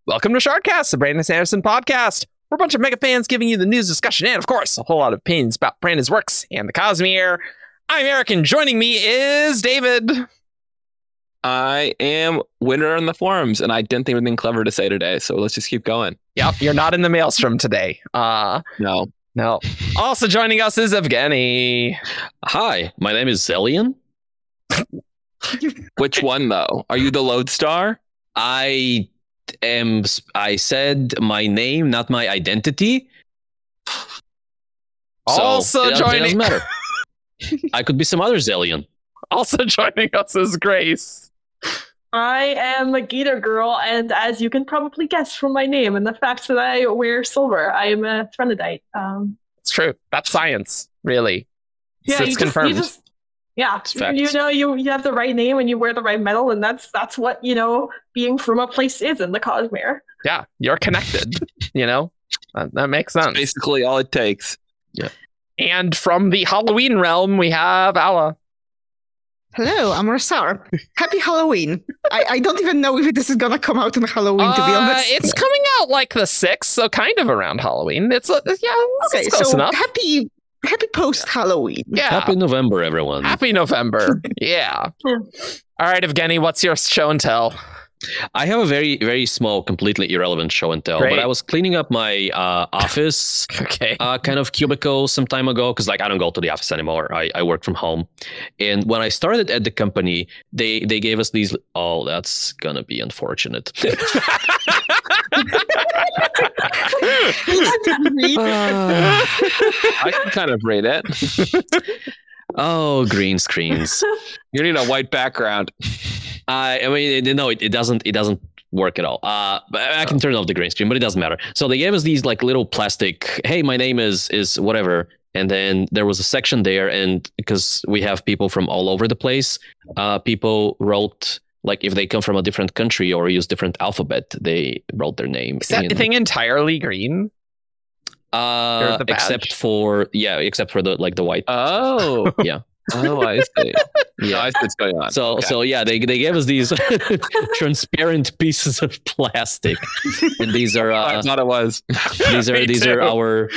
Welcome to Shardcast, the Brandon Sanderson podcast. We're a bunch of mega fans giving you the news, discussion, and of course, a whole lot of opinions about Brandon's works and the Cosmere. I'm Eric, and joining me is David. I am Windrunner on the forums, and I didn't think of anything clever to say today, so let's just keep going. Yep, you're not in the maelstrom today. No. Also joining us is Evgeni. Hi, my name is Zillion. Which one, though? Are you the Lodestar? I said my name, not my identity. Also joining... It doesn't matter. I could be some other Zillion. Also joining us is Grace. I am a thegatorgirl, and as you can probably guess from my name and the fact that I wear silver, I am a Threnodite. It's true. That's science, really. Yeah, it's confirmed. You have the right name and you wear the right metal, and that's what, being from a place is in the Cosmere. Yeah, you're connected, That makes sense. That's basically all it takes. Yeah. And from the Halloween realm, we have Alla. Hello, I'm Rasarr. Happy Halloween. I don't even know if this is going to come out on Halloween, to be honest. It's coming out like the 6th, so kind of around Halloween. It's close enough. Happy post-Halloween. Yeah. Happy November, everyone. Happy November. Yeah. All right, Evgeni, what's your show and tell? I have a very, very small, completely irrelevant show and tell. Great. But I was cleaning up my office kind of cubicle some time ago, because I don't go to the office anymore. I work from home. And when I started at the company, they gave us these... Oh, that's going to be unfortunate. I can kind of rate it. Oh, green screens. You need a white background. It doesn't work at all. But I can turn off the green screen, but it doesn't matter. So they gave us these like little plastic, hey, my name is whatever. And then there was a section there, and because we have people from all over the place, people wrote, like, if they come from a different country or use different alphabet, they wrote their name. Is that thing entirely green? Except for the white. Oh. Yeah. Oh, I see. Yeah, I see what's going on. So yeah, they gave us these transparent pieces of plastic, and these are I thought it was. These are our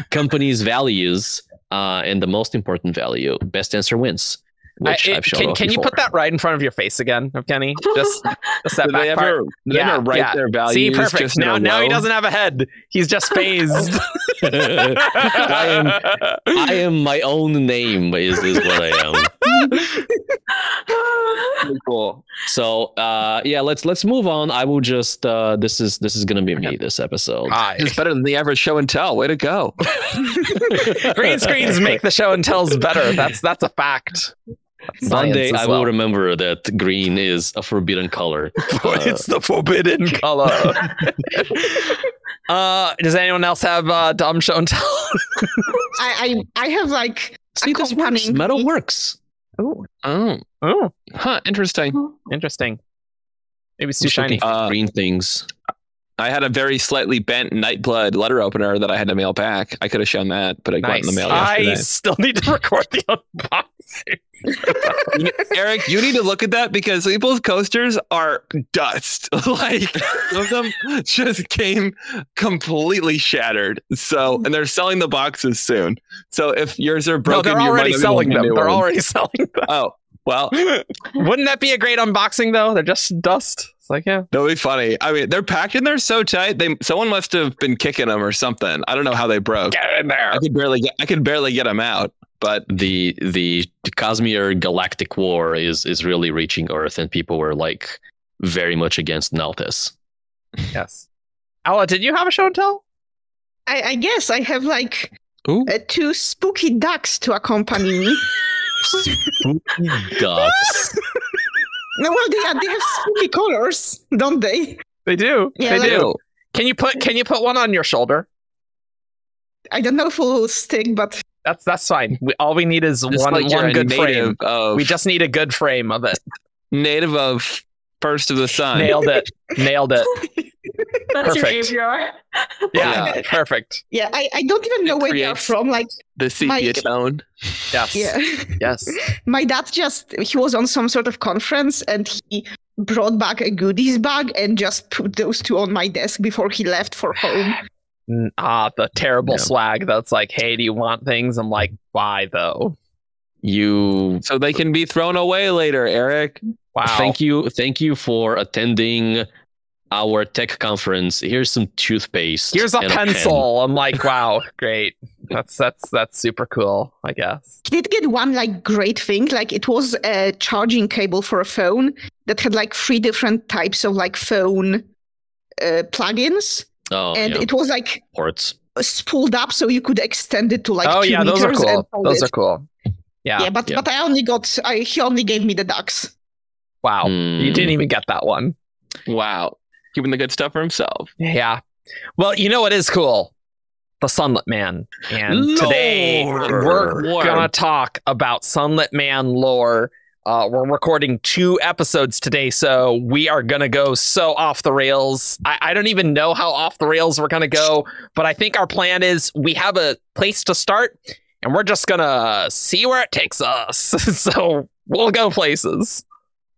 company's values, and the most important value: best answer wins. Which I've shown can you put that right in front of your face again, Evgeni? Just that back part. Did they ever write their values? See, perfect. Just now he doesn't have a head. He's just phased. I am my own name is what I am. Pretty cool. So let's move on. I will just this is gonna be me this episode. It's better than the average show and tell. Way to go. Green screens make the show and tells better. That's a fact. One day I will remember that green is a forbidden color. It's the forbidden color. Does anyone else have dumb show and tell? I have like... See, this works. Metal works. Oh. Huh, interesting. Maybe it's too shiny. Green things. I had a very slightly bent Nightblood letter opener that I had to mail back. I could have shown that, but I got in the mail yesterday. I still need to record the unboxing. Eric, you need to look at that, because people's coasters are dust. Like, some of them just came completely shattered. So, and they're selling the boxes soon. So if yours are broken, they're already selling them. They're already selling them. Oh, well. Wouldn't that be a great unboxing, though? They're just dust. It's like, yeah. That would be funny. I mean, they're packed in there so tight. Someone must have been kicking them or something. I don't know how they broke. Get in there. I could barely get them out. But the Cosmere galactic war is really reaching Earth, and people were like very much against Nalthis. Yes. Alla, did you have a show and tell? I guess I have like 2 spooky ducks to accompany me. Spooky ducks. No, well, they have spooky colors, don't they? They do. Yeah, they do. Can you put one on your shoulder? I don't know if it will stick, but that's fine. All we need is one good frame. We just need a good frame of it. Native of First of the Sun. Nailed it. That's perfect. your AVR. Yeah, perfect. Yeah, I don't even know where they're from. Like the sepia tone. Yes. Yeah. Yes. My dad he was on some sort of conference, and he brought back a goodies bag and just put those two on my desk before he left for home. The terrible swag that's like, hey, do you want things? I'm like, why though? So they can be thrown away later, Eric. Wow. Thank you for attending our tech conference. Here's some toothpaste. Here's a and pencil. I'm like, wow, great. That's super cool, I guess. He did get one like great thing. Like it was a charging cable for a phone that had like 3 different types of like phone plugins. Oh, and it was like ports spooled up so you could extend it to like 2 meters. Those are cool. Those are cool. Yeah, but I only got. He only gave me the ducks. Wow, you didn't even get that one. Wow, keeping the good stuff for himself. Yeah. Well, you know what is cool? The Sunlit Man. And today we're gonna talk about Sunlit Man lore. We're recording 2 episodes today, so we are gonna go so off the rails. I don't even know how off the rails we're gonna go, but I think our plan is we have a place to start. And we're just gonna see where it takes us. So we'll go places.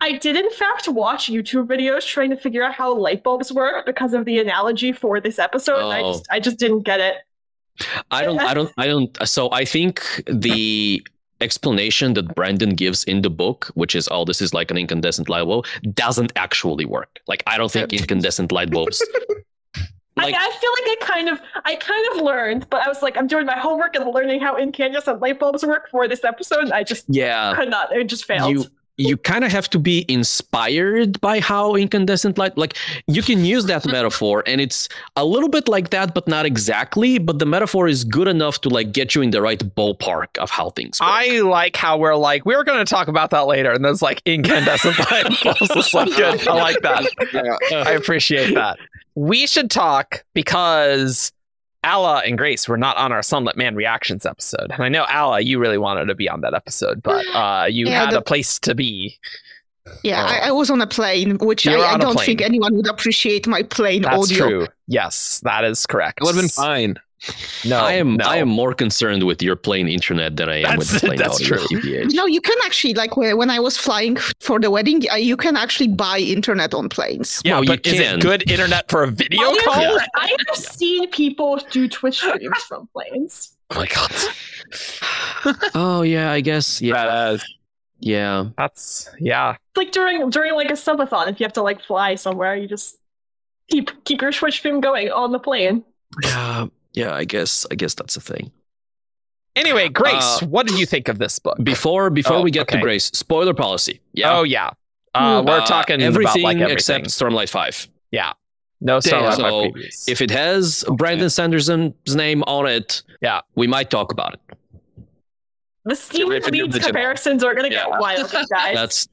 I did in fact watch YouTube videos trying to figure out how light bulbs work because of the analogy for this episode. Oh. I just didn't get it. I don't. So I think the explanation that Brandon gives in the book, which is, this is like an incandescent light bulb, doesn't actually work. Like, I don't think incandescent light bulbs. Like, I feel like I kind of learned, but I was like, I'm doing my homework and learning how incandescent light bulbs work for this episode. And I just could not. It just failed. You kind of have to be inspired by how incandescent light, like you can use that metaphor and it's a little bit like that, but not exactly. But the metaphor is good enough to like get you in the right ballpark of how things work. I like how we're like, we're going to talk about that later. And there's like incandescent light bulbs. It's like good. I like that. I appreciate that. We should talk because Alla and Grace were not on our Sunlit Man reactions episode. And I know, Alla, you really wanted to be on that episode, but you had a place to be. Yeah, I was on a plane, which I don't think anyone would appreciate my plane audio. That's true. Yes, that is correct. It would have been fine. No, I am more concerned with your plane internet than I am with the plane audio. True. No, you can actually, like when I was flying for the wedding, you can actually buy internet on planes. Yeah, but is it good internet for a video call? I have seen people do Twitch streams from planes. Oh my god. Oh yeah, I guess. Yeah. Yeah. That's like during like a subathon, if you have to like fly somewhere, you just keep your Twitch stream going on the plane. Yeah, I guess that's a thing. Anyway, Grace, what did you think of this book? Before we get to Grace, spoiler policy. Yeah. Oh yeah. We're talking everything, about like everything except Stormlight 5. Yeah. No Stormlight 5 so previews. if it has Brandon Sanderson's name on it, we might talk about it. The Steam leads comparisons are going to get wild, guys. That's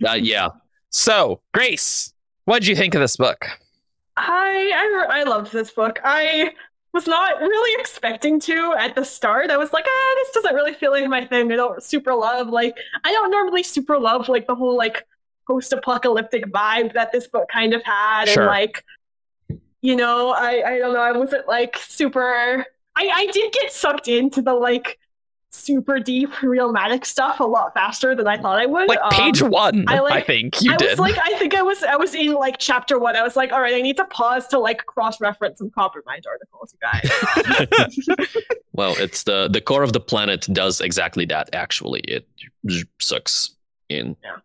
So, Grace, what did you think of this book? I loved this book. I was not really expecting to at the start. I was like, this doesn't really feel like my thing. I don't super love I don't normally super love like the whole like post-apocalyptic vibe that this book kind of had. Sure. And like, you know, I don't know, I wasn't like super I did get sucked into the like super deep realmatic stuff a lot faster than I thought I would. Like page 1, I think you did. I think I was in like chapter 1. I was like, all right, I need to pause to like cross-reference some Coppermind articles, you guys. Well, it's the core of the planet does exactly that. Actually, it sucks in. Yeah.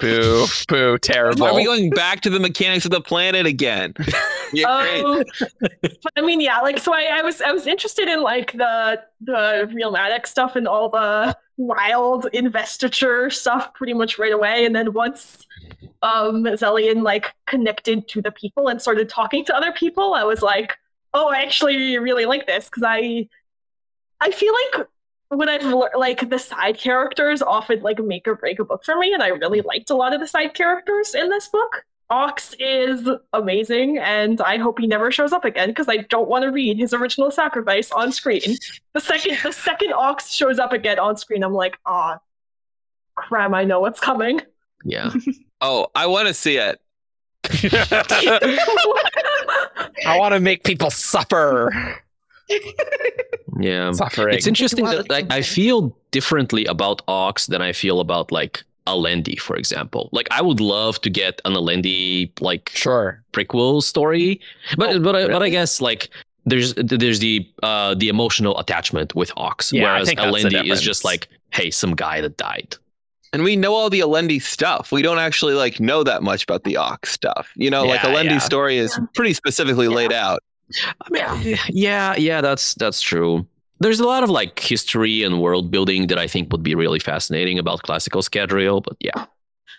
Boo, terrible. Why are we going back to the mechanics of the planet again? But I mean, yeah, like so I was interested in like the realmatic stuff and all the wild investiture stuff pretty much right away. And then once Zellian like connected to the people and started talking to other people, I was like, oh, I actually really like this, because I feel like when I've like the side characters often like make or break a book for me, and I really liked a lot of the side characters in this book. Ox is amazing, and I hope he never shows up again, because I don't want to read his original sacrifice on screen. The second Ox shows up again on screen, I'm like, crap, I know what's coming. Yeah. Oh, I want to see it. I want to make people suffer. Yeah, suffering. It's interesting that like I feel differently about Ox than I feel about like Elegy, for example. Like, I would love to get an Elegy like Sure. prequel story, but really? I guess like there's the emotional attachment with Ox, Yeah, I whereas think that's the Elegy is difference. just like, hey, some guy that died. And we know all the Elegy stuff. We don't actually like know that much about the Ox stuff. You know, like Yeah, Elendy's yeah. story is pretty specifically laid out. I mean, yeah, that's true. There's a lot of like history and world building that I think would be really fascinating about classical Scadrial, but yeah.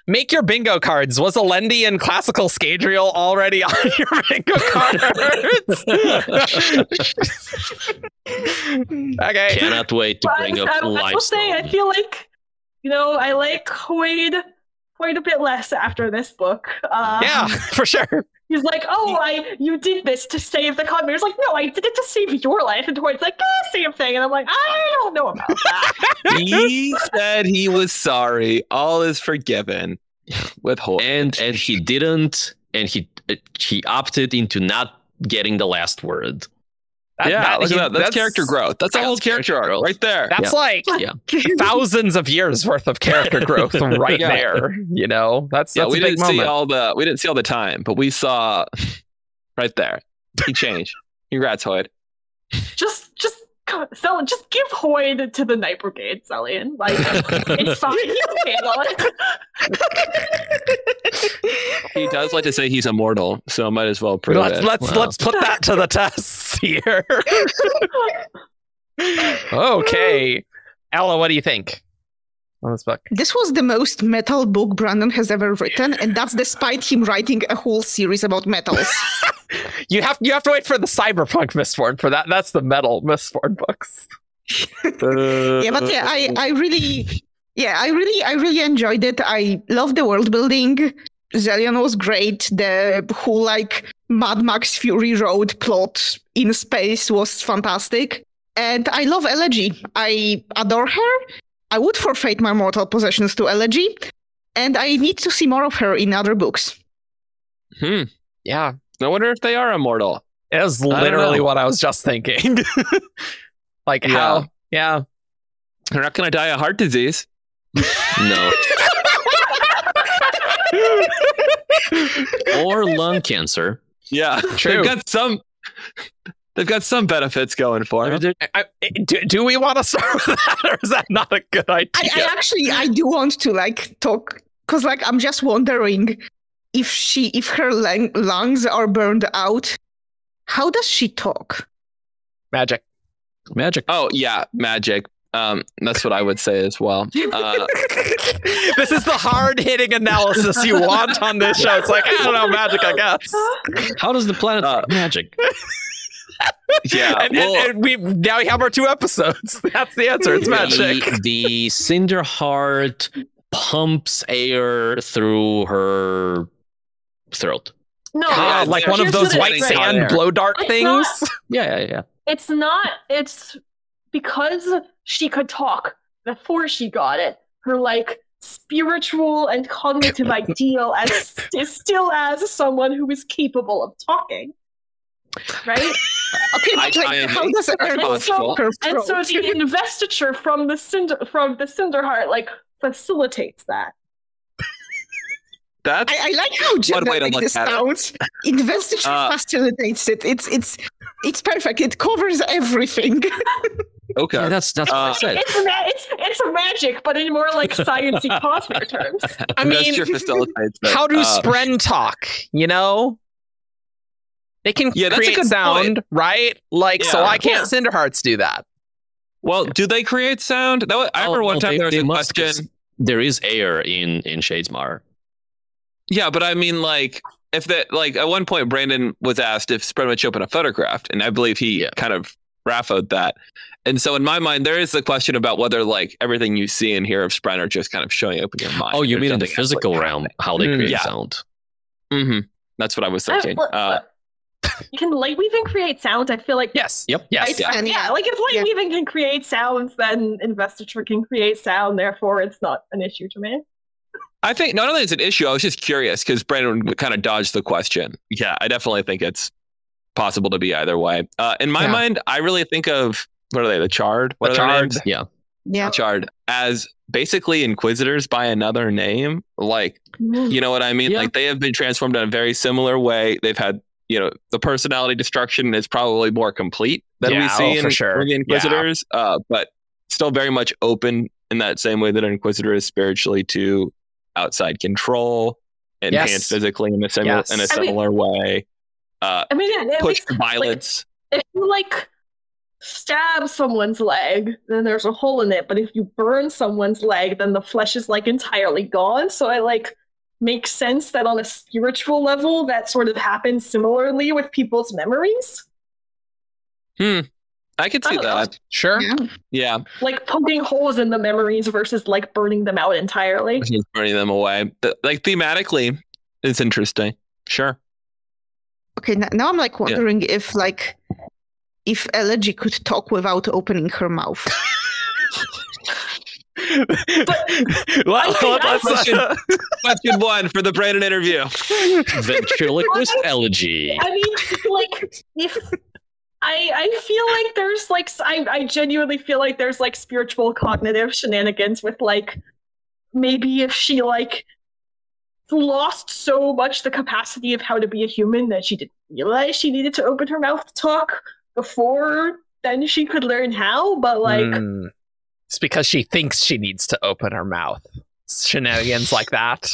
Make your bingo cards. Was Elegy and classical Scadrial already on your bingo cards? Okay. Cannot wait to bring up I will live say, I feel like, I like Hoid quite a bit less after this book. Yeah, for sure. He's like, you did this to save the Cosmere. He's like, no, I did it to save your life. And Hoid's like, same thing. And I'm like, I don't know about that. He said he was sorry. All is forgiven with Hoid. and he didn't, and he opted into not getting the last word. Look at that. That's character growth. That's a whole That's character character arc growth. right there. That's like Yeah. thousands of years worth of character growth right Yeah. there. That's we a big didn't see moment. we didn't see all the time, but we saw right there. He changed. Congrats, Hoid. Just give Hoid to the Night Brigade, Zellian. Like, it's fine. He'll handle it. He does like to say he's immortal, so might as well prove it. Let's put that to the test here. Okay. Ella, what do you think on this book? This was the most metal book Brandon has ever written, and that's despite him writing a whole series about metals. You have to wait for the cyberpunk Mistborn for that. That's the metal Mistborn books. Yeah, but yeah, I really enjoyed it. I love the world building. Zellion was great. The whole like Mad Max Fury Road plot in space was fantastic. And I love Elegy. I adore her. I would forfeit my mortal possessions to Elegy. And I need to see more of her in other books. Yeah. I wonder if they are immortal. It was don't literally know. what I was just thinking. Like how? Yeah. They're not going to die of heart disease. No. Or lung cancer. Yeah, True. They've got some benefits going for them. Do we want to start with that, or is that not a good idea? I do want to like talk, because like I'm just wondering if her lungs are burned out, how does she talk? Magic. Oh yeah, magic. That's what I would say as well. This is the hard-hitting analysis you want on this show. It's like, I don't know, magic, I guess. How does the planet magic? Yeah, And we now have our 2 episodes. That's the answer. It's magic. The Cinderheart pumps air through her throat. No, Like one of here's those what white it's sand there. blow dart It's things. not- Yeah. It's not. It's because she could talk before she got it. Her like spiritual and cognitive ideal is still as someone who is capable of talking. Right? Okay, but like, how does her And so, her and so throat? the investiture from the Cinderheart like facilitates that. that's I like how way to generic look this at it. sounds. Investiture facilitates it. It's perfect. It covers everything. okay. Yeah, that's what I said. It's a magic, but in more like sciencey Cosmere terms. I mean, Gesture facilitates it. how do Spren talk? They can Yeah, that's a create good sound, point. right? Like, so Yeah. why can't Cinderhearts do that? Well, do they create sound? I remember one time there was a question. There is air in Shadesmar. Yeah, but I mean, like, if that, like, at one point, Brandon was asked if Spren would show up in a photograph, and I believe he kind of raffoed that. And so, in my mind, there is the question about whether, like, everything you see and hear of Spren are just kind of showing up in your mind. Oh, you or mean in the something else physical like realm, how they create Yeah. sound? Mm-hmm. That's what I was thinking. Can light weaving create sound? I feel like Yes. Yep. Yes. Yeah. yeah, like if light weaving can create sounds, then investiture can create sound. Therefore, it's not an issue to me. I think not only is it an issue, I was just curious because Brandon kind of dodged the question. Yeah, I definitely think it's possible to be either way. In my mind, I really think of, what are they, the Charred? What The are their Charred. names? Yeah. Yeah. Charred as basically Inquisitors by another name. Like, you know what I mean? Yeah. Like, they have been transformed in a very similar way. They've had, the personality destruction is probably more complete than we see in the Inquisitors, but still very much open in that same way that an Inquisitor is spiritually to outside control, enhanced physically in a similar way. Push for violence. If you stab someone's leg, then there's a hole in it. But if you burn someone's leg, then the flesh is entirely gone. So it makes sense that on a spiritual level, that sort of happens similarly with people's memories. I could see that. Know. Sure. Yeah. Poking holes in the memories versus burning them out entirely. Burning them away. Thematically, it's interesting. Sure. Okay, now I'm wondering if Elegy could talk without opening her mouth. Question one for the Brandon interview. Ventriloquist Elegy. I mean, if I feel there's I genuinely feel there's spiritual cognitive shenanigans with maybe if she lost so much the capacity of how to be a human that she didn't realize she needed to open her mouth to talk before then she could learn how, but it's because she thinks she needs to open her mouth. Shenanigans like that.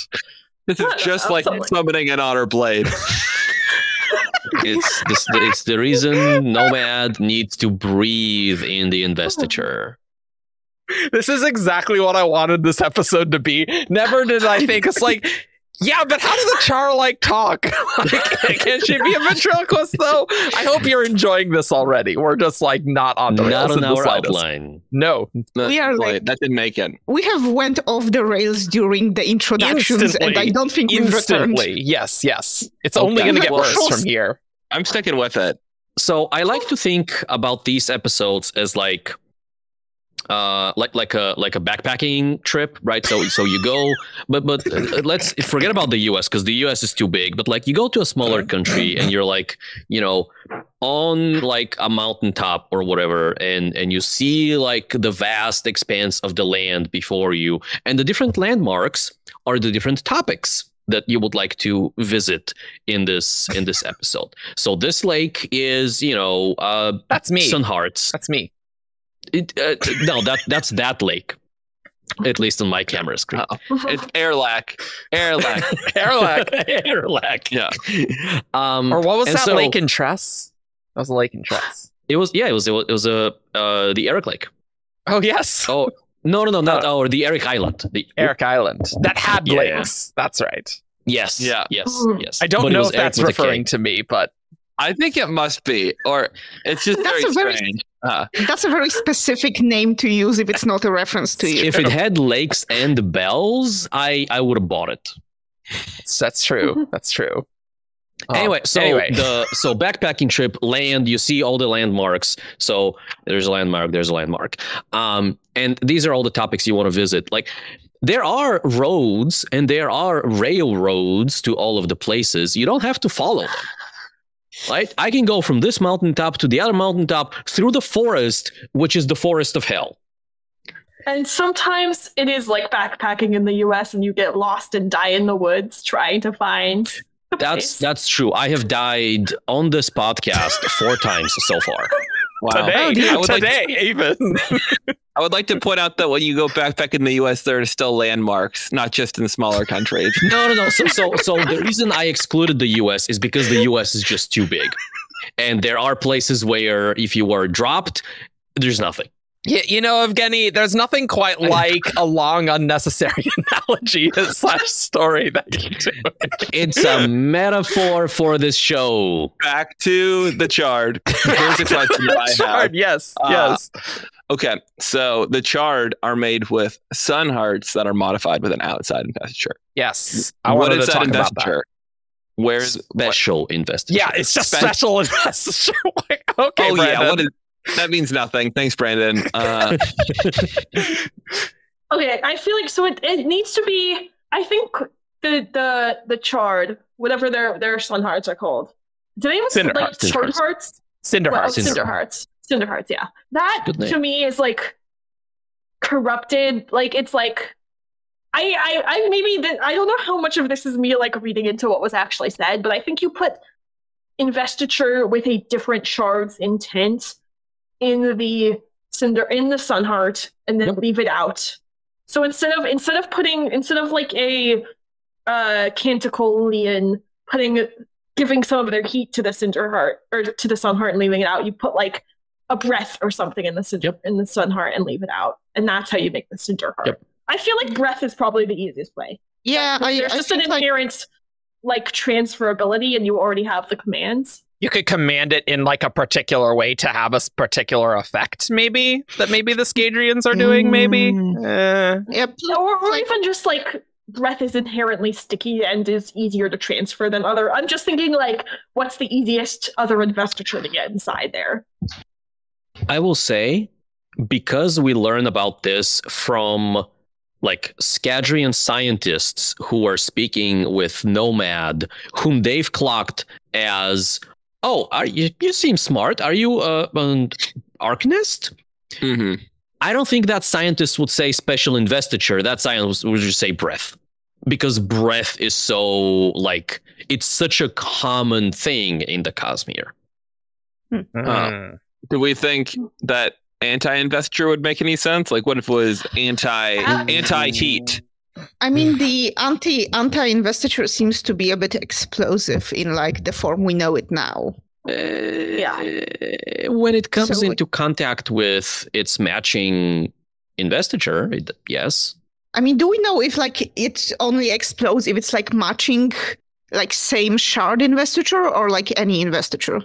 This is just like summoning an otter blade. It's the reason Nomad needs to breathe in the investiture. This is exactly what I wanted this episode to be. Never did I think it's yeah, but how do the Char talk? Can she be a ventriloquist though? I hope you're enjoying this already. We're just not on the rails. Not on our outline. No. We are that didn't make it. We have went off the rails during the introductions, Instantly. and I don't think we've returned. Yes. It's only going to get worse from here. I'm sticking with it. So I like to think about these episodes as like a backpacking trip, right? So you go, but let's forget about the US because the US is too big. But you go to a smaller country and you're on a mountaintop or whatever, and you see the vast expanse of the land before you, and the different landmarks are the different topics that you would like to visit in this episode. So this lake is that's me. Sunhearts. That's me. No, that's that lake. At least on my camera screen. It's Airlac. Airlac. Yeah. Or what was that lake in Tress? That was a lake in Tress. It was the Eric Lake. Oh yes. Oh no, not or the Eric Island. The Eric Island that had lakes. That's right. Yes. Yeah. Yes. I don't know if that's referring to me, but I think it must be, or it's just very strange. That's a very specific name to use if it's not a reference to you. If it had lakes and bells, I would have bought it. That's true. That's true. Anyway, so backpacking trip, land, you see all the landmarks. So there's a landmark, and these are all the topics you want to visit. There are roads and there are railroads to all of the places. You don't have to follow them. Right? I can go from this mountaintop to the other mountaintop through the forest, which is the forest of hell. And sometimes it is like backpacking in the US and you get lost and die in the woods trying to find a place. That's true. I have died on this podcast 4 times so far. Wow. Today, even. I would like to point out that when you go backpack in the US, there are still landmarks, not just in smaller countries. No. So the reason I excluded the US is because the US is just too big. And there are places where if you were dropped, there's nothing. Evgeni, there's nothing quite like a long, unnecessary analogy / story that you do. It's a metaphor for this show. Back to the Charred. Here's a question that I have. Charred, yes. Okay, so the Charred are made with Sunhearts that are modified with an outside investiture. Yes. What is that investiture? Where's special investiture? Yeah, it's just special investiture. Okay, oh, Brandon. Yeah, what is that means nothing. Thanks, Brandon. Okay, I feel so it needs to be. I think the Charred, whatever their Sunhearts are called. Do they have Charred Hearts? Cinderhearts. Cinderhearts. Yeah, that to me is corrupted. Like it's like I maybe I don't know how much of this is me like reading into what was actually said, but I think you put investiture with a different shard's intent in the Sunheart and then leave it out. So instead of like a Canticolian giving some of their heat to the Cinderheart or to the Sunheart and leaving it out, you put like a breath or something in the Sunheart and leave it out, and that's how you make the Cinderheart. Yep. I feel like breath is probably the easiest way. Yeah, there's just an inherent like transferability, and you already have the commands. You could command it in like a particular way to have a particular effect, maybe the Scadrians are doing. Maybe, yep. Or even just like breath is inherently sticky and is easier to transfer than other. I'm just thinking like, what's the easiest other investiture to get inside there? I will say, because we learn about this from like Scadrian scientists who are speaking with Nomad, whom they've clocked as, oh, you seem smart. Are you an Arcanist? Mm-hmm. I don't think that scientist would say special investiture. That scientist would just say breath. Because breath is so, like, it's such a common thing in the Cosmere. Do we think that anti-investiture would make any sense? Like, what if it was anti-heat? I mean, the anti-investiture seems to be a bit explosive in like the form we know it now. When it comes into contact with its matching investiture, yes. I mean, do we know if like it's only explodes if it's like matching like same shard investiture or like any investiture?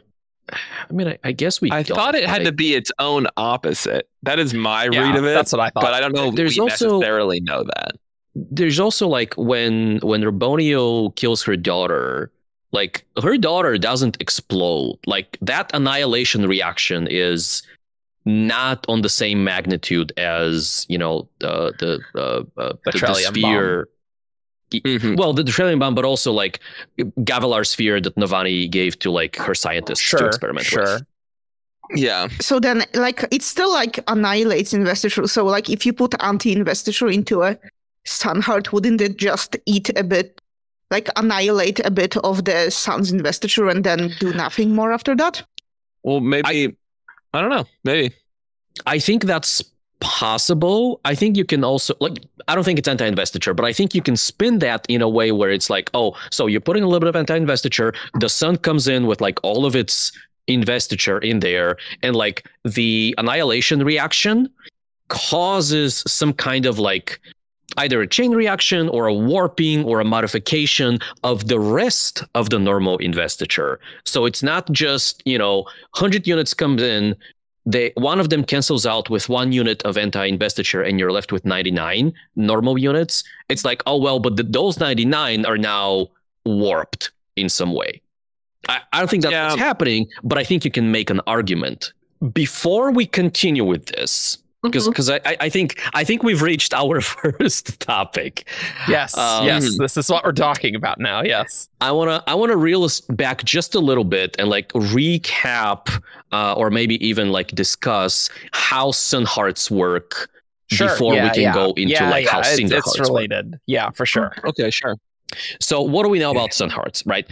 I mean, I guess I thought it had to be its own opposite. That is my read of it. That's what I thought. But I don't know if we necessarily know that. There's also like when Rabonio kills her daughter, like her daughter doesn't explode. Like that annihilation reaction is not on the same magnitude as, you know, the sphere. Mm-hmm. Well, the Trillium Bomb, but also like Gavilar sphere that Navani gave to like her scientists to experiment with. Yeah. So then like it still like annihilates investiture. So like if you put anti-investiture into a Sunheart, wouldn't it just eat a bit, like annihilate a bit of the sun's investiture and then do nothing more after that? Well, maybe I don't know. Maybe. I think that's possible. I think you can also, like, I don't think it's anti-investiture, but I think you can spin that in a way where it's like, oh, so you're putting a little bit of anti-investiture, the sun comes in with like all of its investiture in there, and like the annihilation reaction causes some kind of like either a chain reaction or a warping or a modification of the rest of the normal investiture. So it's not just, 100 units comes in, one of them cancels out with 1 unit of anti-investiture and you're left with 99 normal units. It's like, oh, well, but those 99 are now warped in some way. I don't think that's what's happening, but I think you can make an argument. Before we continue with this, because I think we've reached our first topic. Yes, yes, this is what we're talking about now. Yes, I wanna reel us back just a little bit and like recap, or maybe even like discuss how Sunhearts work before we can go into how Cinderhearts it's related. Work. Yeah, for sure. Okay, sure. So what do we know about Sunhearts, right?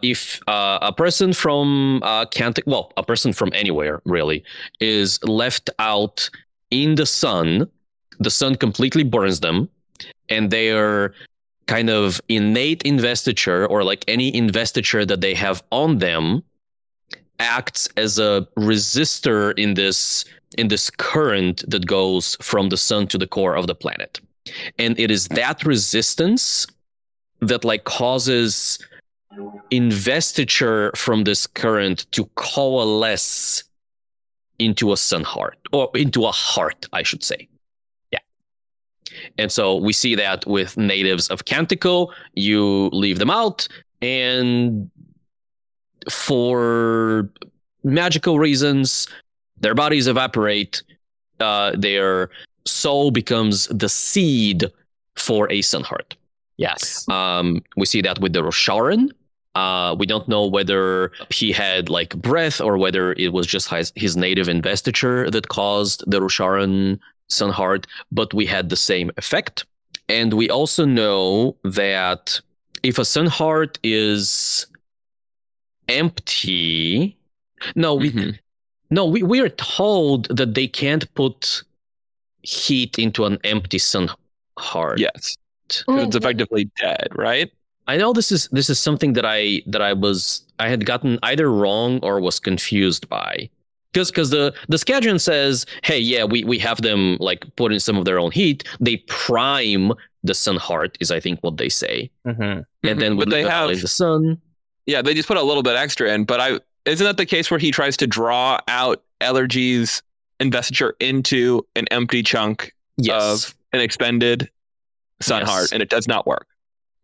If a person from a person from anywhere really is left out in the sun completely burns them, and their kind of innate investiture or like any investiture that they have on them acts as a resistor in this current that goes from the sun to the core of the planet. And it is that resistance that like causes investiture from this current to coalesce into a Sunheart, or into a heart, I should say. Yeah. And so we see that with natives of Cantico, you leave them out, and for magical reasons, their bodies evaporate, their soul becomes the seed for a Sunheart. Yes. We see that with the Rasarr. We don't know whether he had like breath or whether it was just his native investiture that caused the Rasarr Sunheart, but we had the same effect. And we also know that if a Sunheart is empty, we are told that they can't put heat into an empty Sunheart. Yes, because it's effectively dead, right? I know this is something that I had gotten either wrong or was confused by. Because the Scadrian says, hey, yeah, we have them like put in some of their own heat. They prime the Sunheart, is I think what they say. Mm-hmm. And then we have the sun. Yeah, they just put a little bit extra in. But isn't that the case where he tries to draw out Elegy's investiture into an empty chunk of an expended Sunheart, and it does not work?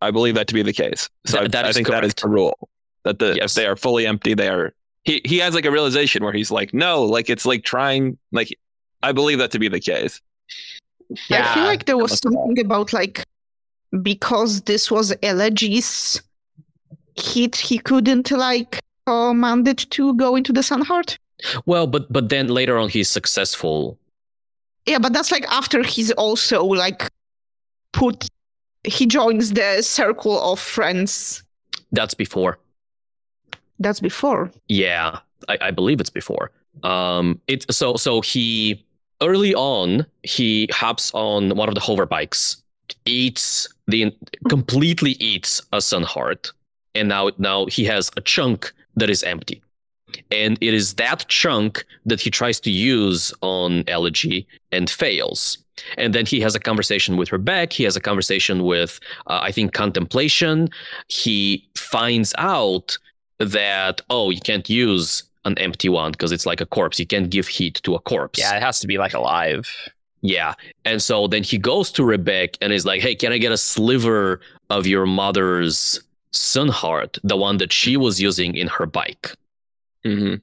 I believe that to be the case. So I think that is the rule. That if they are fully empty, they are. He has like a realization where he's like, no, like it's like trying, like I believe that to be the case. Yeah. I feel like there was something about like, because this was Elegy's heat, he couldn't like command it to go into the Sunheart. Well, but then later on he's successful. Yeah, but that's like after he's also like he joins the circle of friends. That's before. That's before. Yeah, I believe it's before. So he early on he hops on one of the hover bikes, completely eats a Sunheart, and now he has a chunk that is empty, and it is that chunk that he tries to use on Elegy and fails. And then he has a conversation with Rebecca. He has a conversation with I think Contemplation. He finds out that, you can't use an empty one because it's like a corpse. You can't give heat to a corpse. Yeah, it has to be like alive. Yeah. And so then he goes to Rebecca and is like, hey, can I get a sliver of your mother's Sunheart, the one that she was using in her bike? Mm-hmm.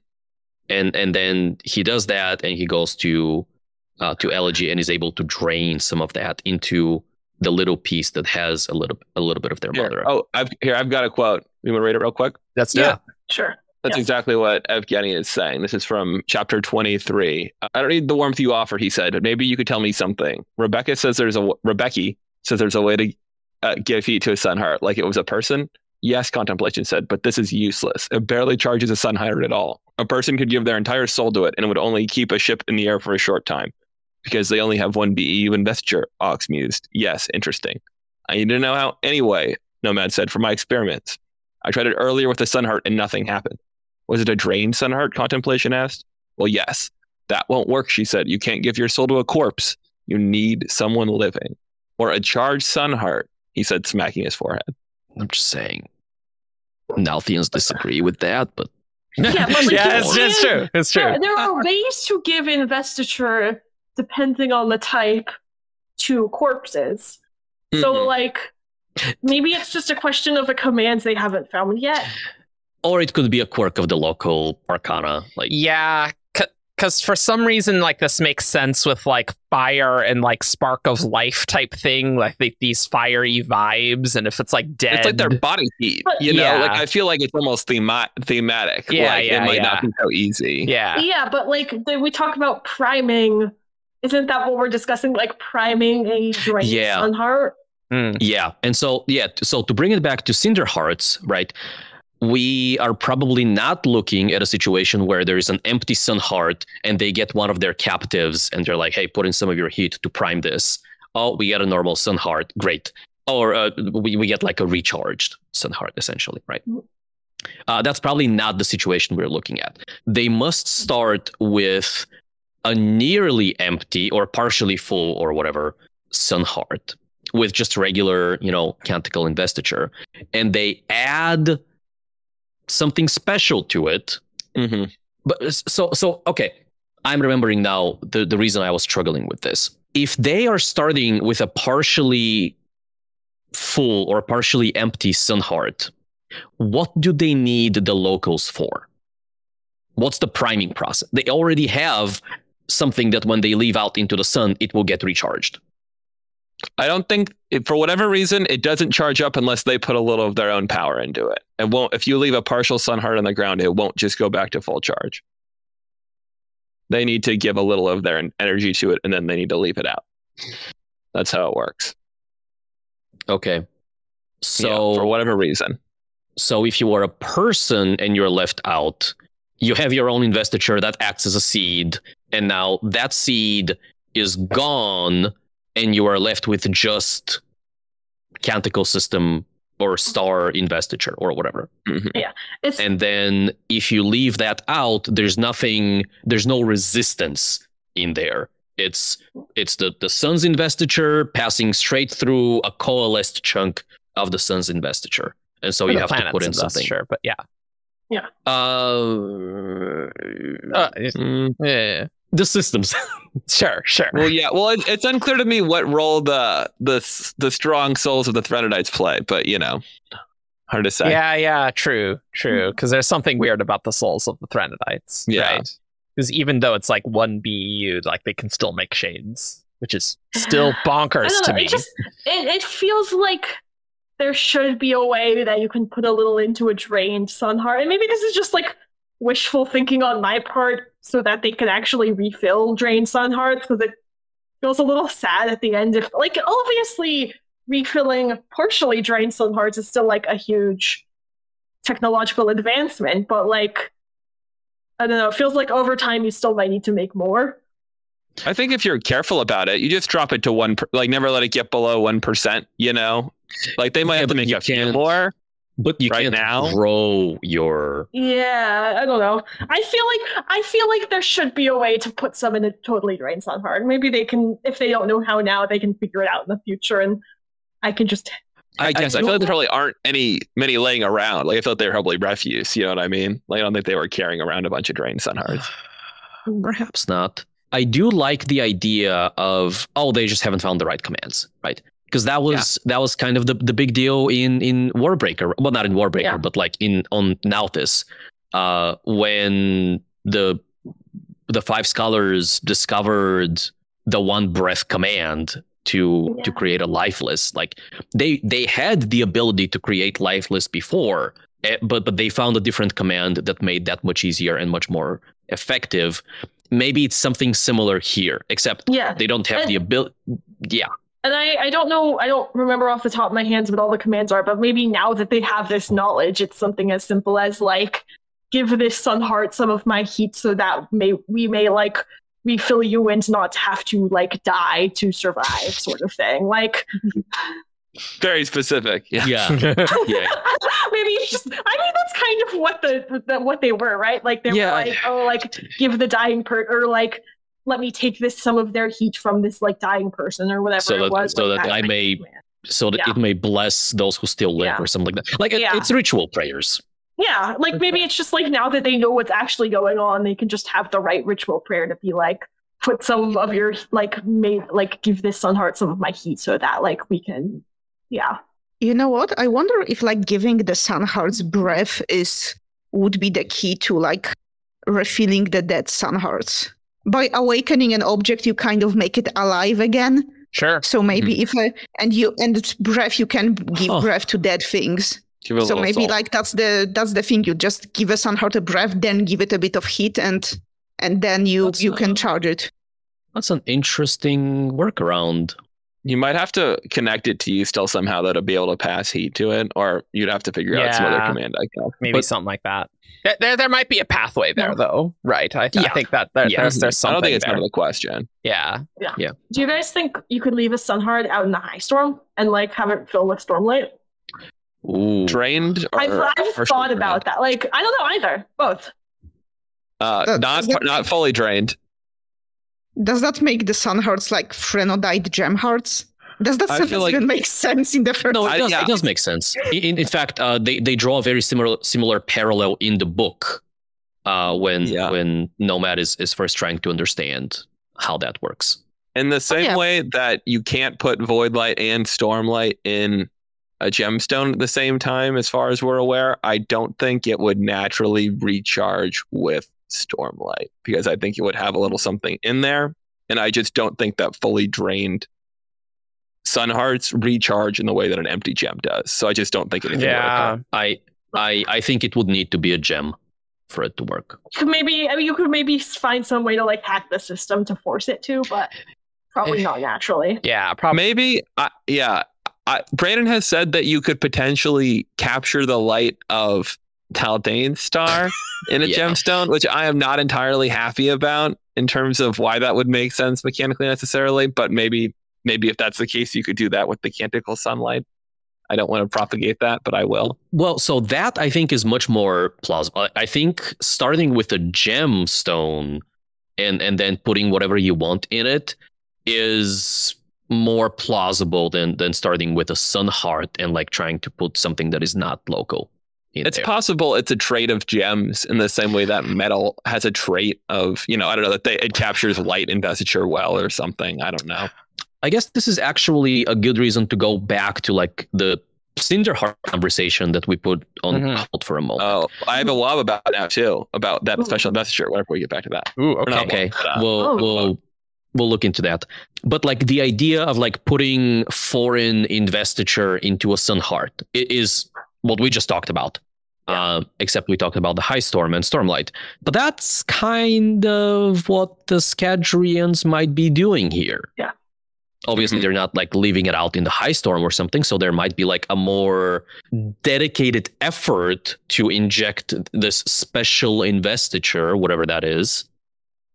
And then he does that, and he goes to Elegy and is able to drain some of that into the little piece that has a little bit of their mother. Oh, I've got a quote. You want to read it real quick? That's it. Sure. That's exactly what Evgeni is saying. This is from chapter 23. I don't need the warmth you offer, he said, but maybe you could tell me something. Rebecca says there's a way to give heat to a Sunheart, like it was a person. Yes, Contemplation said, but this is useless. It barely charges a Sunheart at all. A person could give their entire soul to it, and it would only keep a ship in the air for a short time, because they only have one BEU investiture, Ox mused. Yes, interesting. I need to know how anyway, Nomad said, from my experiments. I tried it earlier with the Sunheart and nothing happened. Was it a drained Sunheart? Contemplation asked. Well, yes. That won't work, she said. You can't give your soul to a corpse. You need someone living. Or a charged Sunheart, he said, smacking his forehead. I'm just saying. Nalthians disagree with that, but... Yeah, but like, it's true. It's true. There are ways to give investiture depending on the type to corpses. Mm-hmm. So, like, maybe it's just a question of the commands they haven't found yet. Or it could be a quirk of the local arcana. Like, yeah, because for some reason, like, this makes sense with like fire and like spark of life type thing, like these fiery vibes. And if it's like dead, it's like their body heat. You know, like I feel like it's almost thematic. Yeah, like, it might not be so easy. Yeah, but like we talk about priming. Isn't that what we're discussing? Like priming a drained Sunheart? Yeah, and so to bring it back to Cinderhearts, right? We are probably not looking at a situation where there is an empty Sunheart and they get one of their captives and they're like, hey, put in some of your heat to prime this. Oh, we get a normal Sunheart. Great. Or we get like a recharged Sunheart, essentially, right? That's probably not the situation we're looking at. They must start with a nearly empty or partially full or whatever Sunheart with just regular, canticle investiture. And they add something special to it. Mm-hmm. But so okay, I'm remembering now the reason I was struggling with this. If they are starting with a partially full or partially empty Sunheart, what do they need the locals for? What's the priming process? They already have something that when they leave out into the sun, it will get recharged. I don't think, for whatever reason, it doesn't charge up unless they put a little of their own power into it. It won't. If you leave a partial Sunheart on the ground, it won't just go back to full charge. They need to give a little of their energy to it, and then they need to leave it out. That's how it works. Okay. So for whatever reason. So if you are a person and you're left out, you have your own investiture that acts as a seed, and now that seed is gone, and you are left with just Canticle System or Star investiture or whatever. Mm-hmm. Yeah. And then if you leave that out, there's no resistance in there. It's the sun's investiture passing straight through a coalesced chunk of the sun's investiture. And so you have to put in something. Sure, but yeah. Yeah. Yeah. The systems. Sure. Well, yeah. Well, it's unclear to me what role the strong souls of the Threnodites play, but hard to say. Yeah. True. Because there's something weird about the souls of the Threnodites. Yeah. Right? Because even though it's like one BU, like they can still make shades, which is still bonkers to me. It feels like there should be a way that you can put a little into a drained Sunheart. And maybe this is just like wishful thinking on my part so that they could actually refill drained Sunhearts, because it feels a little sad at the end. If, like, obviously refilling partially drained Sunhearts is still like a huge technological advancement, but like, I don't know, it feels like over time you still might need to make more. I think if you're careful about it, you just drop it to 1%, like never let it get below 1%, Like they might have to make a few more. But you right can't now grow your. Yeah, I don't know. I feel like there should be a way to put some in a totally drained Sunheart. Maybe they can, if they don't know how now, they can figure it out in the future, and I can just. I guess I feel like there probably aren't many laying around. Like I feel like they're probably refuse. You know what I mean? Like I don't think they were carrying around a bunch of drained Sunhearts. Perhaps not. I do like the idea of they just haven't found the right commands, right? Because that was kind of the big deal in Warbreaker. Well, not in Warbreaker, but like on Nauthis, when the five scholars discovered the one breath command to create a lifeless. Like they had the ability to create lifeless before, but they found a different command that made that much easier and much more effective. Maybe it's something similar here, except they don't have the ability. Yeah. And I don't know, I don't remember off the top of my hands what all the commands are, but maybe now that they have this knowledge, it's something as simple as like, give this Sunheart some of my heat so that we may like refill you and not have to like die to survive, sort of thing. Like very specific. Yeah. Maybe it's just, I mean, that's kind of what they were, right? Like they were like, like give the dying or like, let me take some of their heat from this like dying person or whatever it was. So that it may bless those who still live or something like that. Like it's ritual prayers. Yeah, like maybe it's just like now that they know what's actually going on, they can just have the right ritual prayer to be like, put some of your give this Sunheart some of my heat so that like we can, You know what? I wonder if like giving the Sunheart's breath would be the key to like refilling the dead Sunhearts. By awakening an object, you kind of make it alive again. Sure. So maybe and breath, you can give breath to dead things. So maybe like that's the thing. You just give a Sunheart a breath, then give it a bit of heat, and then you can charge it. That's an interesting workaround. You might have to connect it to you still somehow that'll be able to pass heat to it, or you'd have to figure out some other command. I guess. Maybe something like that. There might be a pathway there, though, right? I think that there's something. I don't think it's there. out of the question. Yeah. Do you guys think you could leave a Sunheart out in the high storm and like have it fill with Stormlight? Ooh. Drained? I've thought about that. Like I don't know either. Both. Not fully drained. Does that make the Sunhearts like Threnodite gem hearts? Does that even make sense in the first? No, it does make sense. In fact, they draw a very similar parallel in the book when Nomad is first trying to understand how that works. In the same way that you can't put Voidlight and Stormlight in a gemstone at the same time, as far as we're aware, I don't think it would naturally recharge with Stormlight, because I think it would have a little something in there, and I just don't think that fully drained Sunhearts recharge in the way that an empty gem does. So I just don't think anything will occur. I think it would need to be a gem for it to work. You could maybe find some way to like hack the system to force it to, but probably not naturally. Yeah, probably. Maybe. Brandon has said that you could potentially capture the light of Taldane's star in a gemstone, which I am not entirely happy about in terms of why that would make sense mechanically necessarily. But maybe if that's the case, you could do that with the Canticle Sunlight. I don't want to propagate that, but I will. Well, so that I think is much more plausible. I think starting with a gemstone and then putting whatever you want in it is more plausible than starting with a Sunheart and like trying to put something that is not local. It's possible it's a trait of gems in the same way that metal has a trait of, I don't know, that it captures light investiture well or something. I don't know. I guess this is actually a good reason to go back to like the Cinderheart conversation that we put on hold for a moment. Oh, I have a love about it now too, about that special investiture. Whenever we get back to that. Ooh, okay. We'll look into that. But like the idea of like putting foreign investiture into a Sunheart is what we just talked about. Except we talked about the High Storm and Stormlight. But that's kind of what the Scadrians might be doing here. Yeah. Obviously, they're not like leaving it out in the High Storm or something. So there might be like a more dedicated effort to inject this special investiture, whatever that is.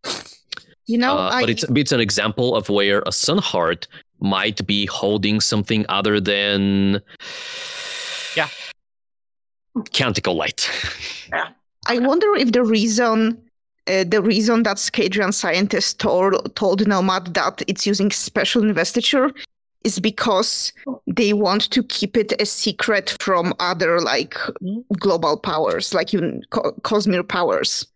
But it's an example of where a Sunheart might be holding something other than Canticle Light. Yeah. I wonder if the reason that Scadrian scientists told Nomad that it's using special investiture is because they want to keep it a secret from other like global powers, like even Cosmere powers.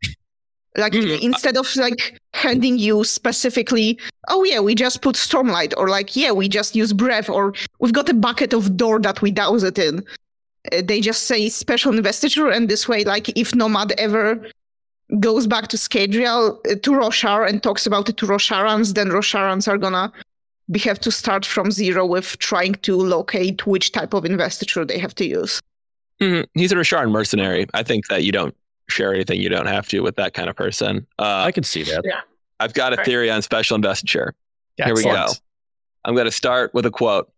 Like instead of like handing you specifically, oh yeah, we just put Stormlight, or like, yeah, we just use Breath, or we've got a bucket of door that we douse it in. They just say special investiture, and this way, like if Nomad ever goes back to Scadrial, to Rasarr, and talks about it to Rosharans, then Rosharans are gonna have to start from zero with trying to locate which type of investiture they have to use. He's a Rasarran mercenary. I think that you don't share anything you don't have to with that kind of person. I can see that. Yeah. I've got a theory on special investiture. Excellent. Here we go. I'm going to start with a quote.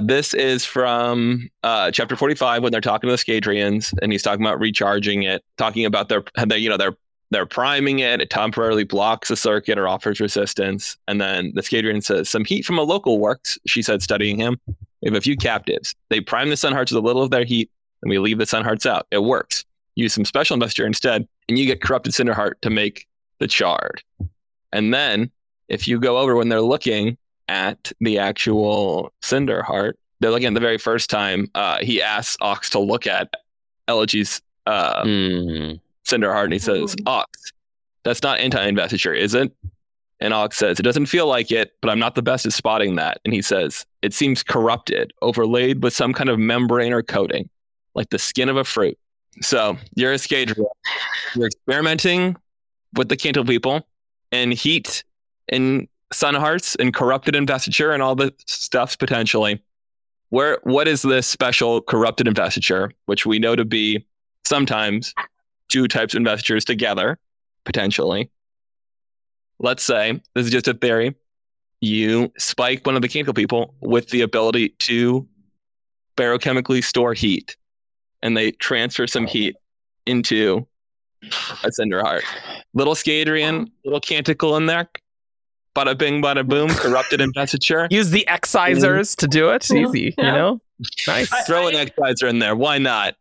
This is from chapter 45 when they're talking to the Scadrians, and he's talking about recharging it, talking about they're priming it. It temporarily blocks the circuit or offers resistance. And then the Scadrian says, some heat from a local works, she said, studying him. We have a few captives. They prime the Sunhearts with a little of their heat, and we leave the Sunhearts out. It works. Use some special investiture instead, and you get corrupted Cinderheart to make the Charred. And then if you go over when they're looking at the actual Cinderheart, they're looking at the very first time he asks Ox to look at Elegy's Cinderheart, and he says, Ox, that's not anti-investiture, is it? And Ox says, it doesn't feel like it, but I'm not the best at spotting that. And he says, it seems corrupted, overlaid with some kind of membrane or coating, like the skin of a fruit. So you're a Scadrian. You're experimenting with the Canticle people and heat and Sunhearts and corrupted investiture and all the stuffs potentially. What is this special corrupted investiture, which we know to be sometimes two types of investitures together, potentially? Let's say, this is just a theory, you spike one of the Canticle people with the ability to barochemically store heat, and they transfer some heat into a Cinderheart. Little Scadrian, little Canticle in there. Bada bing, bada boom, corrupted investiture. Use the excisors to do it. Easy, you know? Nice. Throw an exciser in there. Why not?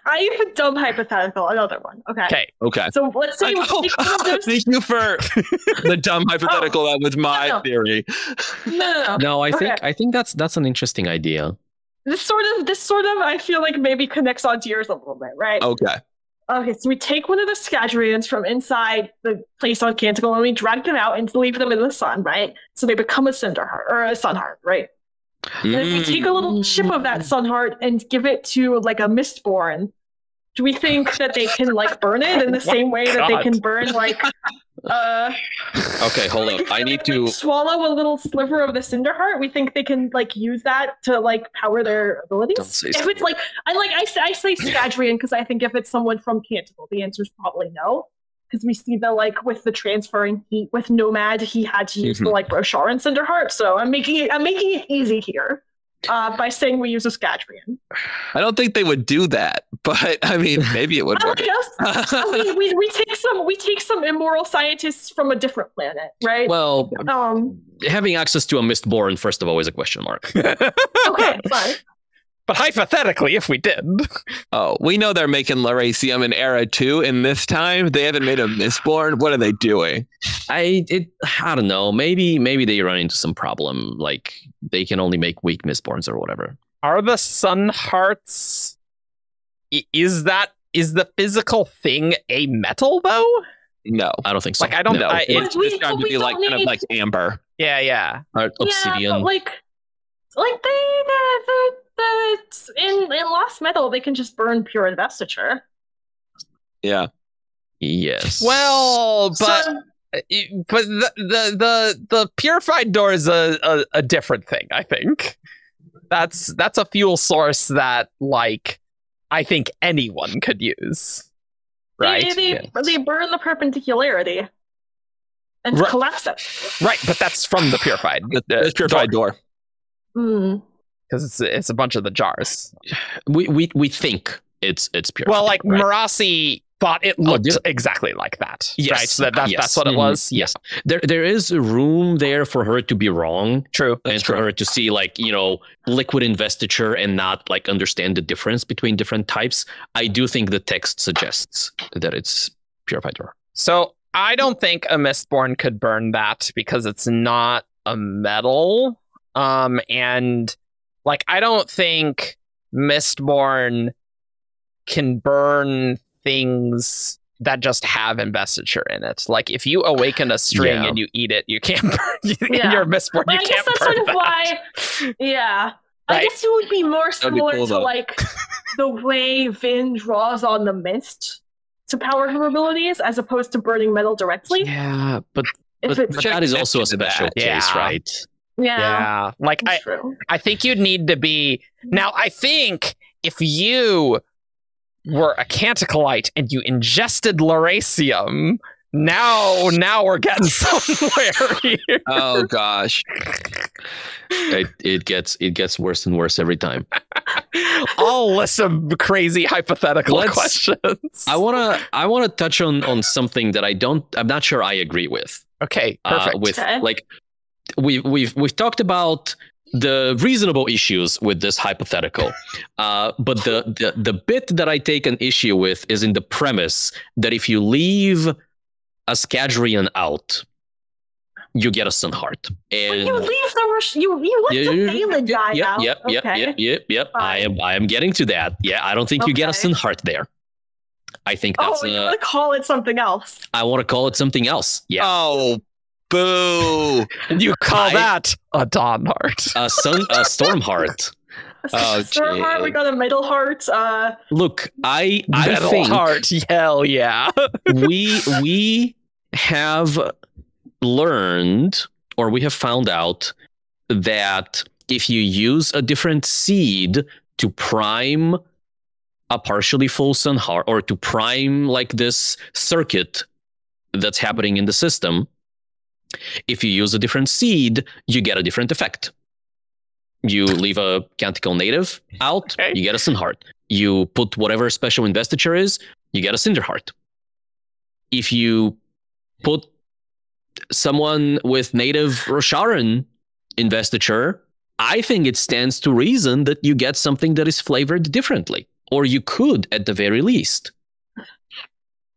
I have a dumb hypothetical. Another one. Okay. So let's say thank you for the dumb hypothetical. That was my theory. No. I think that's an interesting idea. This sort of I feel like maybe connects onto yours a little bit, right? Okay, so we take one of the Scadrians from inside the place on Canticle and we drag them out and leave them in the sun, right? So they become a Cinderheart or a Sunheart, right? And then we take a little chip of that Sunheart and give it to like a Mistborn, Do we think that they can like burn it in the same way that they can burn like Okay, hold up. I need to swallow a little sliver of the Cinderheart? We think they can like use that to like power their abilities. Don't say If it's like I say Scadrian because I think if it's someone from Canticle, the answer is probably no. Because we see that like with the transferring heat with Nomad, he had to use the like Rasarr and Cinderheart. So I'm making it easy here. By saying we use a Scadrian. I don't think they would do that, but I mean, maybe it would work. we take some immoral scientists from a different planet, right? Well, having access to a Mistborn, first of all, is a question mark. Okay, fine. But hypothetically, if we did. Oh, we know they're making Lerasium in Era 2, and this time they haven't made a Mistborn. What are they doing? I don't know. Maybe they run into some problem, like they can only make weak Mistborns or whatever. Are the Sunhearts... Is the physical thing a metal, though? No. I don't think so. Like, I don't... No, it's described to be like need... kind of like amber. Yeah. Obsidian. Yeah, but like in Lost Metal, they can just burn pure investiture. Yeah. Yes. Well, but the purified door is a different thing, I think. That's a fuel source that, like, I think anyone could use. Right? They burn the perpendicularity and collapse it. Right, but that's from the purified. The purified door. Because it's a bunch of the jars. We think it's purified. Well, like right? Marasi thought it looked exactly like that. Yes. Right? So that's what it was. Yes. There is room there for her to be wrong. True. And for her to see like, liquid investiture and not like understand the difference between different types. I do think the text suggests that it's purified door. So I don't think a Mistborn could burn that because it's not a metal. And like, I don't think Mistborn can burn things that just have investiture in it. Like, if you awaken a string and you eat it, you can't burn your Mistborn. But you I can't guess that's burn sort of that. why. Yeah. Right? I guess it would be more similar to like the way Vin draws on the mist to power her abilities, as opposed to burning metal directly. Yeah, but it's that is also a special case, right? Yeah. Like, I think you'd need to be... Now, I think if you were a Canticleite and you ingested Lerasium, now we're getting somewhere here. Oh, gosh. It gets worse and worse every time. All lists of crazy hypothetical questions. I wanna touch on something that I'm not sure I agree with. Okay, perfect. Like, we've talked about the reasonable issues with this hypothetical, but the bit that I take an issue with is in the premise that if you leave a Scadrian out, you get a Sunheart. And you leave you let the Thalen guy out. Yep. I am getting to that. Yeah, I don't think you get a Sunheart there. I think that's. You want to call it something else? I want to call it something else. Yeah. Oh. Boo! You call that a Dawnheart? A Stormheart. Stormheart. We got a Metal Heart. Look, I Metal think Heart. Hell yeah. we have learned, or we have found out, that if you use a different seed to prime a partially full Sunheart, or to prime like this circuit that's happening in the system, if you use a different seed, you get a different effect. You leave a Canticle native out, you get a Sunheart. You put whatever special investiture is, you get a Cinderheart. If you put someone with native Rasarran investiture, I think it stands to reason that you get something that is flavored differently. Or you could, at the very least.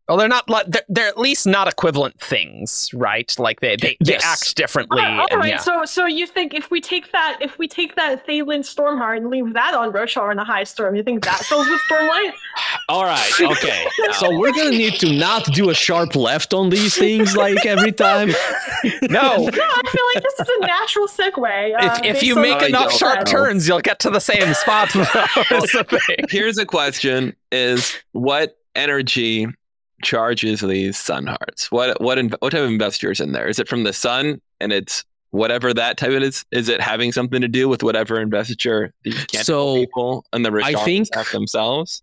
Well, they're not. They're at least not equivalent things, right? Like they act differently. All right. Yeah. So you think if we take that Thalen Stormheart and leave that on Rasarr in the High Storm, you think that fills with Stormlight? All right, okay. So we're gonna need to not do a sharp left on these things like every time. No. No, I feel like this is a natural segue. If you make enough sharp turns, you'll get to the same spot. Here's a question: is what energy charges these Sunhearts? What type of investor is in there? Is it from the sun, and it's whatever that type it is? Is it having something to do with whatever investiture these people and the Rasarr have themselves?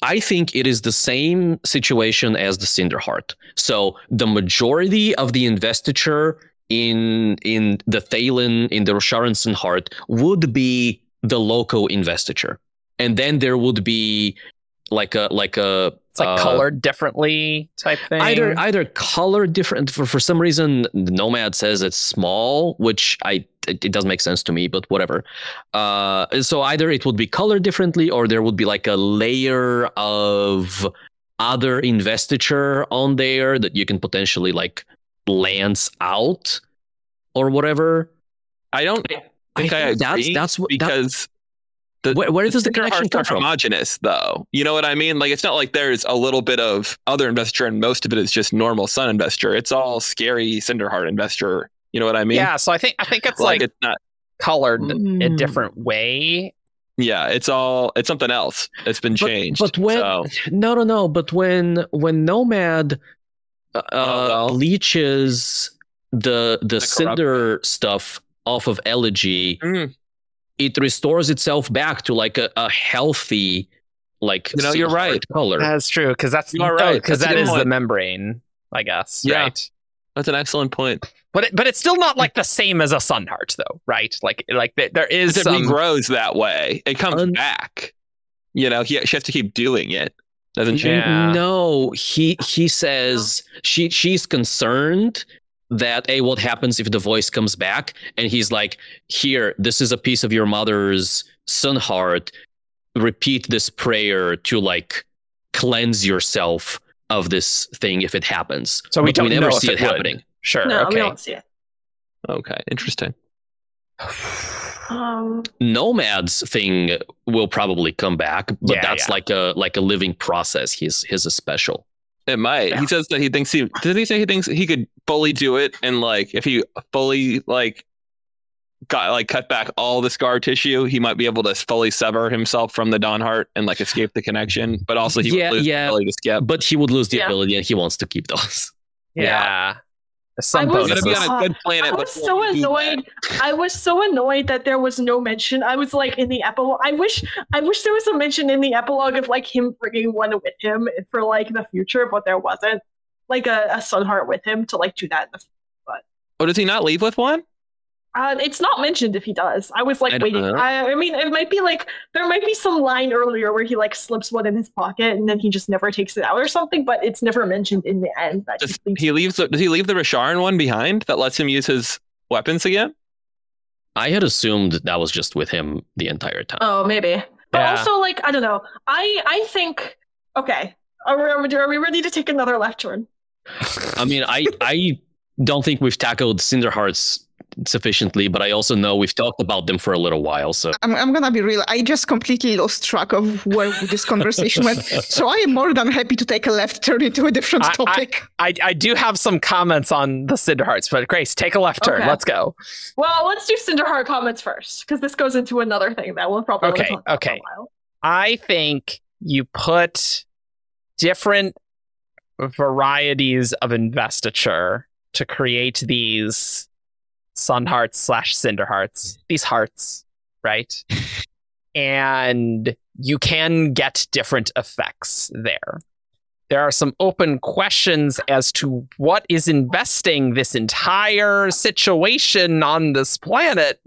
I think it is the same situation as the Cinderheart. So the majority of the investiture in the Thalen, in the Rasarr and Sunheart, would be the local investiture, and then there would be like a it's like colored differently type thing. Either colored different for some reason. Nomad says it's small, which it doesn't make sense to me, but whatever. So either it would be colored differently, or there would be like a layer of other investiture on there that you can potentially like lance out or whatever. I don't think I agree, that's what because. Where does the connection come from? Homogenous, though. You know what I mean? Like, it's not like there's a little bit of other investiture and most of it is just normal sun investor. It's all scary Cinderheart investor. You know what I mean? Yeah. So I think it's like it's not colored a different way. Yeah, it's something else. It's been changed. But when no. But when Nomad leeches the cinder stuff off of Elegy. It restores itself back to like a healthy, like you're right. Color. That's true, because that's because that is the membrane, I guess. Yeah. Right. That's an excellent point. But it's still not like the same as a Sunheart, though, right? Like there is it regrows that way. It comes back. You know, she has to keep doing it, doesn't she? Yeah. No, he says she's concerned that what happens if the voice comes back, and he's like, here, this is a piece of your mother's Sunheart, repeat this prayer to like cleanse yourself of this thing if it happens. So we never see it happening. Sure. No, okay. we don't see it. Okay, interesting. Nomad's thing will probably come back, but that's like a living process. His is special. It might. Yeah. He says that he thinks he thinks he could fully do it, and like if he fully cut back all the scar tissue, he might be able to fully sever himself from the Dawnheart and like escape the connection. But also he would lose the ability to skip. But he would lose the ability, and he wants to keep those. Yeah. Some bonus. Be on a good planet. I was so annoyed. I was so annoyed that there was no mention. I was like in the epilogue. I wish there was a mention in the epilogue of like him bringing one with him for like the future, but there wasn't like a Sunheart with him to like do that in the future. But does he not leave with one? It's not mentioned if he does. I was like waiting. I mean, it might be like there might be some line earlier where he like slips one in his pocket and then he just never takes it out or something. But it's never mentioned in the end. That does he leave the Rasarr one behind that lets him use his weapons again? I had assumed that was just with him the entire time. Oh, maybe. But also, like, I don't know. I think. Okay, are we ready to take another left turn? I mean, I don't think we've tackled Cinderhearts sufficiently, but I also know we've talked about them for a little while. So I'm gonna be real. I just completely lost track of where this conversation went. So I am more than happy to take a left turn into a different topic. I do have some comments on the Cinderhearts, but Grace, take a left turn. Let's go. Well, let's do Cinderheart comments first, because this goes into another thing that we'll probably talk about for a while. I think you put different varieties of investiture to create these Sunhearts/Cinderhearts, these hearts, right? And you can get different effects there. There are some open questions as to what is investing this entire situation on this planet.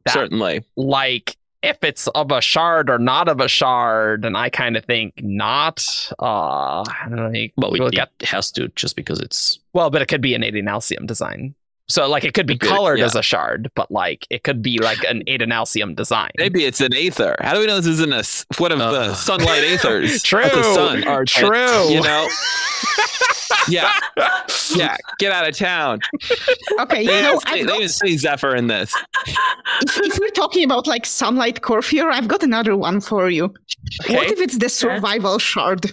Certainly. Like, if it's of a shard or not of a shard, and I kind of think not. Well, it has to, just because it's... Well, but it could be an Alcium design. So like it could be Okay, colored yeah. as a shard, but like it could be like an Adenalcium design. Maybe it's an aether. How do we know this isn't one of the sunlight aethers? True. At the sun, Argent, True. You know. Yeah. Get out of town. Okay, They no, didn't say Zephyr in this. if we're talking about like sunlight Corfier, I've got another one for you. Okay. What if it's the survival shard?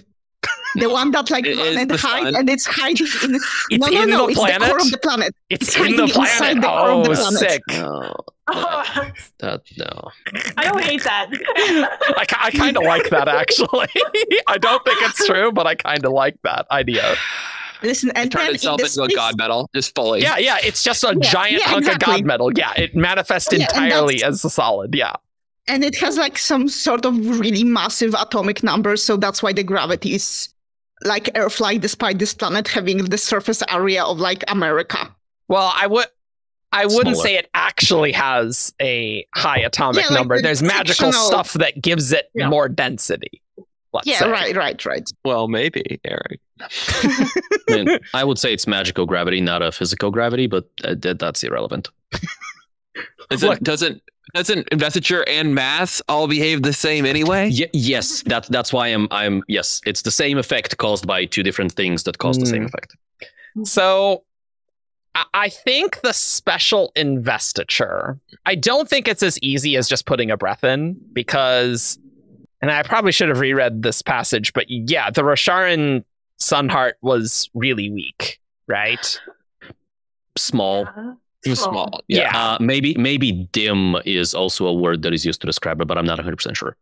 The one that like It run is and the hide, sun. and it's hiding in. It's no, in the it's planet? the core of the planet. It's hiding in the inside planet. the core of the Oh, planet. sick. No, Oh, no. I don't hate that. I kind of like that actually. I don't think it's true, but I kind of like that idea. Listen, It and turned then itself in the into a space- god metal, just fully. Yeah, it's just a giant yeah, hunk exactly. of god metal. Yeah, it manifests Yeah, and entirely that's- as a solid. Yeah. and it has like some sort of really massive atomic number, so that's why the gravity is like Earth-like, despite this planet having the surface area of like America. Well, I wouldn't Smaller. say it actually has a high atomic Yeah, like number. the There's magical fictional- stuff that gives it Yeah. more density. Let's Yeah, say. right. Well, maybe, Eric. I mean, I would say it's magical gravity, not a physical gravity, but that's irrelevant. Look. Doesn't investiture and mass all behave the same anyway? Yes, that's why I'm yes, it's the same effect caused by two different things that cause the same effect. So I think the special investiture, I don't think it's as easy as just putting a breath in, because, and I probably should have reread this passage, but yeah, the Rasarr and Sunheart was really weak, right? Small. It was small. Yeah. Maybe dim is also a word that is used to describe it, but I'm not 100% sure.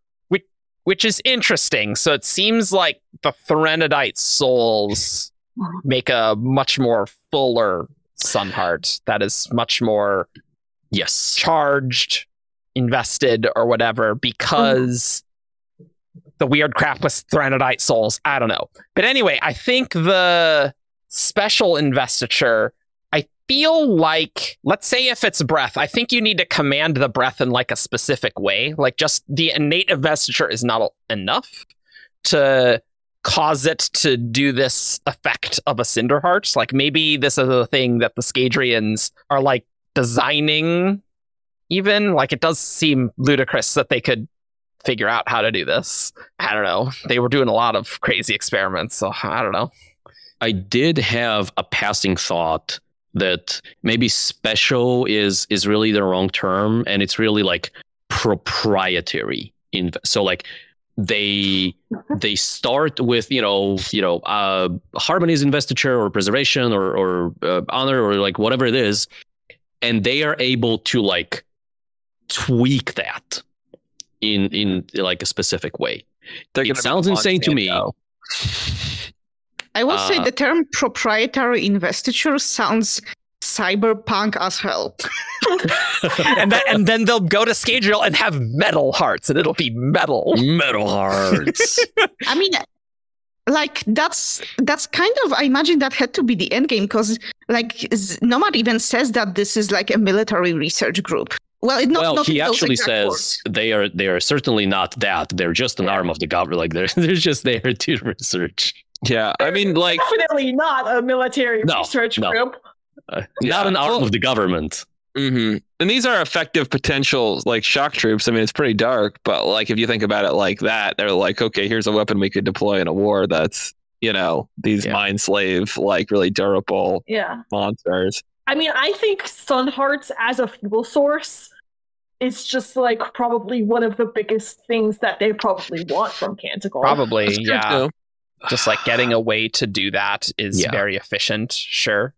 Which is interesting. So it seems like the Threnodite souls make a much more fuller Sunheart that is much more Yes. charged, invested, or whatever, because the weird crap with Threnodite souls. I don't know. But anyway, I think the special investiture, I feel like, let's say if it's breath, I think you need to command the breath in like a specific way. Like just the innate investiture is not enough to cause it to do this effect of a Cinderheart. Like maybe this is a thing that the Scadrians are like designing, even. Like it does seem ludicrous that they could figure out how to do this. I don't know. They were doing a lot of crazy experiments, so I don't know. I did have a passing thought that maybe special is really the wrong term, and it's really like proprietary. So like they start with harmony's investiture or preservation or honor or like whatever it is, and they are able to like tweak that in like a specific way. It sounds insane to me. I will say the term proprietary investiture sounds cyberpunk as hell. and then they'll go to Scadrial and have metal hearts, and it'll be metal. Metal hearts. I mean, like that's kind of, I imagine that had to be the end game, because like Nomad even says that this is like a military research group. Well, not he in those actually exact says words. they are certainly not that. They're just an arm of the government. Like they're just there to research. Yeah, I mean, like, Definitely not a military research group. Not an arm of the government. and these are effective potential like shock troops. I mean, it's pretty dark, but like if you think about it like that, they're like, okay, here's a weapon we could deploy in a war. That's these mind slave like really durable monsters. I mean, I think Sunhearts as a fuel source is just like probably one of the biggest things that they probably want from Canticle. Probably, That's true, yeah. too. Just like getting a way to do that is very efficient. Sure.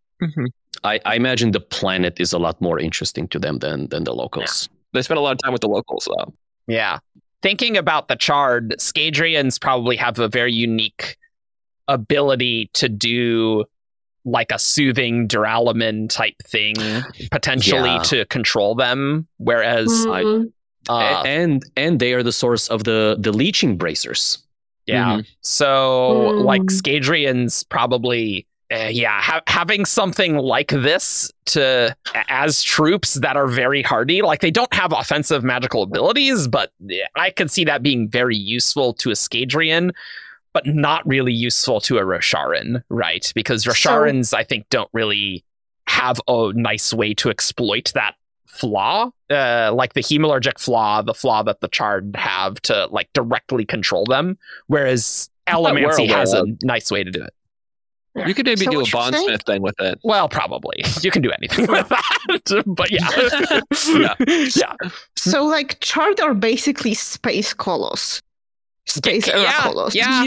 I imagine the planet is a lot more interesting to them than the locals. They spend a lot of time with the locals, though. Yeah. Thinking about the Charred, Scadrians probably have a very unique ability to do like a soothing Duralumin type thing, potentially to control them. Whereas and they are the source of the leeching bracers. Yeah. So like Scadrians probably having something like this to as troops that are very hardy. Like they don't have offensive magical abilities, but I could see that being very useful to a Scadrian, but not really useful to a Rasarran, right? Because Rasarrans, I think, don't really have a nice way to exploit that flaw, like the hemalurgic flaw, the flaw that the Charred have to like directly control them, whereas Allomancy has a nice way to do it. You could maybe do a bondsmith thing with it. Well, probably. You can do anything with that. But yeah. So like Charred are basically space colors. Space era colors. Yeah,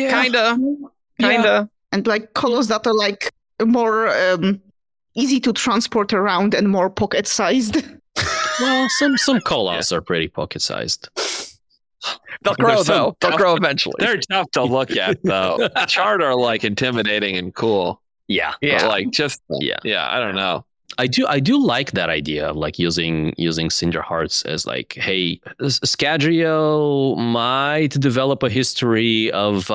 kinda. And like colors that are like more easy to transport around and more pocket-sized. Well, some colors are pretty pocket-sized. They'll grow though. They'll grow eventually. They're tough to look at though. Charred are like intimidating and cool. Yeah. But, like I don't know. I do like that idea of like using Cinderhearts as like, hey, Scadrio might develop a history of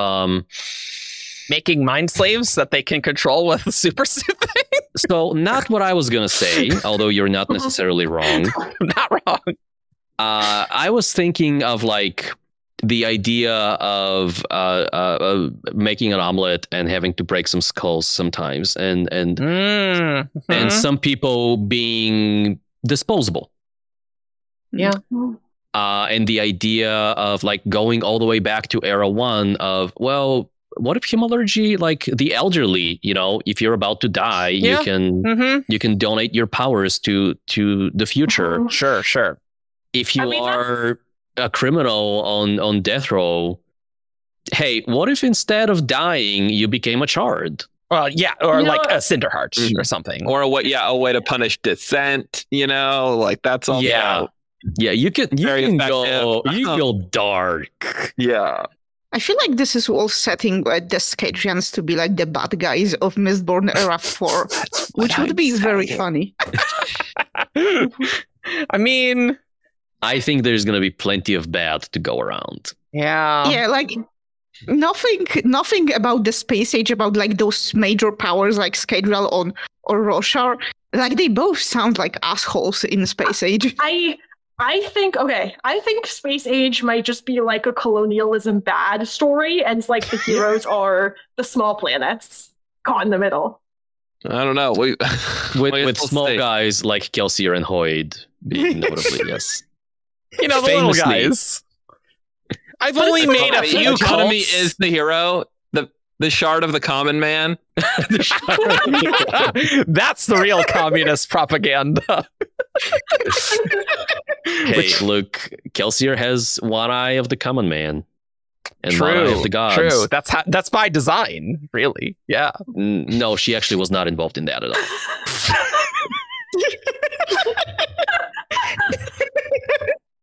making mind slaves that they can control with a super suit thing. So not what I was gonna say, although you're not necessarily wrong. Not wrong. I was thinking of like the idea of making an omelet and having to break some skulls sometimes, and some people being disposable. Yeah. And the idea of like going all the way back to Era 1 of, well, what if hemalurgy, like the elderly, if you're about to die, you can donate your powers to the future. Sure. If you are a criminal on death row, hey, what if instead of dying, you became a Charred? Well, yeah, or like a Cinderheart or something. Or a way to punish dissent, like that's all. Yeah. Yeah, you can go dark. Yeah. I feel like this is all setting the Scadrians to be like the bad guys of Mistborn Era 4, which would be very funny. I mean, I think there's going to be plenty of bad to go around. Yeah. Yeah, like nothing about the space age, about like those major powers like Scadrial or Rasarr. Like they both sound like assholes in space age. I think Space Age might just be like a colonialism bad story, and it's like the heroes are the small planets caught in the middle. I don't know. With small guys like Kelsier and Hoyd being notably, yes. The little guys. I've only made a few Economy cults. is the hero. The shard of the common man. That's the real communist propaganda. Hey, look, Kelsier has one eye of the common man and one eye of the gods. True. That's by design, really. Yeah. No, she actually was not involved in that at all.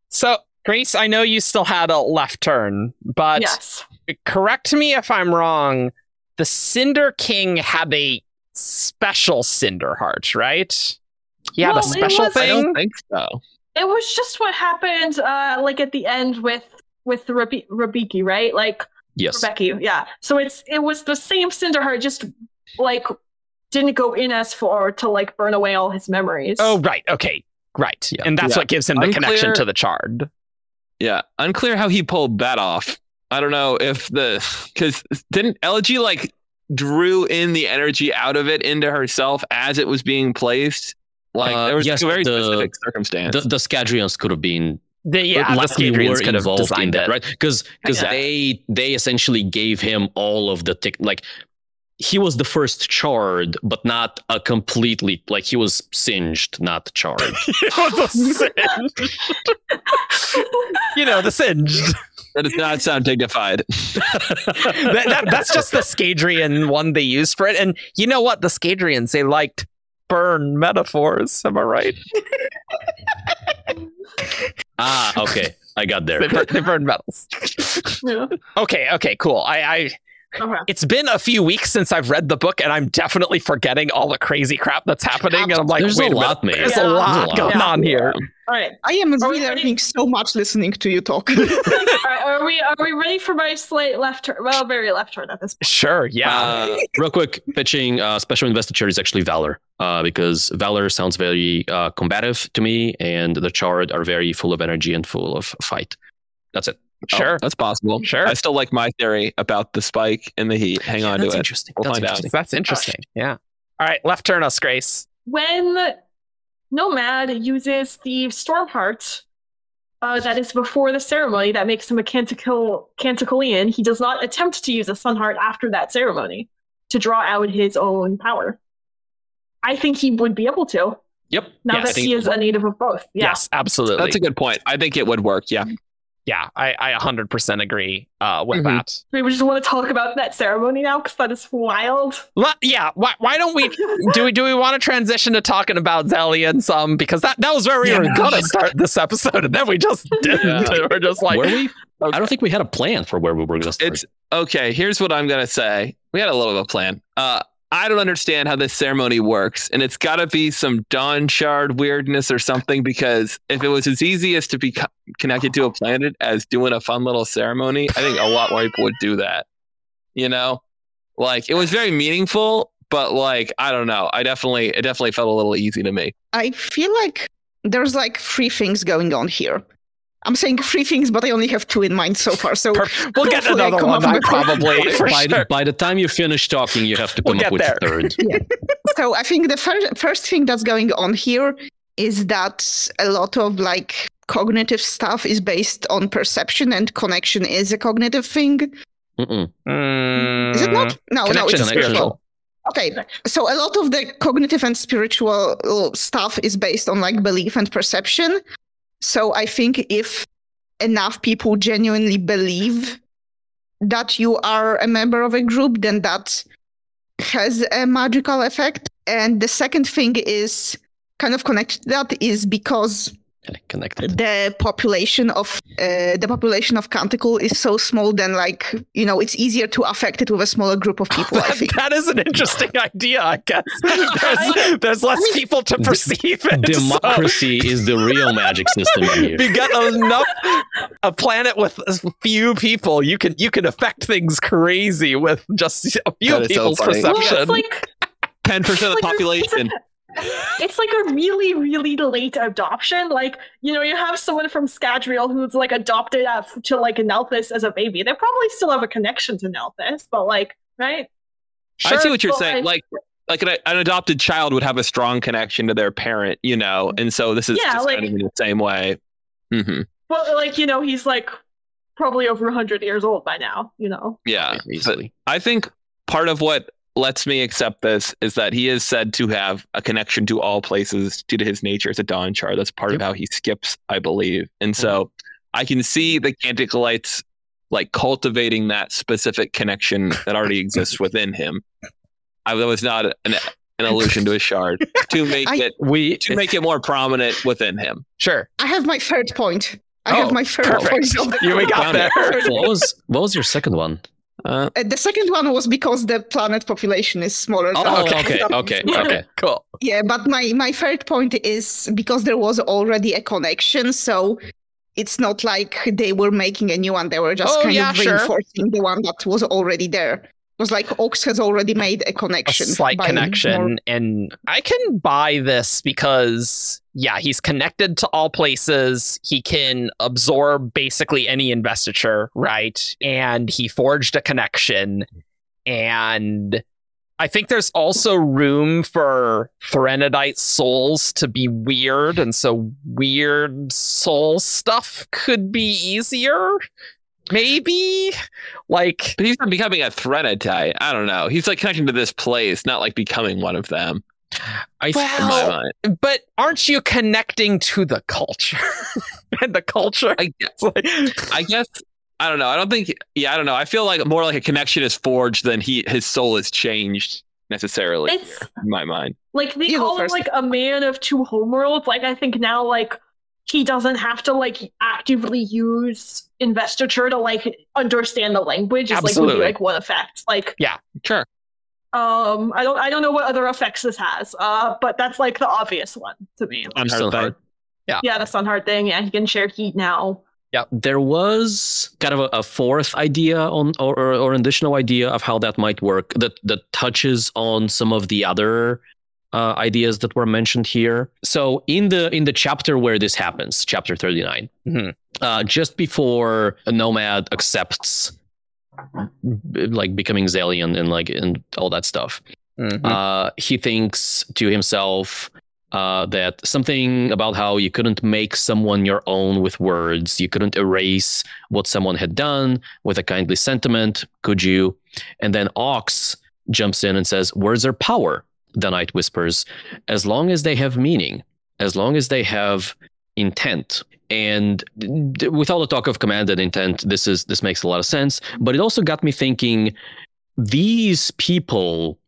So, Grace, I know you still had a left turn, but yes. Correct me if I'm wrong. The Cinder King had a special Cinderheart, right? Yeah, the special thing. I don't think so. It was just what happened, like at the end with Rebeki, right? Like yes, Rebeki, yeah. So it was the same Cinderheart, just like didn't go in as far to like burn away all his memories. Oh, right. Okay, right. Yeah. And that's what gives him the connection to the Charred. Yeah, unclear how he pulled that off. I don't know if because didn't Elegy like drew in the energy out of it into herself as it was being placed? Like there was a very specific circumstance. The Scadrians could have been. The Scadrians could have designed that, it, right? Because they essentially gave him all of the like. He was the first Charred, but not a completely like he was singed, not charred. He was a singed. The singed. That does not sound dignified. That's just the Scadrian one they used for it. And you know what? The Scadrians, they liked burn metaphors. Am I right? Okay. I got there. They burn metals. Yeah. Okay, cool. It's been a few weeks since I've read the book, and I'm definitely forgetting all the crazy crap that's happening. And I'm like, there's a lot, man. There's a lot going on here. All right. I am really learning so much listening to you talk. All right, are we ready for my slight left turn? Well, very left turn at this point. Sure, yeah. Real quick, pitching special investiture is actually Valor, because Valor sounds very combative to me, and the Charred are very full of energy and full of fight. That's it. Sure. That's possible. Sure. I still like my theory about the spike and the heat. Hang on to it. Interesting. We'll find out. That's interesting. Yeah. All right, left turn us, Grace. when Nomad uses the Stormheart that is before the ceremony that makes him a Canticlean, he does not attempt to use a Sunheart after that ceremony to draw out his own power. I think he would be able to. Yep. Now that he is a native of both. Yeah. Yes, absolutely. That's a good point. I think it would work. Yeah. Yeah, I 100% agree with that. We just want to talk about that ceremony now because that is wild. Yeah, why don't we do we want to transition to talking about Zelian some, because that was where we were gonna start this episode and then we just didn't. We're just like, were we? Okay. I don't think we had a plan for where we were gonna start. It's okay. Here's what I'm gonna say. We had a little bit of a plan. I don't understand how this ceremony works, and it's got to be some Dawn Shard weirdness or something, because if it was as easy as to be connected to a planet as doing a fun little ceremony, I think a lot more people would do that. You know, like it was very meaningful, but like I don't know. It definitely felt a little easy to me. I feel like there's like 3 things going on here. I'm saying 3 things, but I only have 2 in mind so far. So we'll get another one probably. By the time you finish talking, you have to come up with a third. Yeah. So I think the first thing that's going on here is that a lot of like cognitive stuff is based on perception, and connection is a cognitive thing. Is it not? No, it's spiritual. Okay, so a lot of the cognitive and spiritual stuff is based on like belief and perception. So I think if enough people genuinely believe that you are a member of a group, then that has a magical effect. And the second thing is kind of connected to that is because the population of Canticle is so small, then like, you know, it's easier to affect it with a smaller group of people. I think that is an interesting idea. I guess there's less people to perceive it. Democracy is the real magic system here. You got a planet with a few people. You can affect things crazy with just a few people's perception. Well, it's like 10% of the population. It's like a really, really late adoption. Like, you know, you have someone from Scadrial who's like adopted to like Nelthus as a baby. They probably still have a connection to Nelthus, but like, right? Sure, I see what you're saying. Like an adopted child would have a strong connection to their parent, you know, and so this is just kind of in the same way. Mm-hmm. Well, like, you know, he's like probably over 100 years old by now, you know? Yeah, easily. I think part of what lets me accept this is that he is said to have a connection to all places due to his nature as a Dawn Shard. That's part of how he skips, I believe. And so I can see the Canticleites like cultivating that specific connection that already exists within him. That was not an allusion to a shard to make it more prominent within him. Sure. I have my third point. I have my third point. We got there. What was your second one? The second one was because the planet population is smaller. Okay, cool. Yeah, but my third point is because there was already a connection, so it's not like they were making a new one. They were just reinforcing the one that was already there. It was like Ox has already made a connection. A slight connection. And I can buy this because, he's connected to all places. He can absorb basically any investiture, right? And he forged a connection. And I think there's also room for Threnodite souls to be weird. And so weird soul stuff could be easier. Maybe but he's not becoming a Threnodite. I don't know. He's like connecting to this place, not like becoming one of them. In my mind. But aren't you connecting to the culture? And the culture? I guess. I don't know. I don't think. Yeah, I don't know. I feel like more like a connection is forged than his soul is changed necessarily. In my mind. Like they call him like a man of 2 homeworlds. Like I think now, like he doesn't have to like actively use investiture to like understand the language. It's like would be like one effect. Like sure. I don't know what other effects this has. But that's like the obvious one to me. Sunheart. Yeah, the Sunheart thing. Yeah, he can share heat now. Yeah, there was kind of a fourth idea or an additional idea of how that might work that touches on some of the other ideas that were mentioned here. So in the chapter where this happens, chapter 39, just before a Nomad accepts like becoming Zelian and all that stuff, He thinks to himself that something about how you couldn't make someone your own with words. You couldn't erase what someone had done with a kindly sentiment, could you? And then Ox jumps in and says, words are power, the Knight whispers, as long as they have meaning, as long as they have intent. And with all the talk of command and intent, this makes a lot of sense. But it also got me thinking, these people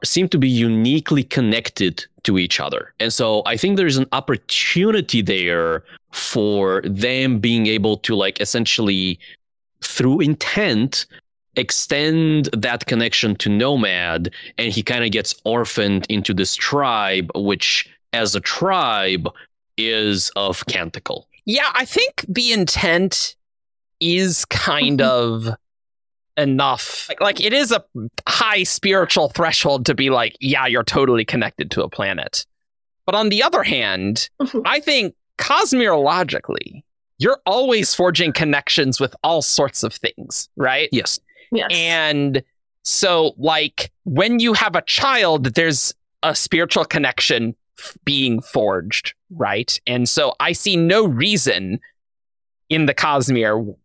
seem to be uniquely connected to each other. And so I think there's an opportunity there for them being able to, like, essentially through intent extend that connection to Nomad, and he kind of gets orphaned into this tribe, which as a tribe is of Canticle. Yeah, I think the intent is kind of enough. Like it is a high spiritual threshold to be like, yeah, you're totally connected to a planet. But on the other hand, I think cosmologically, you're always forging connections with all sorts of things, right? Yes. Yes. And so, like, when you have a child, there's a spiritual connection being forged, right? And so I see no reason in the Cosmere,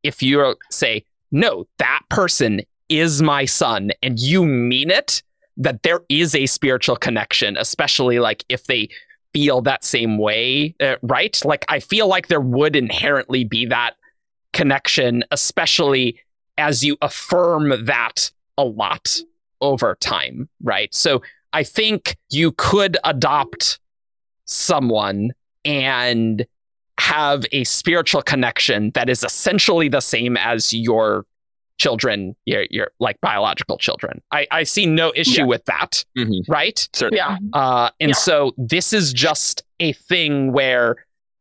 if you say, no, that person is my son, and you mean it, that there is a spiritual connection, especially like if they feel that same way, right? Like, I feel like there would inherently be that connection, especially as you affirm that a lot over time, right? So I think you could adopt someone and have a spiritual connection that is essentially the same as your children, your like biological children. I see no issue with that, right? Certainly. Yeah. So this is just a thing where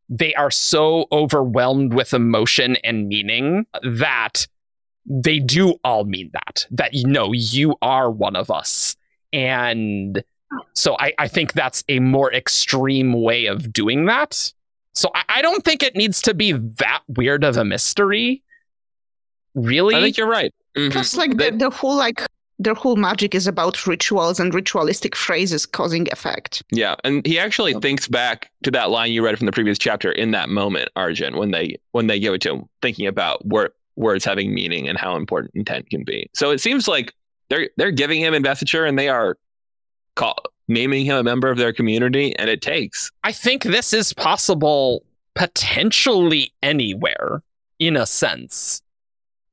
they are so overwhelmed with emotion and meaning that they do all mean that, you know, you are one of us. And so I think that's a more extreme way of doing that. So I don't think it needs to be that weird of a mystery. Really? I think you're right. Because like the whole their whole magic is about rituals and ritualistic phrases causing effect. Yeah, and he actually thinks back to that line you read from the previous chapter in that moment, Argent, when they give it to him, thinking about words having meaning and how important intent can be. So it seems like they're giving him investiture, and they are naming him a member of their community, and it takes. I think this is possible potentially anywhere, in a sense.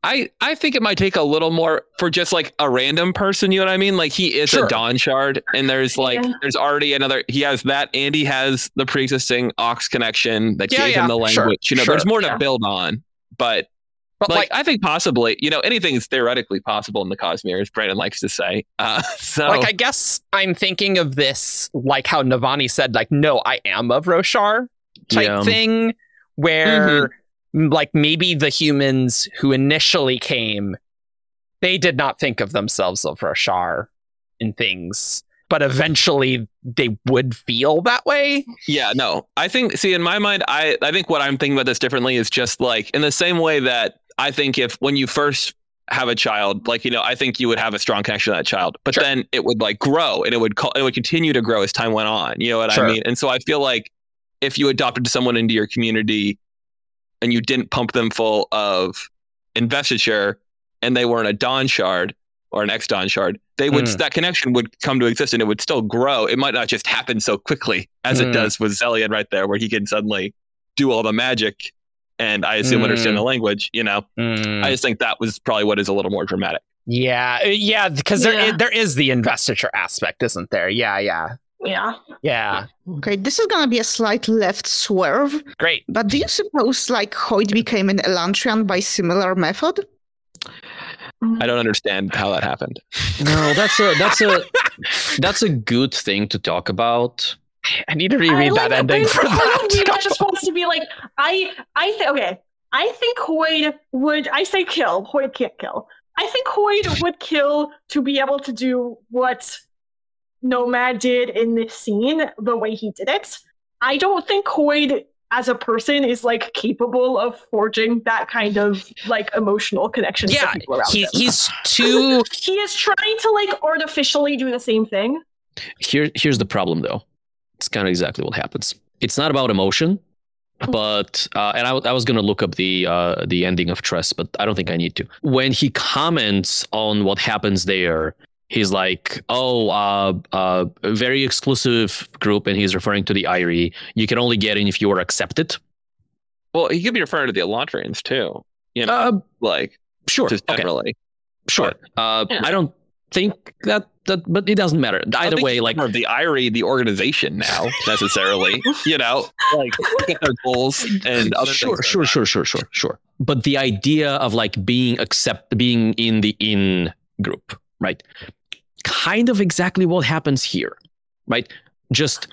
I think it might take a little more for just like a random person, you know what I mean? Like he is a Dawn Shard, and there's there's already another, he has that, and he has the pre-existing Ox connection that gave him the language. There's more to build on, but like I think possibly, anything is theoretically possible in the Cosmere, as Brandon likes to say. So like, I guess I'm thinking of this like how Navani said, like, no, I am of Rasarr type thing, where like maybe the humans who initially came, they did not think of themselves of Rasarr in things, but eventually they would feel that way. Yeah, no, I think, in my mind, I think what I'm thinking about this differently is just like in the same way that I think when you first have a child, like, I think you would have a strong connection to that child, but then it would like grow, and it would continue to grow as time went on. You know what I mean? And so I feel like if you adopted someone into your community and you didn't pump them full of investiture, and they weren't a Dawn Shard or an ex-Dawn Shard, they would that connection would come to exist, and it would still grow. It might not just happen so quickly as it does with Zelian right there, where he can suddenly do all the magic and I assume understand the language. I just think that was probably what is a little more dramatic. Yeah, because there is the investiture aspect, isn't there? Yeah. Okay, this is gonna be a slight left swerve. Great. But do you suppose like Hoyt became an Elantrian by similar method? I don't understand how that happened. No, that's a good thing to talk about. I need to reread that ending for that. That just wants to be like, I think Hoyt would. I say kill. Hoyt can't kill. I think Hoyt would kill to be able to do what Nomad did in this scene, the way he did it. I don't think Hoyt as a person is like capable of forging that kind of like emotional connection to people around him. He's too. He is trying to like artificially do the same thing. Here's the problem, though. It's kind of exactly what happens. It's not about emotion, but and I was gonna look up the ending of Tress, but I don't think I need to. When he comments on what happens there, he's like, a very exclusive group, and he's referring to the Irie. You can only get in if you are accepted. Well, he could be referring to the Elantrians too. You know, sure, just generally. Okay. Sure. I don't think that, but it doesn't matter. Either way, like the Irie, the organization now necessarily, you know, like look at their goals and other things. Sure. But the idea of like being in the in group, right? Kind of exactly what happens here, right? Just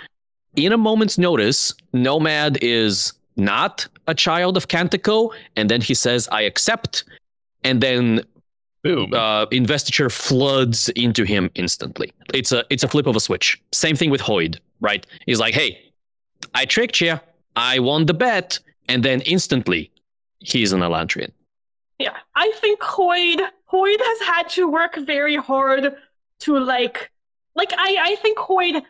in a moment's notice, Nomad is not a child of Cantico, and then he says, "I accept," and then boom, investiture floods into him instantly. It's a flip of a switch. Same thing with Hoid, right? He's like, "Hey, I tricked you. I won the bet," and then instantly, he's an Elantrian. Yeah, I think Hoid has had to work very hard to like I think Hoid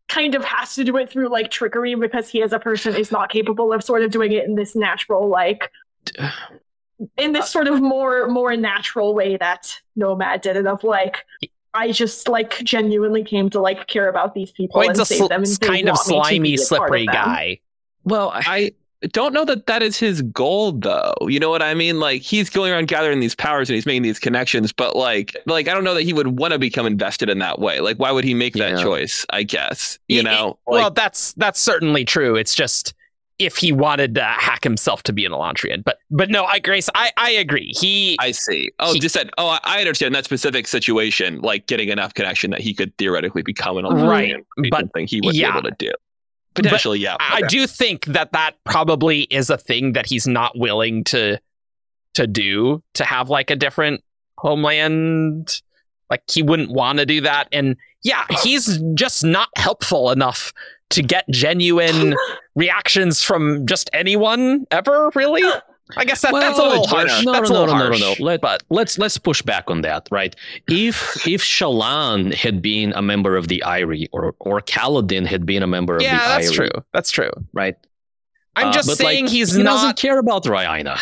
kind of has to do it through like trickery because he as a person is not capable of sort of doing it in this natural like in this sort of more natural way that Nomad did it, of like I just like genuinely came to like care about these people Hoid's and save them and kind of slimy, slippery guy. Well, I don't know that is his goal, though. You know what I mean? Like, he's going around gathering these powers and he's making these connections, but like I don't know that he would want to become invested in that way. Like, why would he make that choice? I guess, you know. Well, that's certainly true. It's just if he wanted to hack himself to be an Elantrian, but no, Grace, I agree. I see. I understand that specific situation, like getting enough connection that he could theoretically become an Elantrian, right? But something he would be able to do. Potentially, yeah. I do think that probably is a thing that he's not willing to do, to have like a different homeland. Like he wouldn't want to do that. And yeah, he's just not helpful enough to get genuine reactions from just anyone ever, really. I guess that's a little harsh. No. Let's push back on that, right? If Shallan had been a member of the Irie, or Kaladin had been a member of the Irie, that's true, right? I'm just saying he doesn't care about Rhaina.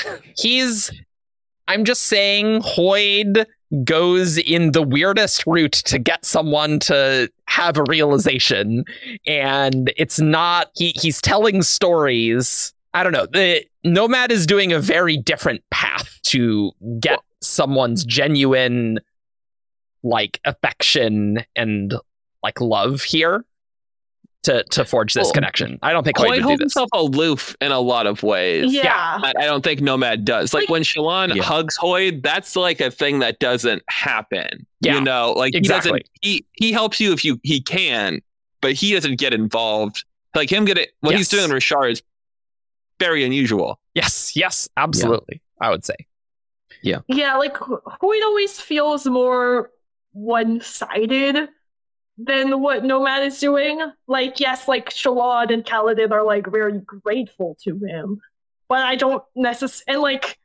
I'm just saying Hoid goes in the weirdest route to get someone to have a realization, and it's not. He's telling stories. I don't know. The Nomad is doing a very different path to get someone's genuine like affection and like love here to forge this connection. I don't think Hoid would do this. Himself aloof in a lot of ways. Yeah. I don't think Nomad does. Like when Shallan hugs Hoid, that's like a thing that doesn't happen. Yeah. You know, like exactly. He helps you if he can, but he doesn't get involved. Like him what he's doing with Rasarr is very unusual. Yes, absolutely. Yeah. I would say. Yeah, like Hoid always feels more one-sided than what Nomad is doing. Like, yes, like Shallan and Kaladin are like very grateful to him, but I don't necessarily, and like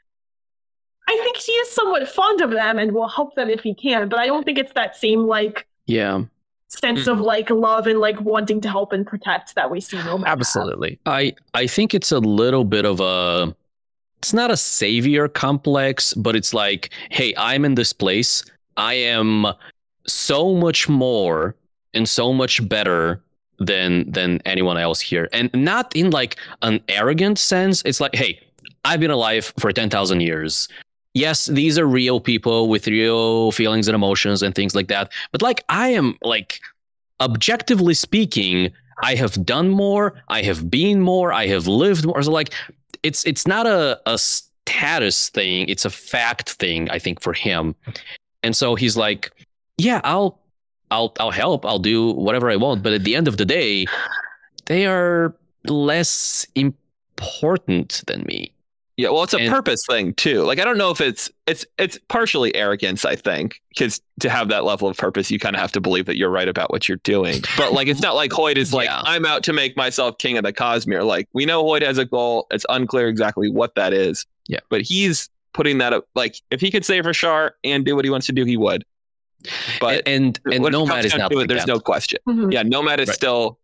I think he is somewhat fond of them and will help them if he can, but I don't think it's that same like sense of like love and like wanting to help and protect that we see Nomad absolutely have. I think it's a little bit of it's not a savior complex, but it's like, hey, I'm in this place, I am so much more and so much better than anyone else here, and not in like an arrogant sense. It's like, hey, I've been alive for 10,000 years. Yes, these are real people with real feelings and emotions and things like that. But like, I am like, objectively speaking, I have done more, I have been more, I have lived more. So like, it's not a status thing, it's a fact thing, I think, for him. And so he's like, yeah, I'll help, I'll do whatever I want. But at the end of the day, they are less important than me. Yeah, well, it's a And- purpose thing too. Like, I don't know if it's partially arrogance, I think, because to have that level of purpose, you kind of have to believe that you're right about what you're doing. But like, it's not like Hoyd is like, Yeah. I'm out to make myself king of the Cosmere. Like, we know Hoyd has a goal. It's unclear exactly what that is. Yeah. But he's putting that up. Like, if he could save Rasarr and do what he wants to do, he would. But and when it Nomad comes is down not to it, like there's that. no question. Mhm. Yeah, Nomad is Right. still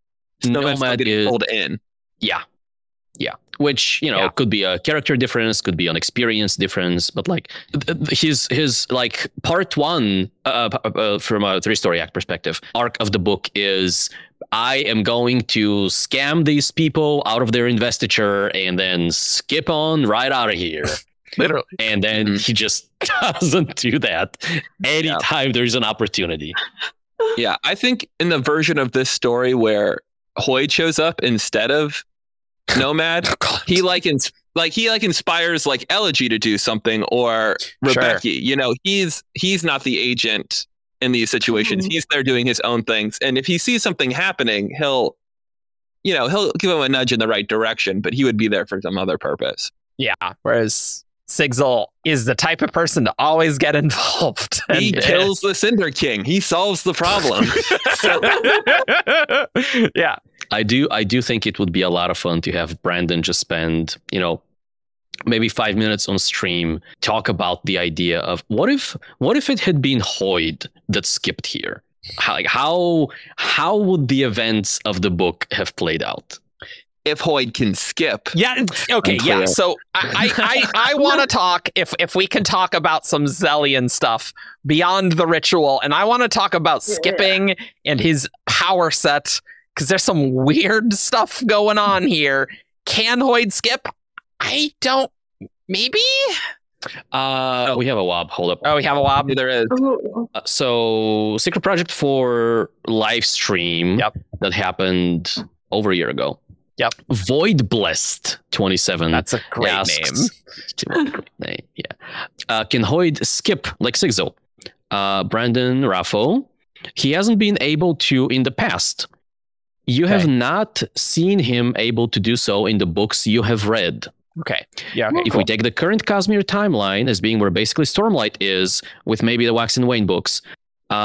Nomad getting is pulled in. Yeah, which could be a character difference, could be an experience difference, but like his like part one from a 3-story act perspective, arc of the book is I am going to scam these people out of their investiture and then skip on right out of here. Literally. And then he just doesn't do that anytime there's an opportunity. Yeah, I think in the version of this story where Hoyd shows up instead of Nomad, he inspires like Elegy to do something, or Rebecca. You know, he's not the agent in these situations. He's there doing his own things, and if he sees something happening, he'll give him a nudge in the right direction, but he would be there for some other purpose. Yeah. Whereas Sigzil is the type of person to always get involved. He kills the Cinder King. He solves the problem. Yeah. I do think it would be a lot of fun to have Brandon just spend, maybe 5 minutes on stream, talk about the idea of what if it had been Hoyd that skipped here? How would the events of the book have played out? If Hoyd can skip. Yeah. Okay. Yeah. So I want to talk if we can talk about some Zellian stuff beyond the ritual, and I want to talk about skipping and his power set, because there's some weird stuff going on here. Can Hoyd skip? I don't. Maybe. We have a wob. Hold up. Oh, we have a wob. There is. So Secret Project 4 live stream Yep. that happened over a year ago. Yep. Void Blessed 27. That's a great asks- name. Great name. Yeah. Can Hoyd skip like Sigzil? Brandon Raffo. He hasn't been able to in the past. You have not seen him able to do so in the books you have read. Okay. Yeah. Okay, If we take the current Cosmere timeline as being where basically Stormlight is, with maybe the Wax and Wane books,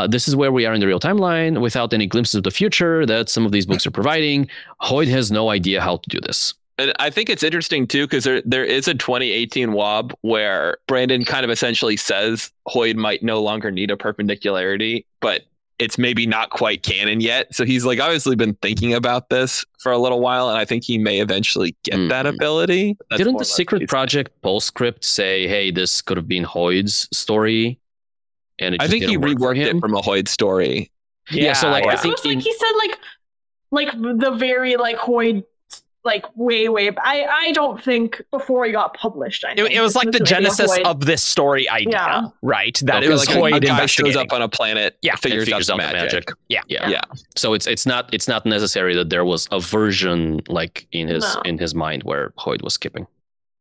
this is where we are in the real timeline without any glimpses of the future that some of these books are providing. Hoyd has no idea how to do this. And I think it's interesting too, because there is a 2018 WOB where Brandon kind of essentially says Hoyd might no longer need a perpendicularity, but it's maybe not quite canon yet. So he's like obviously been thinking about this for a little while, and I think he may eventually get that ability. That's Didn't more the or less Secret what he's Project postscript say, hey, this could have been Hoyd's story? And it saying. I just think he didn't work for reworked him? it from a Hoyd story. Yeah, so like I So think it's like he said like the very like Hoyd like way I don't think before he got published. I think It was like the this maybe a genesis Hoyd- of this story idea, Yeah. right? That Okay, it was like Hoyd a guy investigating. shows up on a planet, figures out the magic. Yeah. Yeah. So it's not necessary that there was a version like in his mind where Hoyd was skipping.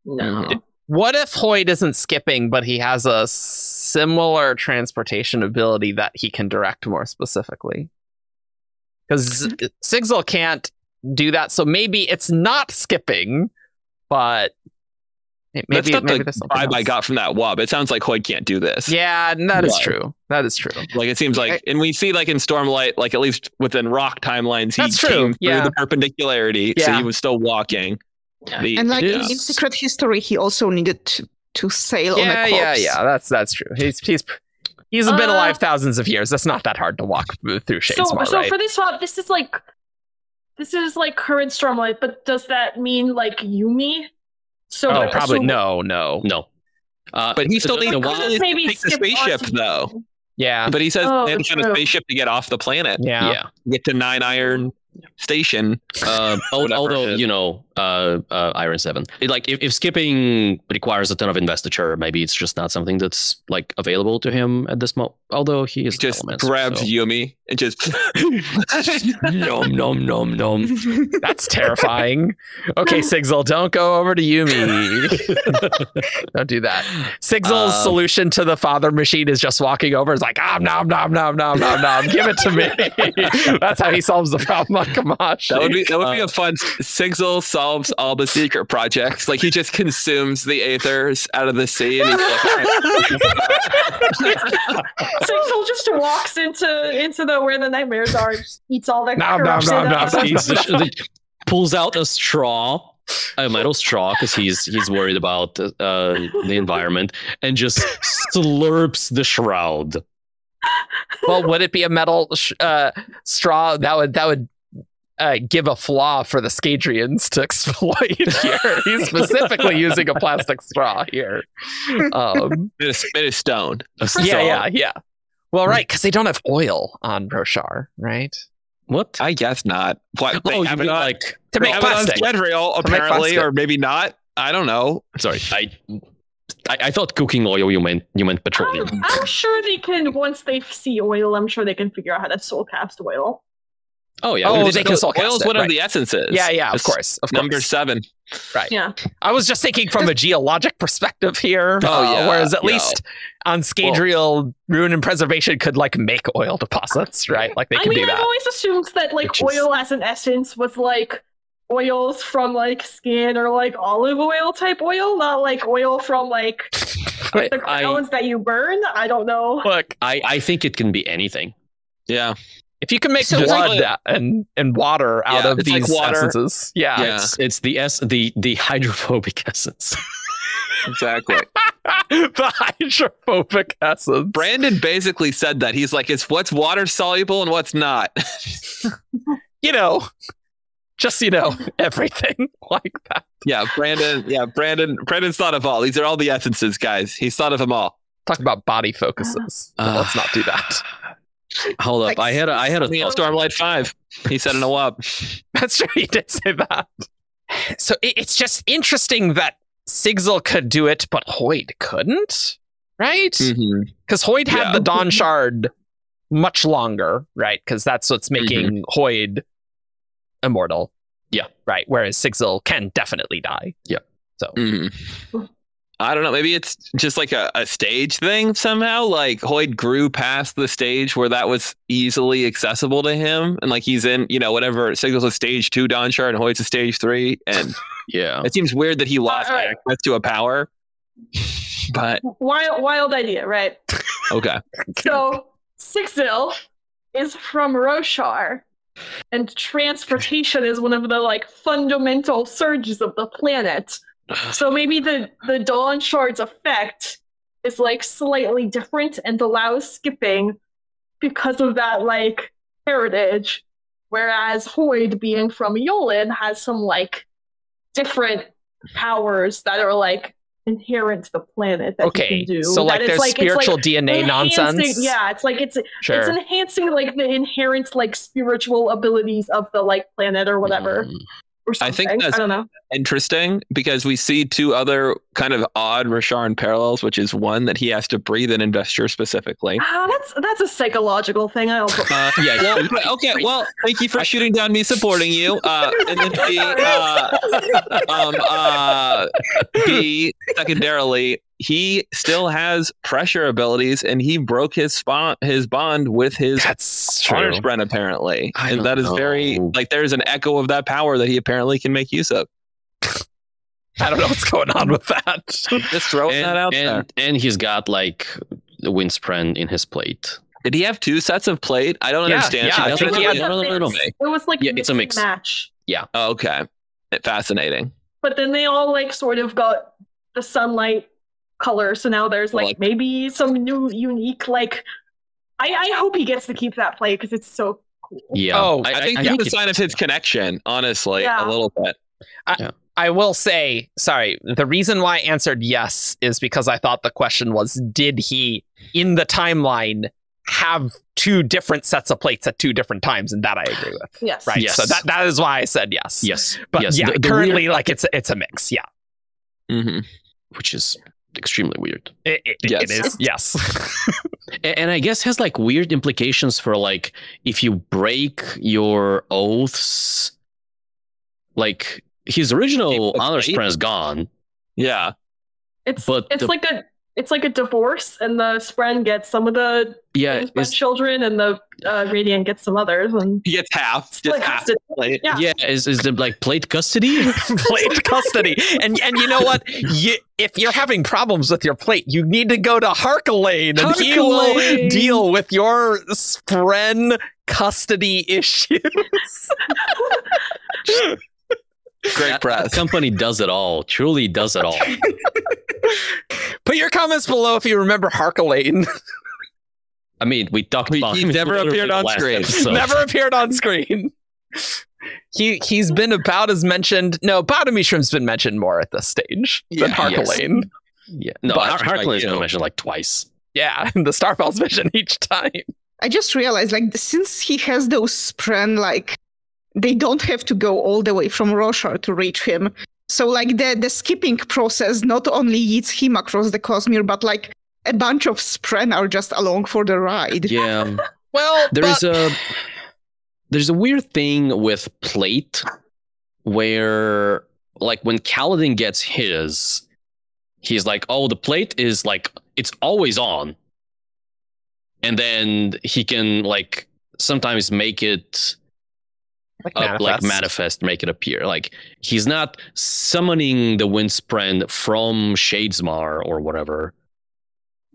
No. What if Hoyd isn't skipping, but he has a similar transportation ability that he can direct more specifically? Because Sigzil can't do that, so maybe it's not skipping, but maybe That's not maybe the there's something vibe I else. got from that WOB. It sounds like Hoyd can't do this. Yeah, that is Right. true. That is true. Like it seems like, and we see like in Stormlight, like at least within Rock timelines, he That's true, came through yeah. the perpendicularity, so Yeah. he was still walking. And like in Secret History, he also needed to sail on a corpse. Yeah. That's true. He's been alive thousands of years. That's not that hard to walk through Shadesmar, So right? for this swap, this is like current Stormlight, but does that mean like Yumi? So Oh, probably so- no. No. But he still needs But to couldn't maybe take the skip spaceship onto- though. Yeah. But he says Oh, they have to find a true. spaceship to get off the planet. Yeah. Get to 9 Iron Station. Although it is. Iron 7, if skipping requires a ton of investiture, maybe it's just not something that's like available to him at this moment. Although he is He just elements, grabs so. Yumi and just nom nom nom nom. That's terrifying. Okay, Sigzil, don't go over to Yumi. Don't do that. Sigzil's solution to the father machine is just walking over. It's like, nom, nom, nom, nom, nom, nom. Give it to me. That's how he solves the problem on Kamashi. that would be a fun Sigzil shelves all the secret projects. Like he just consumes the aethers out of the sea, and he's like, Sigil just walks into the where the nightmares are, just eats all the corruption. He pulls out a straw, a metal straw, because he's worried about the environment, and just slurps the shroud. Well, would it be a metal straw? That would give a flaw for the Scadrians to exploit here. He's specifically using a plastic straw here. it is stone. Yeah. Well, right, because they don't have oil on Rasarr, right? What? I guess not. What? They have it like to make plastic. Apparently, or maybe not. I don't know. Sorry, I thought cooking oil you meant petroleum. I'm sure they can, once they see oil, I'm sure they can figure out how to soul cast oil. Oh yeah, they can soul cast oil is one of the essences. Yeah, of course. Number 7. Right. Yeah. I was just thinking from a geologic perspective here. Whereas at least on Scadrial, ruin and preservation could like make oil deposits, right? Like they can do that. I've always assumed that like oil as an essence was like oils from like skin or like olive oil type oil, not like oil from like the crowns that you burn. I don't know. Look, I think it can blood Yeah. If you can make blood and water out of these essences, it's the hydrophobic essence. Exactly. The hydrophobic essence. Brandon basically said that. He's like, it's what's water soluble and what's not. Everything like that. Brandon's thought of all. These are all the essences, guys. He's thought of them all. Talk about body focuses. Let's not do that. Hold up. I had a Stormlight 5. He said in a WAP. That's true. He did say that. So it's just interesting that Sigil could do it, but Hoid couldn't, right? Because Hoid had the Dawn Shard much longer, right? Because that's what's making Hoid immortal. Yeah. Right. Whereas Sigil can definitely die. Yeah. So I don't know. Maybe it's just like a stage thing somehow. Like Hoid grew past the stage where that was easily accessible to him. And like he's in, whatever, Sigil's a stage 2 Dawn Shard and Hoid's a stage 3. And it seems weird that he lost access to a power. But wild idea, right? Okay. So Sigil is from Rasarr, and transportation is one of the like fundamental surges of the planet. So maybe the Dawn Shard's effect is like slightly different and allows skipping because of that like heritage, whereas Hoid, being from Yolen, has some like different powers that are like inherent to the planet that he can do. So like there's spiritual DNA nonsense. Yeah, it's enhancing like the inherent like spiritual abilities of the like planet or whatever. I think that's interesting because we see 2 other kind of odd Rasarr parallels, which is one that he has to breathe an investor specifically. That's a psychological thing. I don't. Okay. Well, thank you for shooting down me supporting you. And then B, secondarily, he still has pressure abilities, and he broke his bond with his Honors friend, apparently. And that is very, like, there's an echo of that power that he apparently can make use of. I don't know what's going on with that. Just throwing that out there. And he's got, like, the Windspren in his plate. Did he have 2 sets of plate? I don't understand. Yeah, I think he had no. It was like it's a mix match. Yeah. Oh, okay. Fascinating. But then they all, like, sort of got the sunlight color, so now there's like maybe some new unique like I hope he gets to keep that play because it's so cool. I think that's a sign of his connection, honestly. A little bit. I will say, sorry, the reason why I answered yes is because I thought the question was, did he in the timeline have 2 different sets of plates at 2 different times? And that I agree with. Yes. Right. So that is why I said yes. But the currently weird... like it's a mix. Which is extremely weird. It is. Yes. And I guess has like weird implications for like if you break your oaths, like his original honor sprint is gone. Yeah. It's it's like a divorce, and the Spren gets some of the children, and the Radiant gets some others, and he gets half. Just half. Plate. Yeah, is there like plate custody? Plate custody, and you know what? If you're having problems with your plate, you need to go to Harkalane, and he will deal with your Spren custody issues. Great press. That company does it all. Truly does it all. Put your comments below if you remember Harkalane. I mean, we talked about He's him never appeared on screen. Never appeared on screen. He's been about as mentioned. No, Bottomishrim's been mentioned more at this stage than Harkalane. Yes. Yeah, no, Harkalane's been mentioned like twice. Yeah, the Starfell's mentioned each time. I just realized, like, since he has those Spren, like, they don't have to go all the way from Rasarr to reach him. So, like, the skipping process not only leads him across the Cosmere, but, like, a bunch of Spren are just along for the ride. Yeah. Well, there's a weird thing with plate where, like, when Kaladin gets his, he's like, oh, the plate is, like, it's always on. And then he can, like, sometimes make it manifest, make it appear. Like, he's not summoning the Windspren from Shadesmar or whatever.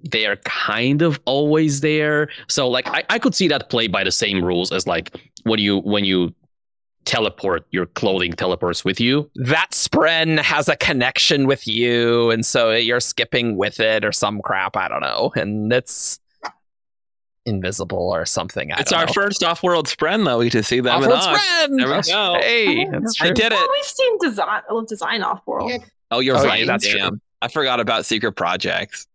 They are kind of always there. So, like, I could see that play by the same rules as, like, when you teleport, your clothing teleports with you. That Spren has a connection with you, and so you're skipping with it or some crap, I don't know. And it's invisible or something. It's our first off-world Spren, though. We get to see them. Off-world Spren! There we go. Hey, that's true. I did it. Well, we've seen design off-world. Yeah. Oh, you're right. That's Damn. true. I forgot about secret projects.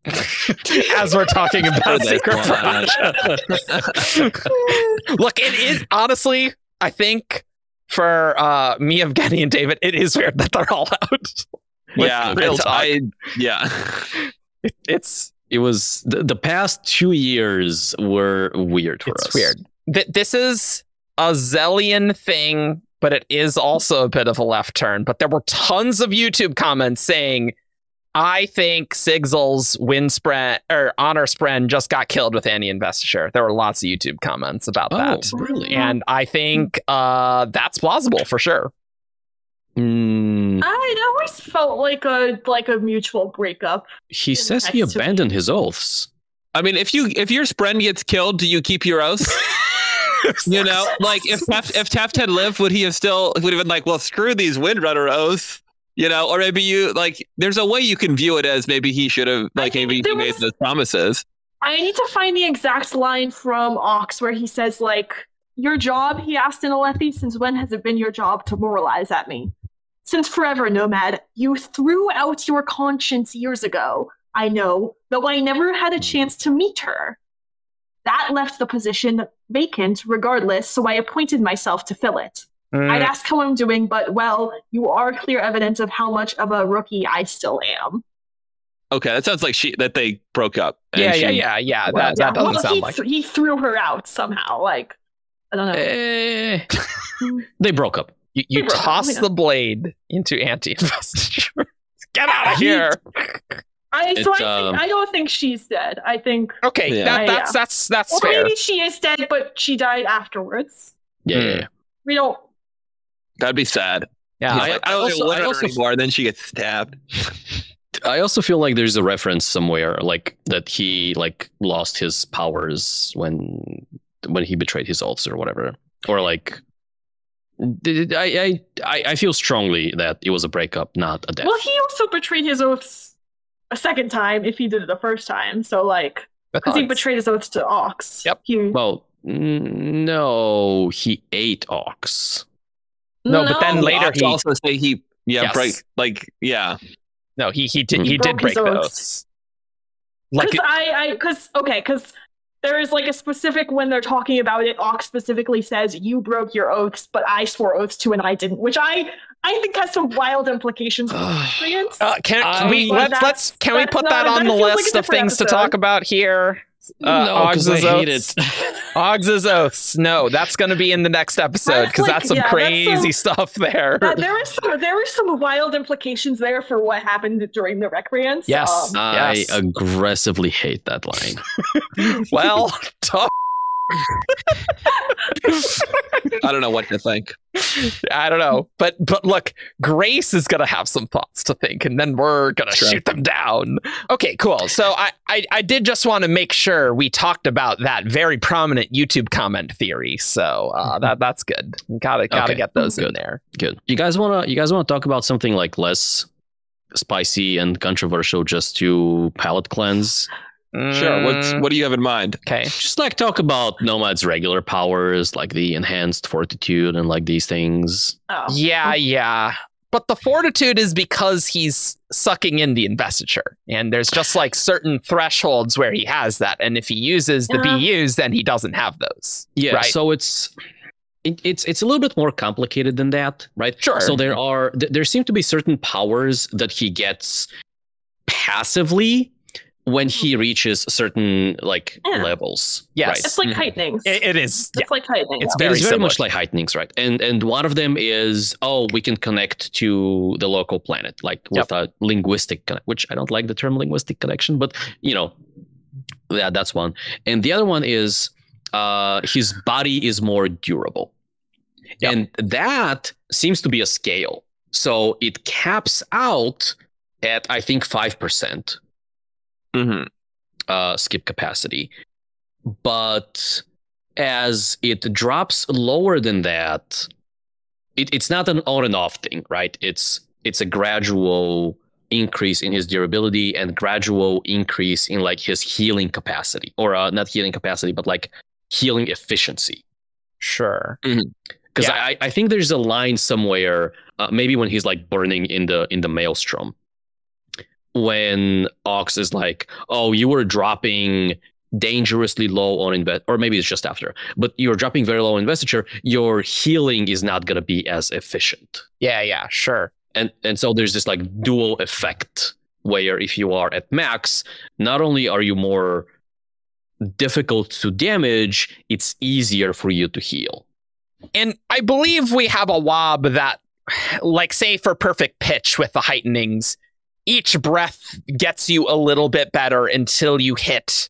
As we're talking about secret projects. Look, it is honestly, I think for me, Evgeni, and David, it is weird that they're all out. Yeah, real talk. It was the past 2 years were weird for us. It's weird. This is a Zelian thing, but it is also a bit of a left turn. But there were tons of YouTube comments saying, I think Sigzil's Windspren or Honor Spren just got killed with anti-investiture. There were lots of YouTube comments about that. Really? And I think that's plausible for sure. I always felt like a mutual breakup. He says he abandoned his oaths. I mean, if your Spren gets killed, do you keep your oaths? You know, like if Taft had lived, would have been like, well, screw these Windrunner oaths. You know, or maybe you like. There's a way you can view it as maybe he should have, like, maybe he made those promises. I need to find the exact line from Ox where he says, like, "Your job," he asked in Alethi, "since when has it been your job to moralize at me?" "Since forever, Nomad. You threw out your conscience years ago. I know, though I never had a chance to meet her. That left the position vacant, regardless, so I appointed myself to fill it. I'd ask how I'm doing, but, well, you are clear evidence of how much of a rookie I still am." Okay, that sounds like that they broke up. Yeah. That doesn't sound like he threw her out somehow. Like, I don't know. They broke up. You toss the blade into anti-investiture. Get out of here. I don't think she's dead. I think. Okay, that's or fair. Maybe she is dead, but she died afterwards. Yeah. We don't. That'd be sad. Yeah, I don't know what anymore. Then she gets stabbed. I also feel like there's a reference somewhere, like that he like lost his powers when he betrayed his oaths or whatever, or like. I feel strongly that it was a breakup, not a death. Well, he also betrayed his oaths a second time if he did it the first time. So, like, because he betrayed his oaths to Ox. Yep. Well, no, he ate Ox. No, but then later he also say he break No, he did break the oaths. Like because there is like a specific when they're talking about it, Ox specifically says you broke your oaths, but I swore oaths too and I didn't, which I think has some wild implications for experience. Can we put that on the list of things to talk about here? No, because I hate it. Og's oaths. No, that's going to be in the next episode because that's some crazy stuff there. There were some wild implications there for what happened during the Recreance. Yes, I aggressively hate that line. Well, tough. I don't know what to think. I don't know, but look, Grace is gonna have some thoughts to think, and then we're gonna shoot them down. Okay, cool. So I did just want to make sure we talked about that very prominent YouTube comment theory. So that's good. Gotta get those in there. Good. You guys wanna talk about something like less spicy and controversial, just to palate cleanse? Sure. What do you have in mind? Okay. Just like talk about Nomad's regular powers, like the enhanced fortitude and like these things. Oh. Yeah. But the fortitude is because he's sucking in the investiture. And there's just like certain thresholds where he has that. And if he uses the BUs, then he doesn't have those. Yeah. Right? So it's a little bit more complicated than that, right? Sure. So there seem to be certain powers that he gets passively when he reaches certain levels. Yes. Right? It's like heightening. It is. It's like heightening. It's Very similar. much like heightenings, right? And one of them is, we can connect to the local planet, like with a linguistic connection, which I don't like the term linguistic connection, but that's one. And the other one is his body is more durable. Yep. And that seems to be a scale. So it caps out at, I think, 5%. Skip capacity, but as it drops lower than that, it's not an on and off thing, right? It's a gradual increase in his durability and gradual increase in like his healing capacity, or not healing capacity, but like healing efficiency. Sure. Because I think there's a line somewhere, maybe when he's like burning in the maelstrom, when Ox is like, you were dropping dangerously low on or maybe it's just after, but you're dropping very low on investiture, your healing is not going to be as efficient. Yeah, sure. And so there's this like dual effect where if you are at max, not only are you more difficult to damage, it's easier for you to heal. And I believe we have a wob that, like, say for perfect pitch with the heightenings, each breath gets you a little bit better until you hit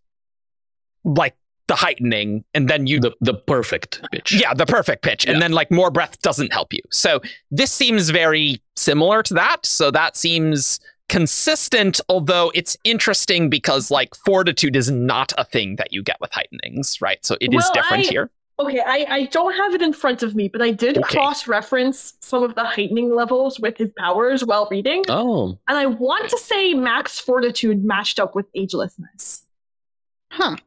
like the heightening, and then you the perfect pitch. Yeah, the perfect pitch. And then like more breath doesn't help you. So this seems very similar to that. So that seems consistent, although it's interesting because like fortitude is not a thing that you get with heightenings, right? So it is different here. Okay, I don't have it in front of me, but I did cross-reference some of the heightening levels with his powers while reading. Oh. And I want to say max fortitude matched up with agelessness.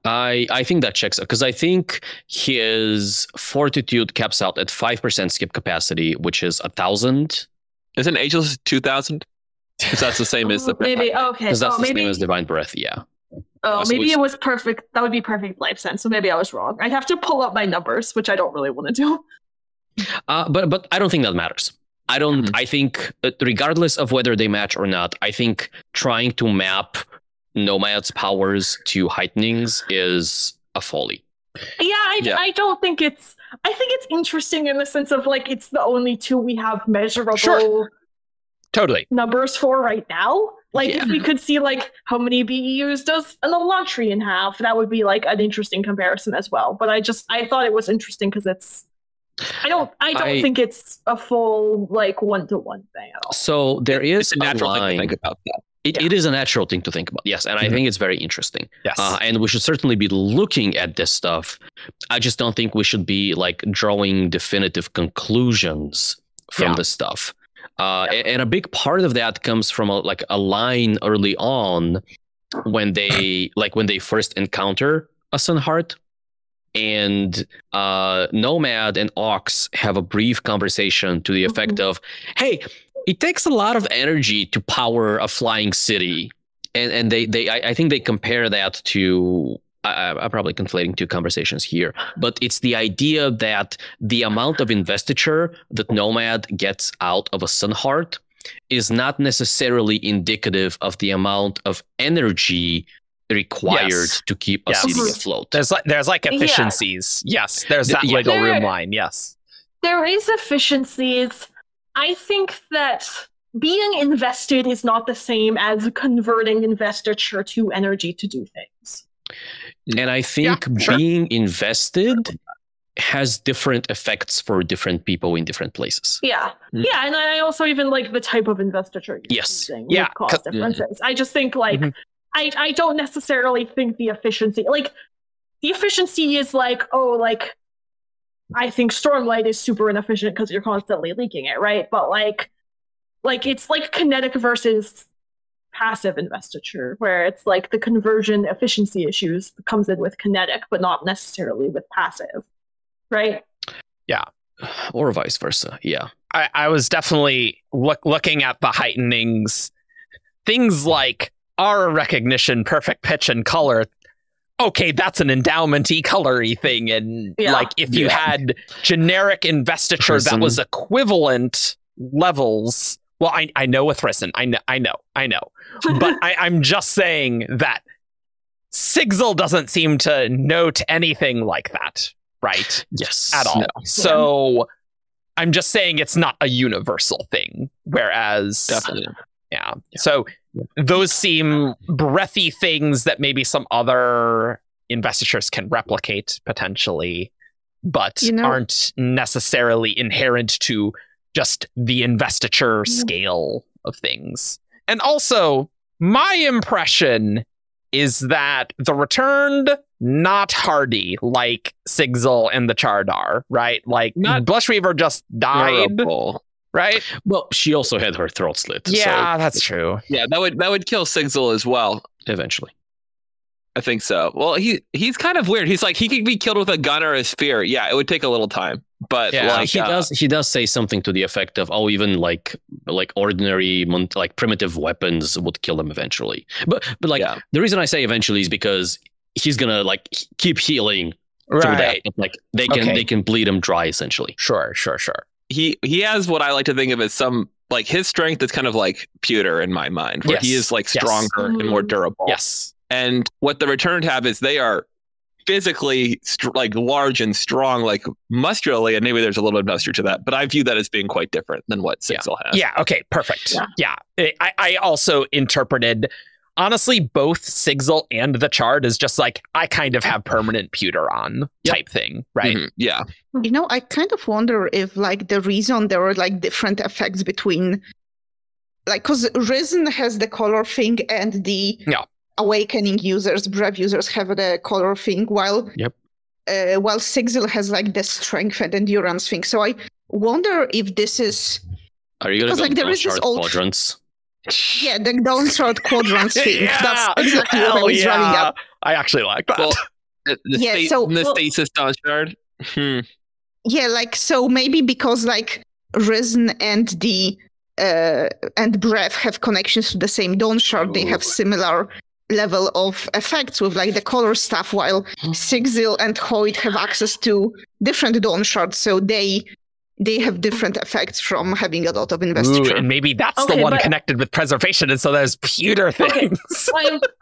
I think that checks out, because I think his fortitude caps out at 5% skip capacity, which is 1,000. Isn't ageless 2,000? Because that's the same as the maybe. Okay, because that's the same as divine breath. Yeah. Oh, maybe it was perfect. That would be perfect life sense. So maybe I was wrong. I'd have to pull up my numbers, which I don't really want to do. But I don't think that matters. I think regardless of whether they match or not, I think trying to map Nomad's powers to heightenings is a folly. I don't think it's. I think it's interesting in the sense of like it's the only two we have measurable. Totally. Numbers for right now. Like if we could see like how many BEUs does an Elantrian have, that would be like an interesting comparison as well. But I thought it was interesting because it's I don't think it's a full like 1-to-1 thing at all. So there is a natural thing to think about that. It is a natural thing to think about, yes, and I think it's very interesting. Yes, and we should certainly be looking at this stuff. I just don't think we should be like drawing definitive conclusions from this stuff. And a big part of that comes from a line early on when they first encounter a Sunheart, and Nomad and Ox have a brief conversation to the effect of, "Hey, it takes a lot of energy to power a flying city," and I think they compare that to. I'm probably conflating two conversations here, but it's the idea that the amount of investiture that Nomad gets out of a Sunheart is not necessarily indicative of the amount of energy required to keep a city afloat. There's like efficiencies. Yes, there's that wiggle room line. Yes. There is efficiencies. I think that being invested is not the same as converting investiture to energy to do things. And I think being invested has different effects for different people in different places. Yeah. Yeah, and I also even like the type of investiture you're using would cause differences. I just think like I don't necessarily think the efficiency is like, oh, like I think Stormlight is super inefficient because you're constantly leaking it, right? But like it's like kinetic versus passive investiture, where it's like the conversion efficiency issues comes in with kinetic, but not necessarily with passive, right? Yeah. Or vice versa. Yeah. I was definitely looking at the heightenings. Things like aura recognition, perfect pitch, and color. Okay, that's an endowment-y, colory thing. And like if you had generic investiture that was equivalent levels. Well, I know with Risen. I know. But I'm just saying that Sigzil doesn't seem to note anything like that, right? Yes. At all. No. So I'm just saying it's not a universal thing. Whereas... Definitely. Yeah. So those seem breathy things that maybe some other investitures can replicate potentially, but aren't necessarily inherent to just the investiture scale of things. And also, my impression is that the returned not hardy like Sigzil and the Charred are, right? Like Blushweaver just died. Terrible. Right? Well, she also had her throat slit. Yeah, so that's true. Yeah, that would kill Sigzil as well. Eventually. I think so. Well, he's kind of weird. He's like, he could be killed with a gun or a spear. Yeah, it would take a little time. But like he does say something to the effect of, oh, even like ordinary like primitive weapons would kill him eventually. But like the reason I say eventually is because he's gonna like keep healing through that. Like they can bleed him dry essentially. Sure. He has what I like to think of as some, like, his strength is kind of like pewter in my mind, where he is like stronger and more durable. Yes. And what the returned have is they are physically like large and strong, like muscularly, and maybe there's a little bit of muscle to that, but I view that as being quite different than what Sigzil has. Yeah. Okay. Perfect. Yeah. I also interpreted, honestly, both Sigzil and the Charred is just like, I kind of have permanent pewter on type thing, right? Mm-hmm. Yeah. You know, I kind of wonder if like the reason there are like different effects between, like, because Risen has the color thing and the awakening users, Breath users have the color thing, while Sigzil has like the strength and endurance thing. So I wonder if this is... Are you going to go there is this old quadrants? Yeah, the Dawnshard quadrants thing. That's exactly what I was driving at. I actually like that. Well, the stasis Dawnshard. Yeah, like, so maybe because like Risen and the and Breath have connections to the same Dawnshard, they have similar level of effects with like the color stuff, while Sigzil and Hoyt have access to different Dawnshards, so they have different effects from having a lot of investiture. Ooh, and maybe that's the one connected with preservation, and so there's pewter things.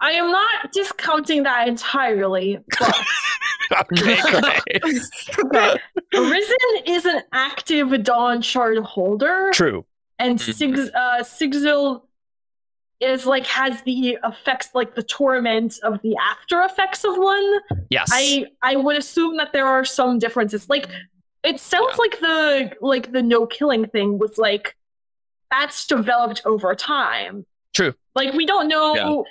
I am not discounting that entirely, but... Okay, great. Risen is an active Dawnshard holder. True. And Sigzil is like has the effects, like the torment of the after effects of one. Yes. I would assume that there are some differences. Like, it sounds like the no killing thing was like, that's developed over time. True. Like, we don't know. Yeah.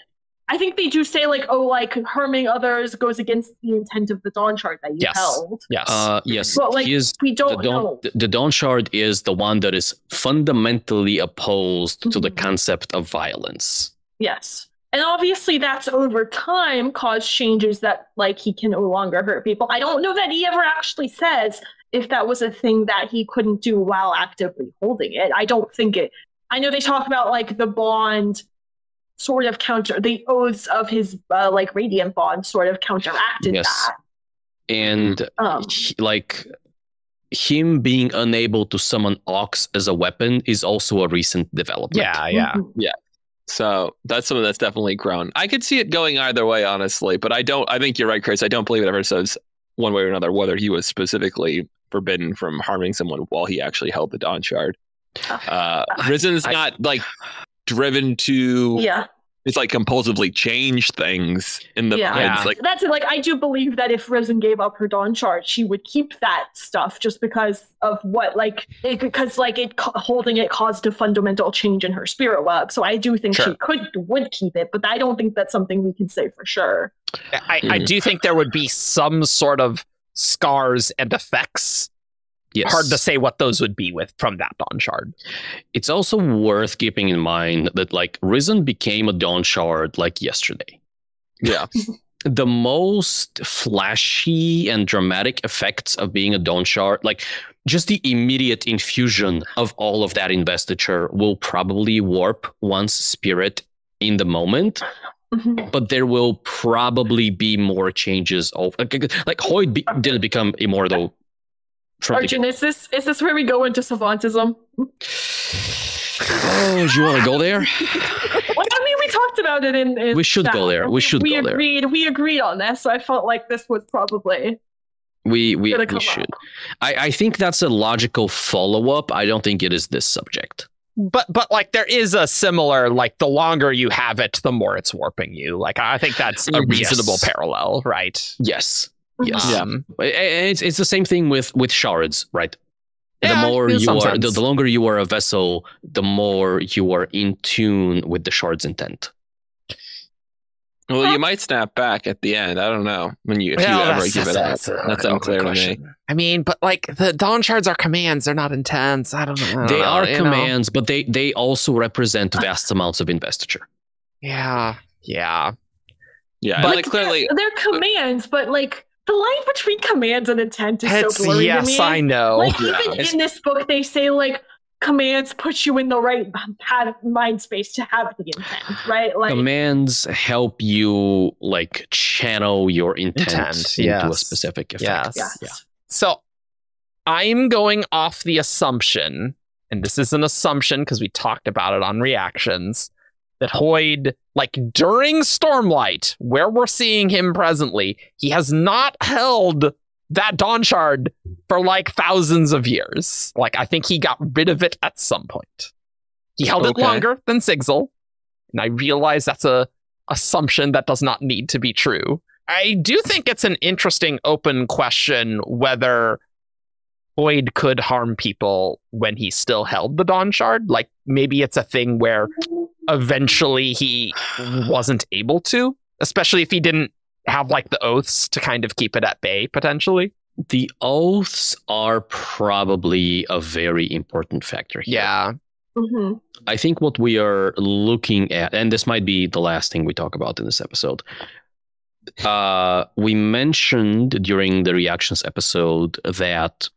I think they do say like, oh, like harming others goes against the intent of the Dawnshard that you held. Yes. Yes. But like, we don't know. The Dawnshard is the one that is fundamentally opposed to the concept of violence. Yes. And obviously that's over time caused changes that like he can no longer hurt people. I don't know that he ever actually says if that was a thing that he couldn't do while actively holding it. I don't think it. I know they talk about like the bond sort of the oaths of his like radiant bond sort of counteracted that. And like him being unable to summon Ox as a weapon is also a recent development. Yeah. So that's something that's definitely grown. I could see it going either way, honestly, but I think you're right, Chris. I don't believe it ever says one way or another whether he was specifically forbidden from harming someone while he actually held the Dawn Shard. Risen's not like driven to it's like compulsively change things in the minds. Like that's it. Like I do believe that if Risen gave up her Dawn Shard, she would keep that stuff just because of what holding it caused a fundamental change in her spirit web. So I do think she would keep it, but I don't think that's something we can say for sure. I do think there would be some sort of scars and effects. Yes. Hard to say what those would be from that Dawn Shard. It's also worth keeping in mind that like Risen became a Dawn Shard like yesterday. Yeah. The most flashy and dramatic effects of being a Dawn Shard, like just the immediate infusion of all of that investiture will probably warp one's spirit in the moment. But there will probably be more changes. Like Hoyd didn't become immortal. Argent, is this where we go into savantism? Oh, do you want to go there? Well, I mean, we talked about it in we should go there. We agreed on this, so I felt like this was probably we should. I think that's a logical follow-up. I don't think it is this subject. But like there is a similar, like the longer you have it, the more it's warping you. Like I think that's a reasonable parallel, right? Yes. Yes. It's the same thing with shards, right? The more you are, the longer you are a vessel, the more you are in tune with the shard's intent. Well, you might snap back at the end. I don't know if you ever give it up. That's unclear to me. I mean, but like the Dawn Shards are commands; they're not intense. I don't know. They are commands, but they also represent vast amounts of investiture. Yeah. But like clearly they're commands, but like. The line between commands and intent is so blurry to me. Yes, I know. Like, even in this book, they say, like, commands put you in the right mind space to have the intent, right? Like, commands help you, like, channel your intent into a specific effect. Yes. Yeah. So, I'm going off the assumption, and this is an assumption because we talked about it on reactions, that Hoyd, like during Stormlight, where we're seeing him presently, he has not held that Dawn Shard for like thousands of years. Like I think he got rid of it at some point. He held it longer than Sigzil, and I realize that's a assumption that does not need to be true. I do think it's an interesting open question whether Hoyd could harm people when he still held the Dawn Shard. Like maybe it's a thing where eventually he wasn't able to, especially if he didn't have like the oaths to kind of keep it at bay potentially. The oaths are probably a very important factor here. Yeah. Mm-hmm. I think what we are looking at, and this might be the last thing we talk about in this episode, we mentioned during the reactions episode that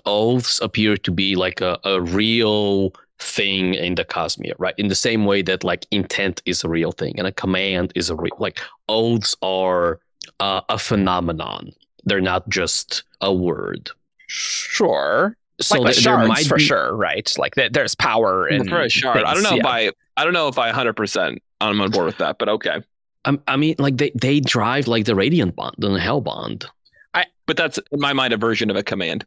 oaths appear to be like a real thing in the Cosmere, right? In the same way that like intent is a real thing and a command is a real, like oaths are a phenomenon. They're not just a word. Sure. So like there might for sure, right? Like there's power in for a shard. I don't know if I 100% I'm on board with that, but okay. I mean, like they drive like the Radiant Bond and the Hell Bond. But that's in my mind a version of a command.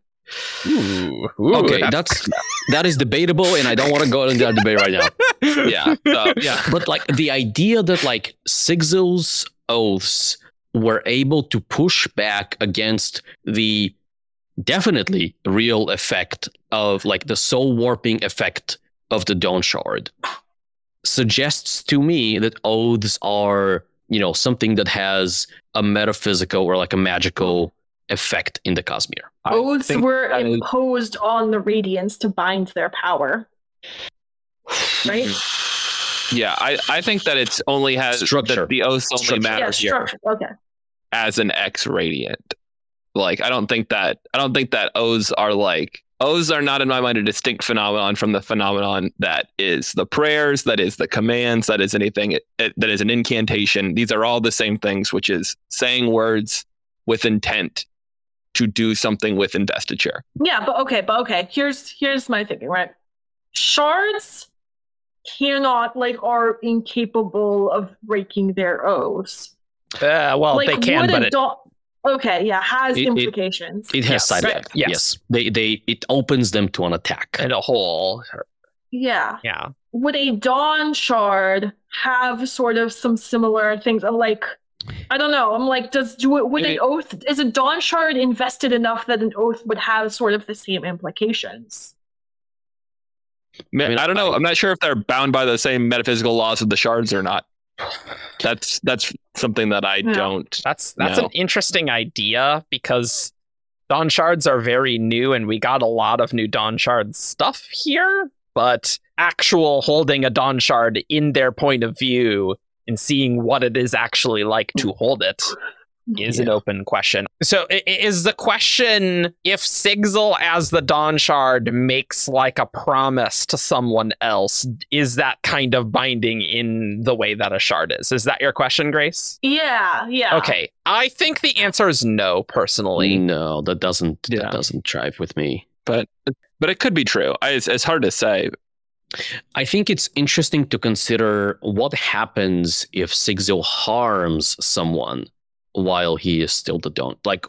Ooh, okay, that is debatable, and I don't want to go into that debate right now. Yeah. But like the idea that like Sigzil's oaths were able to push back against the definitely real effect of like the soul warping effect of the Dawn Shard suggests to me that oaths are, something that has a metaphysical or like a magical effect in the Cosmere. Oaths were imposed on the Radiants to bind their power. Right? Yeah, I think that it's only has structure. The oaths only matters here as an ex-Radiant. Like I don't think that oaths are not in my mind a distinct phenomenon from the phenomenon that is the prayers, that is the commands, that is anything that is an incantation. These are all the same things, which is saying words with intent to do something with investiture. Yeah, but okay. Here's my thinking, right? Shards cannot, like, are incapable of breaking their oaths. Well, Like, they can, but has implications. It has side right. effects. Yes. It opens them to an attack. And a hole. Yeah. Yeah. Would a Dawn Shard have sort of some similar things? Like, I don't know. I'm like, is a Dawn Shard invested enough that an oath would have sort of the same implications? I don't know. I'm not sure if they're bound by the same metaphysical laws of the shards or not. That's something that I don't. That's an interesting idea, because Dawn Shards are very new, and we got a lot of new Dawn Shard stuff here. But actual holding a Dawn Shard in their point of view and seeing what it is actually like to hold it is an open question. So is the question, if Sigzil as the Dawn Shard makes like a promise to someone else, is that kind of binding in the way that a shard is? Is that your question, Grace? Yeah. Okay. I think the answer is no, personally. No, that doesn't drive with me. But it could be true. It's hard to say. I think it's interesting to consider what happens if Sigzil harms someone while he is still the Dawn. Like,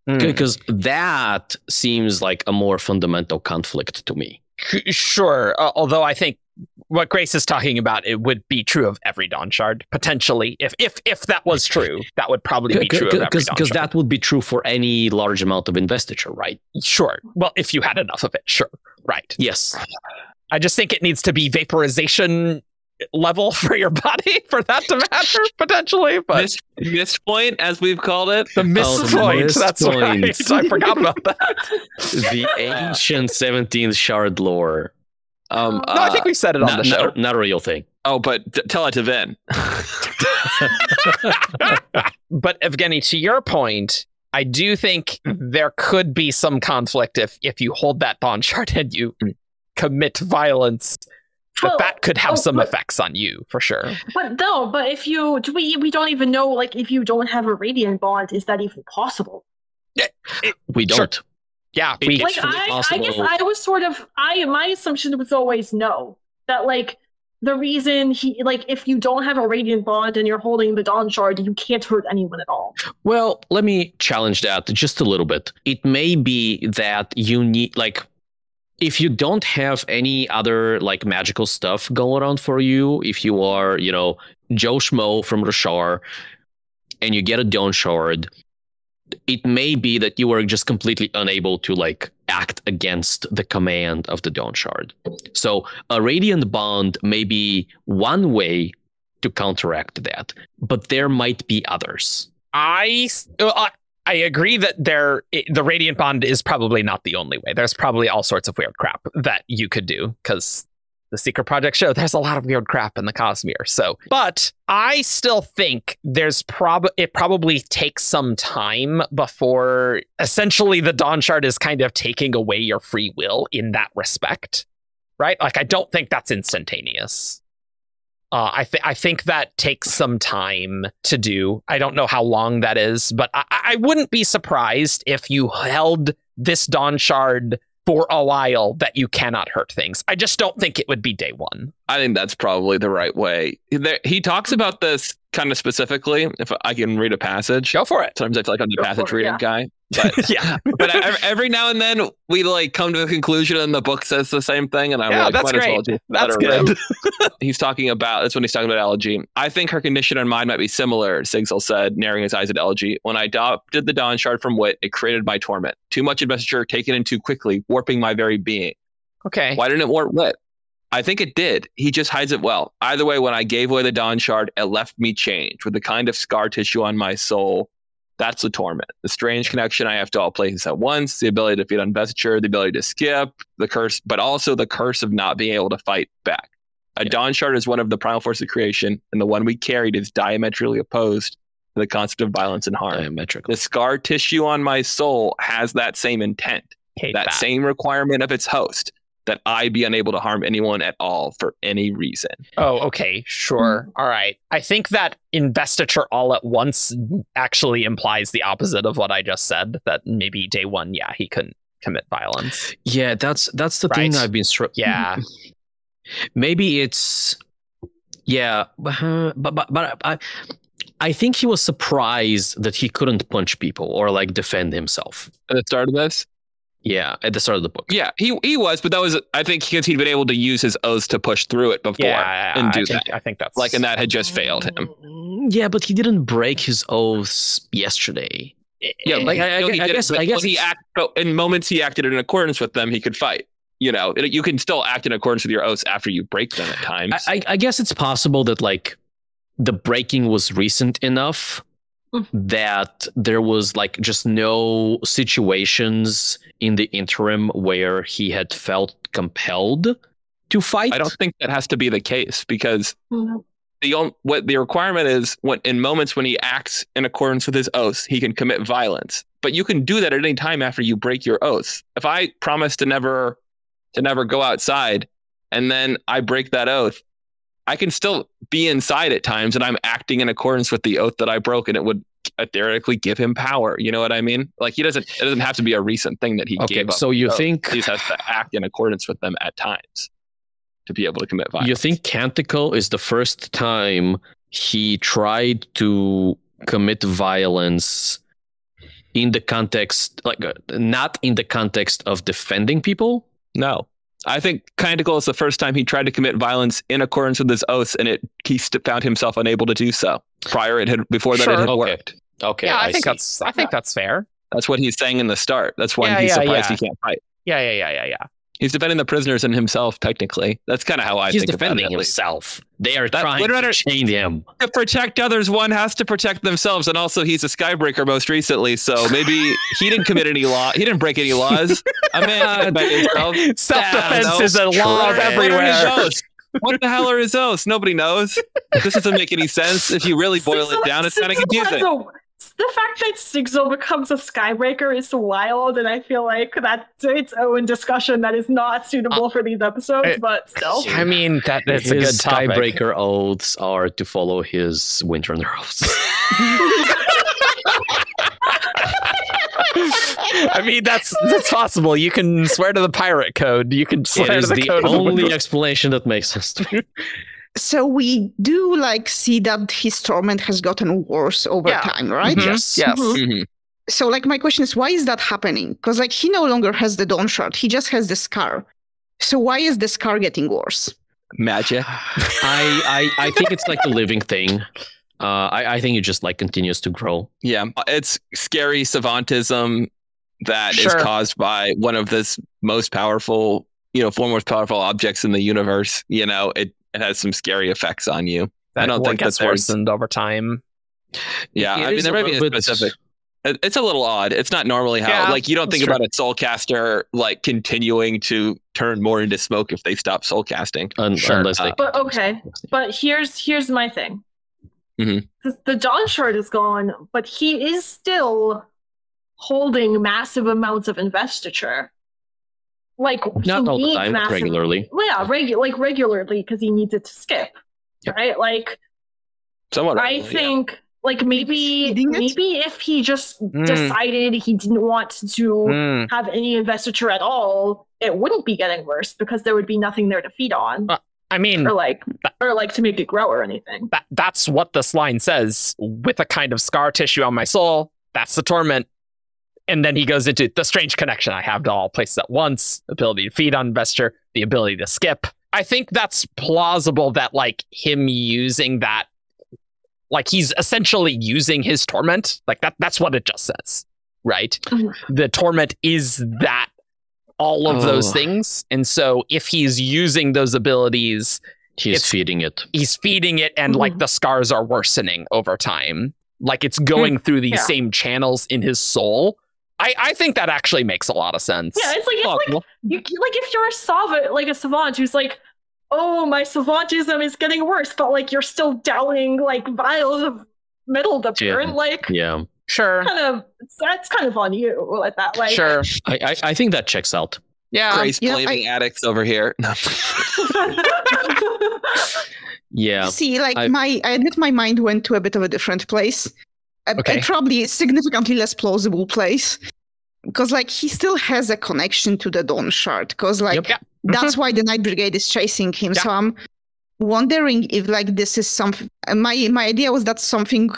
because that seems like a more fundamental conflict to me. Sure. Although I think what Grace is talking about, it would be true of every Dawn Shard, potentially. If that was true, that would probably be true of every Dawn Shard. Because that would be true for any large amount of investiture, right? Sure. Well, if you had enough of it, sure. Right. Yes. I just think it needs to be vaporization level for your body for that to matter, potentially. But mist point, as we've called it. The mist point. That's point. Right. I forgot about that. The ancient 17th shard lore. No, I think we said it on the show. Not a real thing. Oh, but tell it to Vin. But Evgeni, to your point, I do think there could be some conflict if you hold that Dawn Shard and you commit violence. That could have some effects on you, for sure. But if you we don't even know, like, if you don't have a radiant bond, is that even possible? We don't. Sure. Yeah, I guess I was sort of my assumption was always no. That, like, the reason if you don't have a radiant bond and you're holding the Dawn Shard, you can't hurt anyone at all. Well, let me challenge that just a little bit. It may be that you need, like, if you don't have any other, like, magical stuff going on for you, if you are, Joe Schmo from Rasarr and you get a Dawn Shard, it may be that you are just completely unable to, like, act against the command of the Dawn Shard. So a Radiant Bond may be one way to counteract that, but there might be others. I agree that the Radiant Bond is probably not the only way. There's probably all sorts of weird crap that you could do, because the Secret Project show, there's a lot of weird crap in the Cosmere. So, but I still think it probably takes some time before essentially the Dawn Shard is kind of taking away your free will in that respect, right? Like, I don't think that's instantaneous. I think that takes some time to do. I don't know how long that is, but I wouldn't be surprised if you held this Dawn Shard for a while that you cannot hurt things. I just don't think it would be day one. I think that's probably the right way. He talks about this kind of specifically. If I can read a passage. Go for it. Sometimes I feel like I'm the passage reading guy. But yeah. But every now and then we, like, come to a conclusion and the book says the same thing, and I'm like, that's great. That's good. That's when he's talking about Elegy. I think her condition and mine might be similar, Sigzil said, narrowing his eyes at Elegy. When I adopted the Dawn Shard from Wit, it created my torment. Too much investiture taken in too quickly, warping my very being. Okay. Why didn't it warp Wit? I think it did. He just hides it well. Either way, when I gave away the Dawn Shard, it left me changed with the kind of scar tissue on my soul. That's the torment. The strange connection I have to all places at once, the ability to feed on investiture, the ability to skip, the curse, but also the curse of not being able to fight back. A Dawn Shard is one of the primal force of creation, and the one we carried is diametrically opposed to the concept of violence and harm. The scar tissue on my soul has that same intent, that same requirement of its host, that I be unable to harm anyone at all for any reason. Oh, okay, sure. All right. I think that investiture all at once actually implies the opposite of what I just said, that maybe day one, he couldn't commit violence. Yeah, that's the thing I've been Yeah. Maybe it's but I think he was surprised that he couldn't punch people or like defend himself At the start of this? Yeah, at the start of the book. Yeah, he was, but that was, I think, because he'd been able to use his oaths to push through it before and do that. I think that's like, and that had just failed him. Yeah, but he didn't break his oaths yesterday. Yeah, like I guess in moments he acted in accordance with them, he could fight. You know, you can still act in accordance with your oaths after you break them at times. I guess it's possible that like the breaking was recent enough that there was like just no situations in the interim where he had felt compelled to fight. I don't think that has to be the case, because what the requirement is, in moments when he acts in accordance with his oaths, he can commit violence. But you can do that at any time after you break your oaths. If I promise to never go outside and then I break that oath, I can still be inside at times and I'm acting in accordance with the oath that I broke, and it would theoretically give him power. You know what I mean? Like, it doesn't have to be a recent thing that he gave up. So you think he has to act in accordance with them at times to be able to commit violence. You think Canticle is the first time he tried to commit violence in the context, like not in the context of defending people? No. I think Canticle is the first time he tried to commit violence in accordance with his oaths, and he found himself unable to do so. It had worked. Okay. Yeah, I think that's fair. That's what he's saying in the start. That's why he's surprised he can't fight. Yeah. He's defending the prisoners and himself, technically. That's kind of how I think about it. He's defending himself. They are trying to chain him. To protect others, one has to protect themselves, and also he's a Skybreaker most recently, so maybe he didn't commit any law. He didn't break any laws. I mean, self-defense is a law everywhere. What the hell are his oaths? Nobody knows. This doesn't make any sense. If you really boil it down, it's kind of confusing. The fact that Sigzil becomes a Skybreaker is wild, and I feel like that's its own discussion that is not suitable for these episodes, but still. I mean, that's a good topic. Skybreaker oaths are to follow his Windrunner oaths. I mean, that's possible. You can swear to the pirate code. You can swear to the code. It is the only explanation that makes sense to me. So we do see that his torment has gotten worse over time, right? Mm-hmm. Yes. Mm-hmm. So my question is, why is that happening? Because he no longer has the Dawn Shard. He just has the scar. So why is the scar getting worse? Magic. I think it's like a living thing. I think it just continues to grow. Yeah. It's scary savantism that is caused by one of the most powerful, four most powerful objects in the universe. It has some scary effects on you. I don't think that's worsened over time. Yeah, I mean, there might be a specific. It's a little odd. It's not normally how, you don't think about a soulcaster continuing to turn more into smoke if they stop soulcasting. But okay, but here's my thing. Mm-hmm. The Dawn Shard is gone, but he is still holding massive amounts of investiture. Not all the time, regularly. Well, yeah, regularly, because he needs it to skip, right? Somewhat. I think, maybe if he just decided he didn't want to have any investiture at all, it wouldn't be getting worse because there would be nothing there to feed on. I mean, or to make it grow or anything. That's what this line says. With a kind of scar tissue on my soul, that's the torment. And then he goes into the strange connection I have to all places at once, ability to feed on investor, the ability to skip. I think that's plausible that him using that, he's essentially using his torment. That's what it just says, right? Mm-hmm. The torment is that all of those things. And so if he's using those abilities, he's feeding it. He's feeding it, and the scars are worsening over time. It's going through these same channels in his soul. I think that actually makes a lot of sense. Yeah, it's if you're a savant who's oh, my savantism is getting worse, but you're still downing vials of metal to burn. Sure. That's kind of on you like that. Sure. I think that checks out. Yeah. Grace blaming addicts over here. No. Yeah. See, I admit my mind went to a bit of a different place. A probably significantly less plausible place. Because he still has a connection to the Dawn Shard. Because That's why the Night Brigade is chasing him. So I'm wondering if like this is something. My idea was that something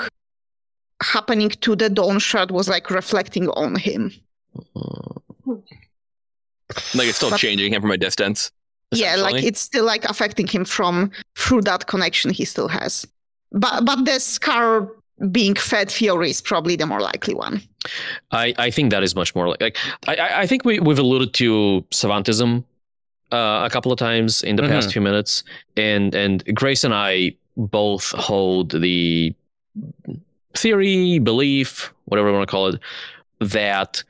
happening to the Dawn Shard was like reflecting on him. Like it's still changing him from a distance. Yeah, like it's still like affecting him through that connection he still has. But the Scar being fed Fury is probably the more likely one. I think that is much more like I think we've alluded to savantism a couple of times in the past few minutes, and Grace and I both hold the theory, belief, whatever you want to call it, that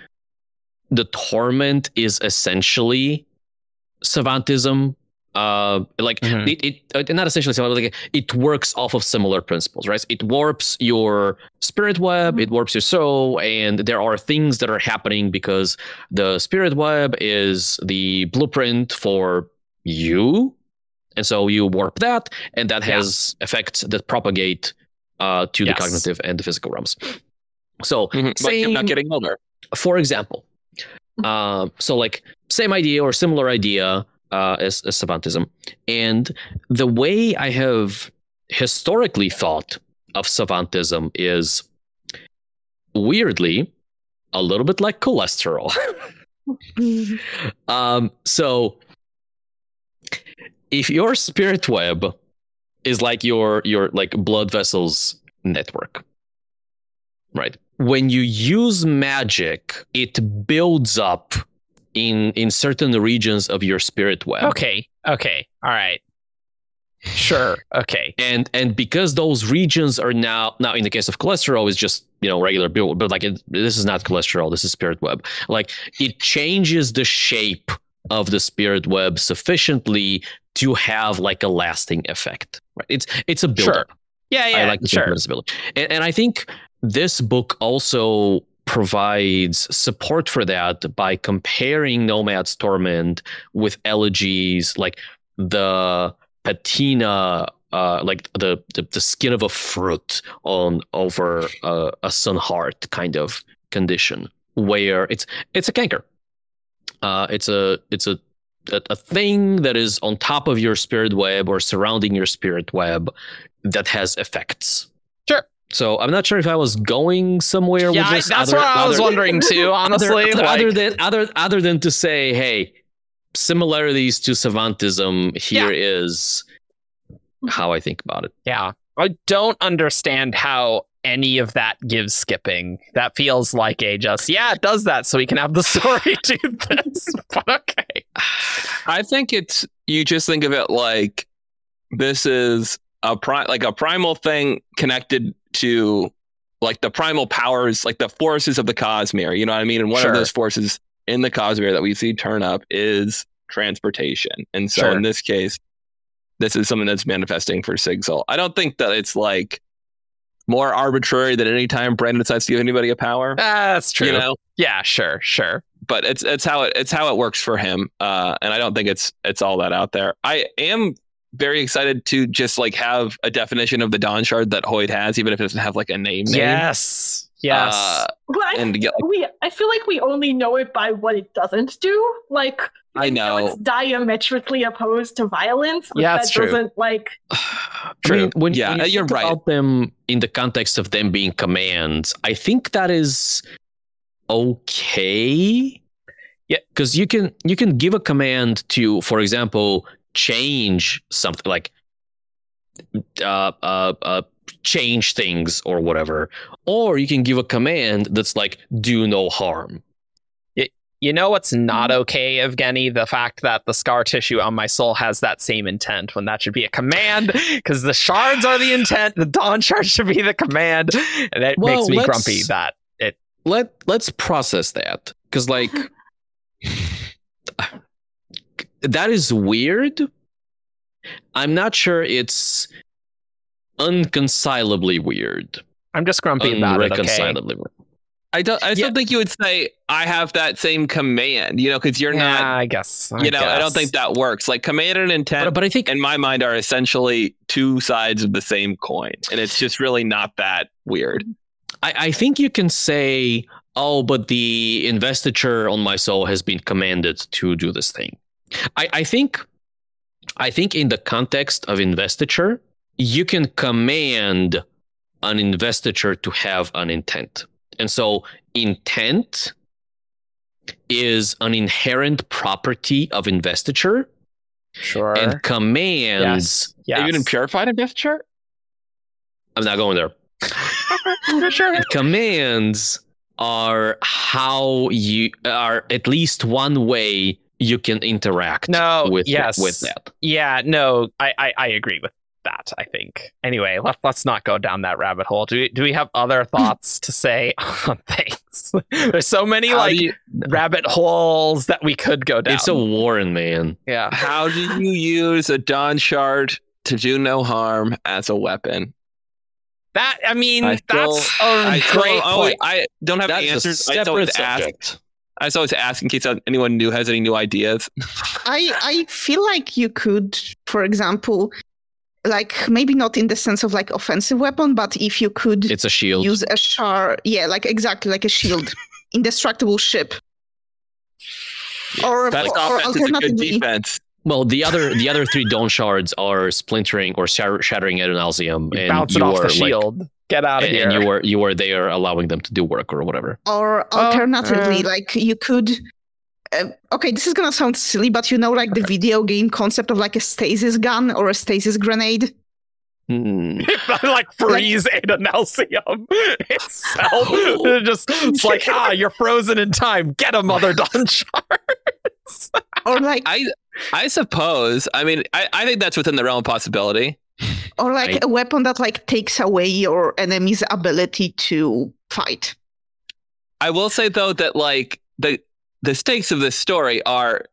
the Torment is essentially savantism. It not essentially savantism, like it works off of similar principles, right? It warps your spirit web, it warps your soul, and there are things that are happening because the spirit web is the blueprint for you, and so you warp that, and that has effects that propagate to the cognitive and the physical realms. So but you're not getting older. For example, so like same idea or similar idea as savantism. And the way I have historically thought of savantism is weirdly a little bit like cholesterol. So if your spirit web is like your like blood vessels network, right? When you use magic, it builds up in certain regions of your spirit web. Okay. All right. Sure. Okay. And because those regions are now in the case of cholesterol is just, regular build, but like this is not cholesterol, this is spirit web. Like it changes the shape of the spirit web sufficiently to have like a lasting effect. Right? It's a build up. Yeah. I like the ability. And I think this book also provides support for that by comparing Nomad's Torment with Elegy's, like the patina, like the skin of a fruit over a Sunheart kind of condition, where it's a canker. It's a thing that is on top of your spirit web or surrounding your spirit web that has effects. Sure. So I'm not sure if I was going somewhere with this. That's what I was wondering too, honestly. Other than to say, hey, similarities to savantism here is how I think about it. Yeah. I don't understand how any of that gives skipping. That feels like it does that so we can have the story do this. But okay. I think you just think of it like this is a primal thing connected to like the primal powers, like the forces of the Cosmere, you know what I mean? And one of those forces in the Cosmere that we see turn up is transportation. And so in this case, this is something that's manifesting for Sigzil. I don't think that it's like more arbitrary than any time Brandon decides to give anybody a power. That's true. Yeah, sure. But it's how it works for him. And I don't think it's all that out there. I am very excited to just like have a definition of the Dawn Shard that Hoyd has, even if it doesn't have like a name. Yes. Well, I feel like we only know it by what it doesn't do. Like I know it's diametrically opposed to violence. But that's true. Doesn't like. True. I mean, when you're think right about them in the context of them being commands, I think that is okay. Yeah, because you can give a command to, for example, change something like change things or whatever, or you can give a command that's like do no harm. You know what's not okay, Evgeni? The fact that the scar tissue on my soul has that same intent when that should be a command, because the shards are the intent, the Dawn Shard should be the command, and it makes me grumpy that it. Let's process that, because like that is weird. I'm not sure it's unreconcilably weird. I'm just grumpy about it. Okay? Weird. I don't think you would say I have that same command, because you're not. I guess. I don't think that works. Like command and intent, but I think in my mind are essentially two sides of the same coin, and it's just really not that weird. I think you can say, oh, but the investiture on my soul has been commanded to do this thing. I think in the context of investiture, you can command an investiture to have an intent. And so intent is an inherent property of investiture. Sure. And commands. Yes. Even in purified investiture? I'm not going there. Sure. And commands are how you are at least one way you can interact with that. Yeah, no, I agree with that, I think. Anyway, let's not go down that rabbit hole. Do we have other thoughts to say on things? There's so many rabbit holes that we could go down. It's a Warren, man. Yeah. How do you use a Dawn Shard to do no harm as a weapon? That's a great point. I don't have answers. I always ask in case anyone new has any new ideas. I feel like you could, for example, like maybe not in the sense of like offensive weapon, but if you could, it's a shield. Use a shard, exactly like a shield, indestructible ship, or alternatively, defense. Well, the other three Dawn Shards are splintering or shattering at Analsium, and bounce it off the shield. Get out of here! And you were there allowing them to do work or whatever. Or alternatively, like you could. Okay, this is gonna sound silly, but like the video game concept of like a stasis gun or a stasis grenade. Like freeze Analsium itself. It's like, you're frozen in time. Get a mother Dawn Shards. Or like I suppose. I mean, I think that's within the realm of possibility. Or like a weapon that like takes away your enemy's ability to fight. I will say though that like the stakes of this story are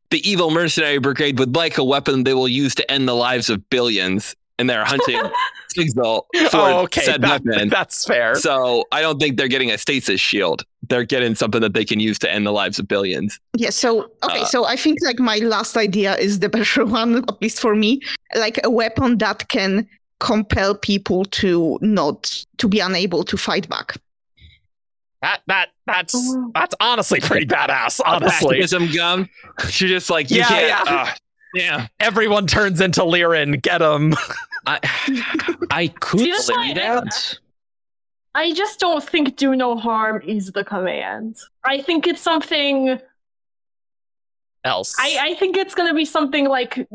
the evil mercenary brigade would like a weapon they will use to end the lives of billions, and they're hunting Sigil for said weapon. That's fair. So I don't think they're getting a stasis shield. They're getting something that they can use to end the lives of billions. Yeah, so so I think like my last idea is the better one, at least for me. Like a weapon that can compel people to be unable to fight back. That's honestly pretty badass. Honestly, pacifism gum. You're just like yeah. Everyone turns into Lirin. Get them. I could say that. I just don't think do no harm is the command. I think it's something else. I think it's going to be something like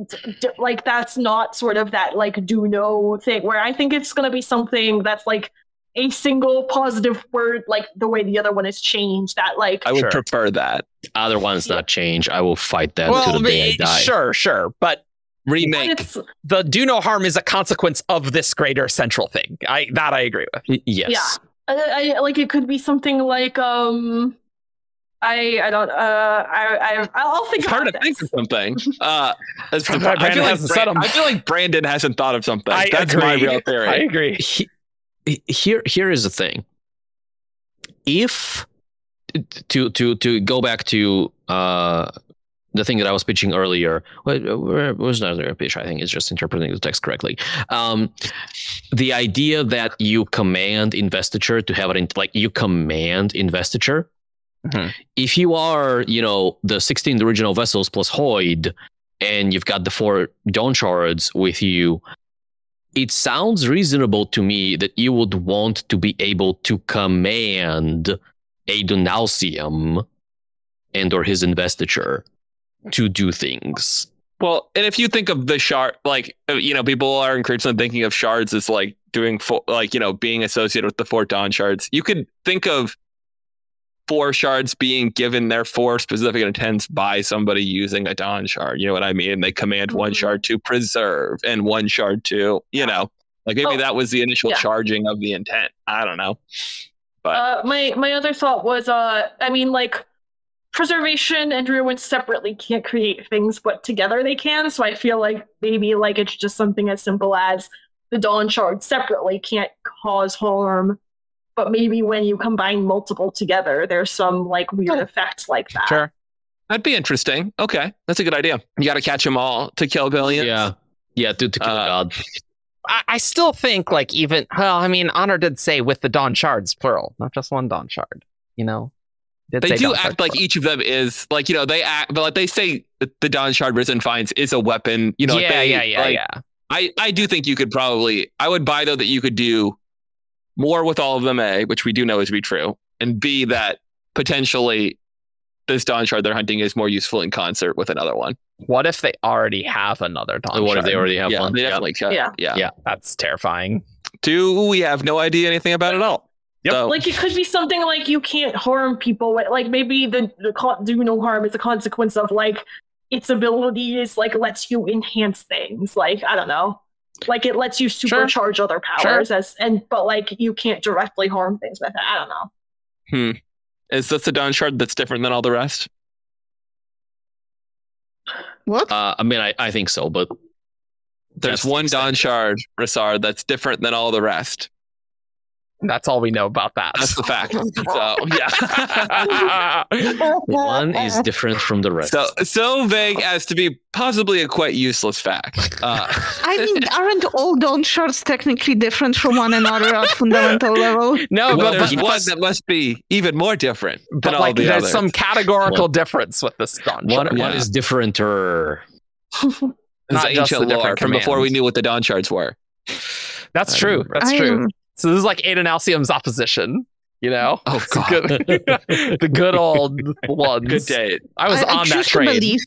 that's not sort of that like do no thing, where I think it's going to be something that's like a single positive word, like the way the other one is changed. That like I would prefer that. Other one's not change. I will fight that to the day I die. Sure, but remake. The do no harm is a consequence of this greater central thing. I agree with. Yes. Yeah. I like it could be something like I'll think. It's hard to think of something. I feel like Brandon hasn't thought of something. That's my real theory. I agree. Here is the thing. If to go back to the thing that I was pitching earlier, was not a pitch. I think it's just interpreting the text correctly. The idea that you command investiture to have it like you command investiture. Mm-hmm. If you are, the 16 original vessels plus Hoyd, and you've got the 4 Dawn Shards with you, it sounds reasonable to me that you would want to be able to command a Dunalsium and or his investiture to do things. Well, and if you think of the shard, like, people are increasingly thinking of shards as like doing, being associated with the 4 Dawn Shards. You could think of 4 shards being given their 4 specific intents by somebody using a Dawn Shard. You know what I mean? They command 1 shard to preserve and 1 shard to, like maybe that was the initial charging of the intent. I don't know. But my other thought was, preservation and ruin separately can't create things, but together they can. So I feel like maybe like it's just something as simple as the Dawn Shard separately can't cause harm. But maybe when you combine multiple together, there's some like weird effects like that. Sure. That'd be interesting. Okay. That's a good idea. You got to catch them all to kill billions. Yeah, to kill God. I still think Honor did say with the Dawn Shards, plural, not just 1 Dawn Shard, They do act like each of them is like, they act, but like they say the Dawn Shard Risen finds is a weapon. Yeah. I do think you could probably, I would buy though that you could do more with all of them, A, which we do know is to be true, and B, that potentially this Dawn Shard they're hunting is more useful in concert with another one. What if they already have another Dawn Shard? What if they already have one? They definitely could. Yeah. That's terrifying. 2, we have no idea anything about it at all. Yep. So, Like it could be something like you can't harm people. Like maybe the do no harm is a consequence of like its abilities like lets you enhance things. Like I don't know, like it lets you supercharge other powers but like you can't directly harm things with it. I don't know. Is this a Dawn Shard that's different than all the rest? What? I mean, I think so, but There's one Dawn Shard, Rasarr, that's different than all the rest. That's all we know about that. That's the fact. So yeah. one is different from the rest. So vague as to be possibly a quite useless fact. I mean, aren't all Dawn Shards technically different from one another at fundamental level? No, well, but there's one that must be even more different than all the there's others. some categorical difference with this Dawn Shard. One is differenter. Not it's just ancient the lore different from before commands. we knew what the Dawn Shards were. That's true. That's true. So this is like Aiden Alcium's opposition, Oh God. the good old ones. Good day. I was on that train.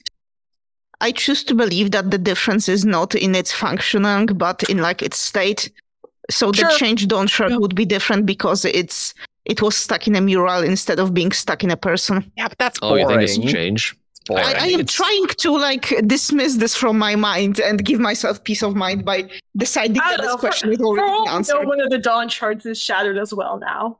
I choose to believe that the difference is not in its functioning, but in like its state. So the changed Dawn Shard would be different because it was stuck in a mural instead of being stuck in a person. Yeah, but that's boring. You think it's a change? I am trying to like dismiss this from my mind and give myself peace of mind by deciding that this question is already answered. One of the Dawn Shards is shattered as well now.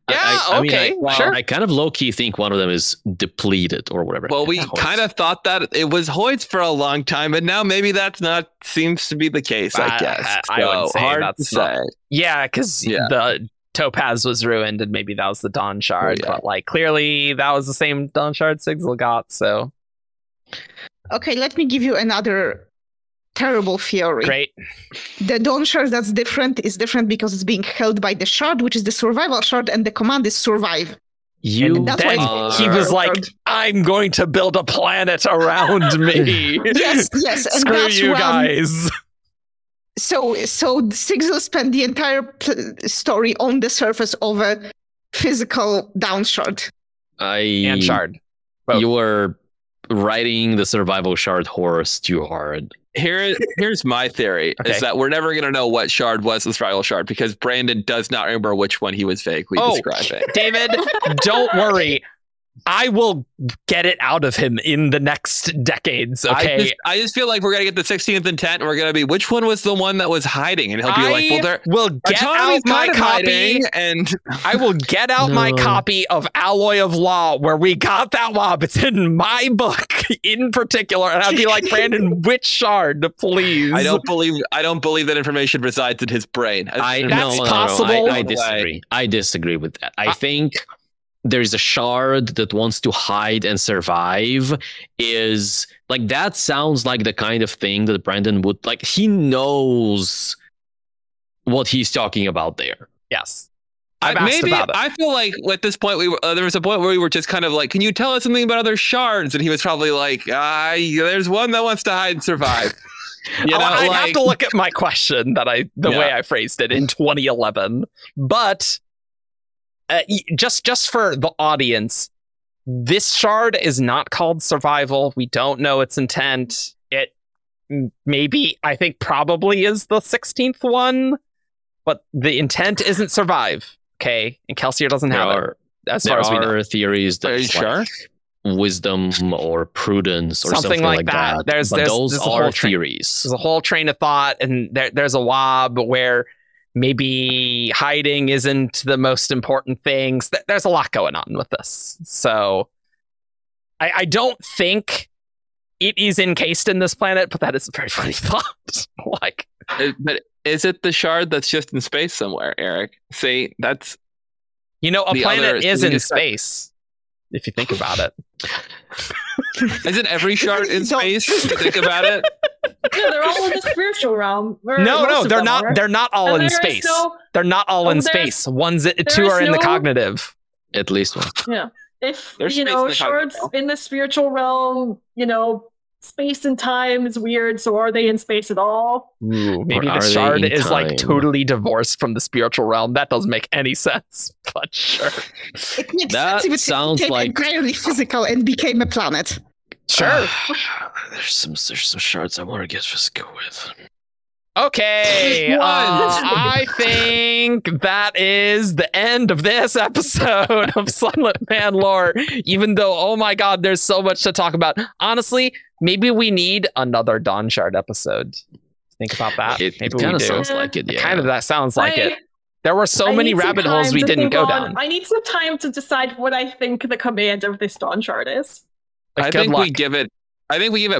Yeah, okay, sure. I kind of low-key think one of them is depleted or whatever. Well, we kind of thought that it was Hoyt's for a long time, and now maybe that's not seems to be the case, I guess. I would say hard that's to say. Yeah, because the Topaz was ruined, and maybe that was the Dawn Shard, but like clearly that was the same Dawn Shard Sigil got, so. Okay, let me give you another terrible theory. Great. The Dawn Shard that's different is different because it's being held by the Shard, which is the survival Shard, and the command is survive. He was like, I'm going to build a planet around me. Yes. And Screw that's you guys. So Sigil spent the entire story on the surface of a physical Dawn Shard. And Shard. Both. You were riding the survival Shard horse too hard. Here's my theory, is that we're never going to know what Shard was the survival Shard because Brandon does not remember which one he was vaguely describing. David, don't worry. I will get it out of him in the next decades, okay? I just feel like we're going to get the 16th intent and we're going to be, which one was the one that was hiding? And he'll be like, well, there will get out my copy and I will get out my copy of Alloy of Law where we got that wob. It's in my book in particular. And I'd be like, Brandon, which Shard, please? I don't believe that information resides in his brain. That's possible. I disagree with that. I think there's a Shard that wants to hide and survive. Is like, that sounds like the kind of thing that Brandon would like. He knows what he's talking about there. Yes. I feel like at this point there was a point where we were just kind of like, can you tell us something about other Shards? And he was probably like, there's one that wants to hide and survive. I have to look at my question way I phrased it in 2011, but just for the audience, this Shard is not called survival. We don't know its intent. It maybe, I think probably is the 16th one, but the intent isn't survive. Okay, and Kelsier doesn't have it. As far as we know, there are theories that sure? Wisdom or prudence or something like that. There's those are theories. There's a whole train of thought, and there's a wob where maybe hiding isn't the most important things. There's a lot going on with this. So I don't think it is encased in this planet, but that is a very funny thought. But is it the Shard that's just in space somewhere, Eric? See, that's... a planet is in space, if you think about it. Isn't every Shard in space, if you think about it? No, they're all in the spiritual realm. No, they're not. They're not all in space. They're not all in space. Two are in the cognitive. At least one. Yeah. If, There's you space know, in the shards cosmos. in the spiritual realm, you know, space and time is weird, so are they in space at all? Ooh, maybe Or the are they shard in is like time? totally divorced from the spiritual realm. That doesn't make any sense, but sure. It makes That sense if it sounds became like- entirely physical and became a planet. Sure. There's some shards I want to get physical with. Okay, One. I think that is the end of this episode of Sunlit Man lore. Even though, oh my god, there's so much to talk about. Honestly, maybe we need another Dawn Shard episode. Think about that. It maybe kind we of do. sounds like it. Yeah. Kind of that sounds like it. There were so I many need some rabbit holes time we to didn't think go on- down. I need some time to decide what I think the command of this Dawn Shard is. I Good think luck. we give it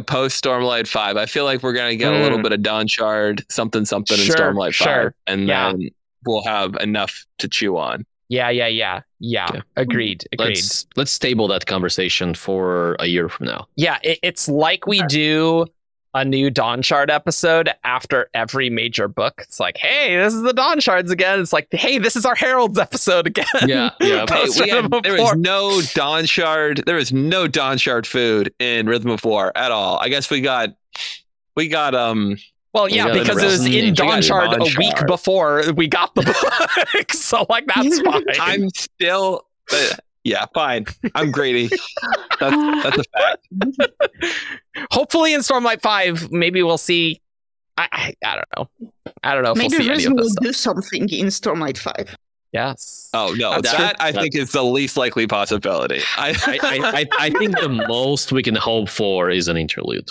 post Stormlight 5. I feel like we're gonna get a little bit of Dawn Shard, something Sure, in Stormlight 5, sure. and Yeah. then we'll have enough to chew on. Yeah. Okay. Agreed. Let's table that conversation for a year from now. Yeah, it's like we do a new Dawn Shard episode after every major book. It's like, hey, this is the Dawn Shards again. It's like, hey, this is our Heralds episode again. Yeah. Hey, Post Rhythm of there War. is no Dawn Shard. There is no Dawn Shard food in Rhythm of War at all. I guess we got Well, yeah, Yeah, because it was resin in and Dawn got Shard Dawn a week Shard. before we got the book. So, like, that's fine. I'm still. Yeah, fine. I'm greedy. That's a fact. Hopefully in Stormlight 5, maybe we'll see. I don't know. I don't know if Maybe we'll see any Resin of this will stuff. do something in Stormlight 5. Yes. Oh no, That's that true. I think is the least likely possibility. I think the most we can hope for is an interlude.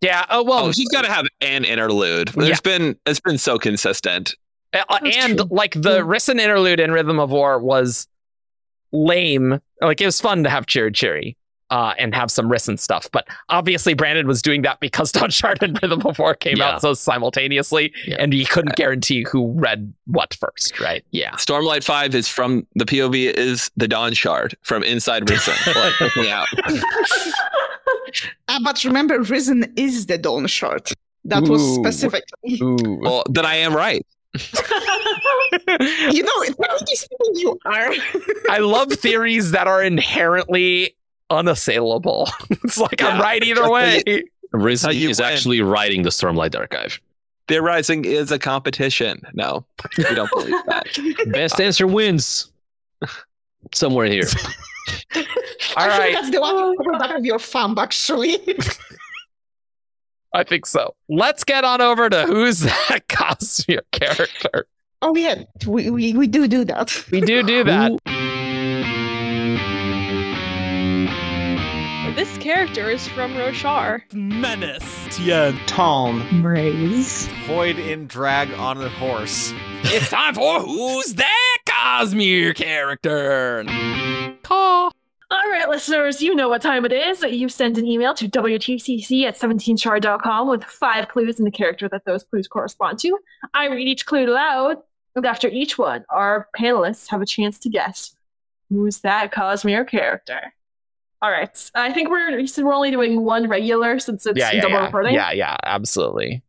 Yeah. Oh, well. Oh, he's got to have an interlude. It's been so consistent. And true. like the Risen interlude in Rhythm of War was lame. Like it was fun to have Cheery and have some Risen stuff, but obviously Brandon was doing that because Dawn Shard and Rhythm of War came Yeah. out so simultaneously, Yeah. and he couldn't guarantee who read what first, right? Yeah. Stormlight 5 is from the POV is the Dawn Shard from inside Risen. Yeah. But remember, Risen is the Dawn Shard. That was Ooh. specific. Ooh. Well, then I am right. You know, you are. I love theories that are inherently unassailable. It's like I'm right either way. Risen you is win. actually writing the Stormlight Archive. Their Rising is a competition. No, we don't believe that. Best answer wins. Somewhere here. All I think right. that's the one covered up of your thumb, actually. I think so. Let's get on over to who's that Cosmere character. Oh yeah, we do that. We do that. This character is from Rasarr. Menace, Tien, Tom. Braze. Void in drag on a horse. It's time for Who's That Cosmere Character? Caw. All right, listeners, you know what time it is. You send an email to wtcc@17shard.com with 5 clues and the character that those clues correspond to. I read each clue aloud, and after each one, our panelists have a chance to guess who's that Cosmere character. All right, I think we're only doing one regular since it's double recording. Yeah, absolutely.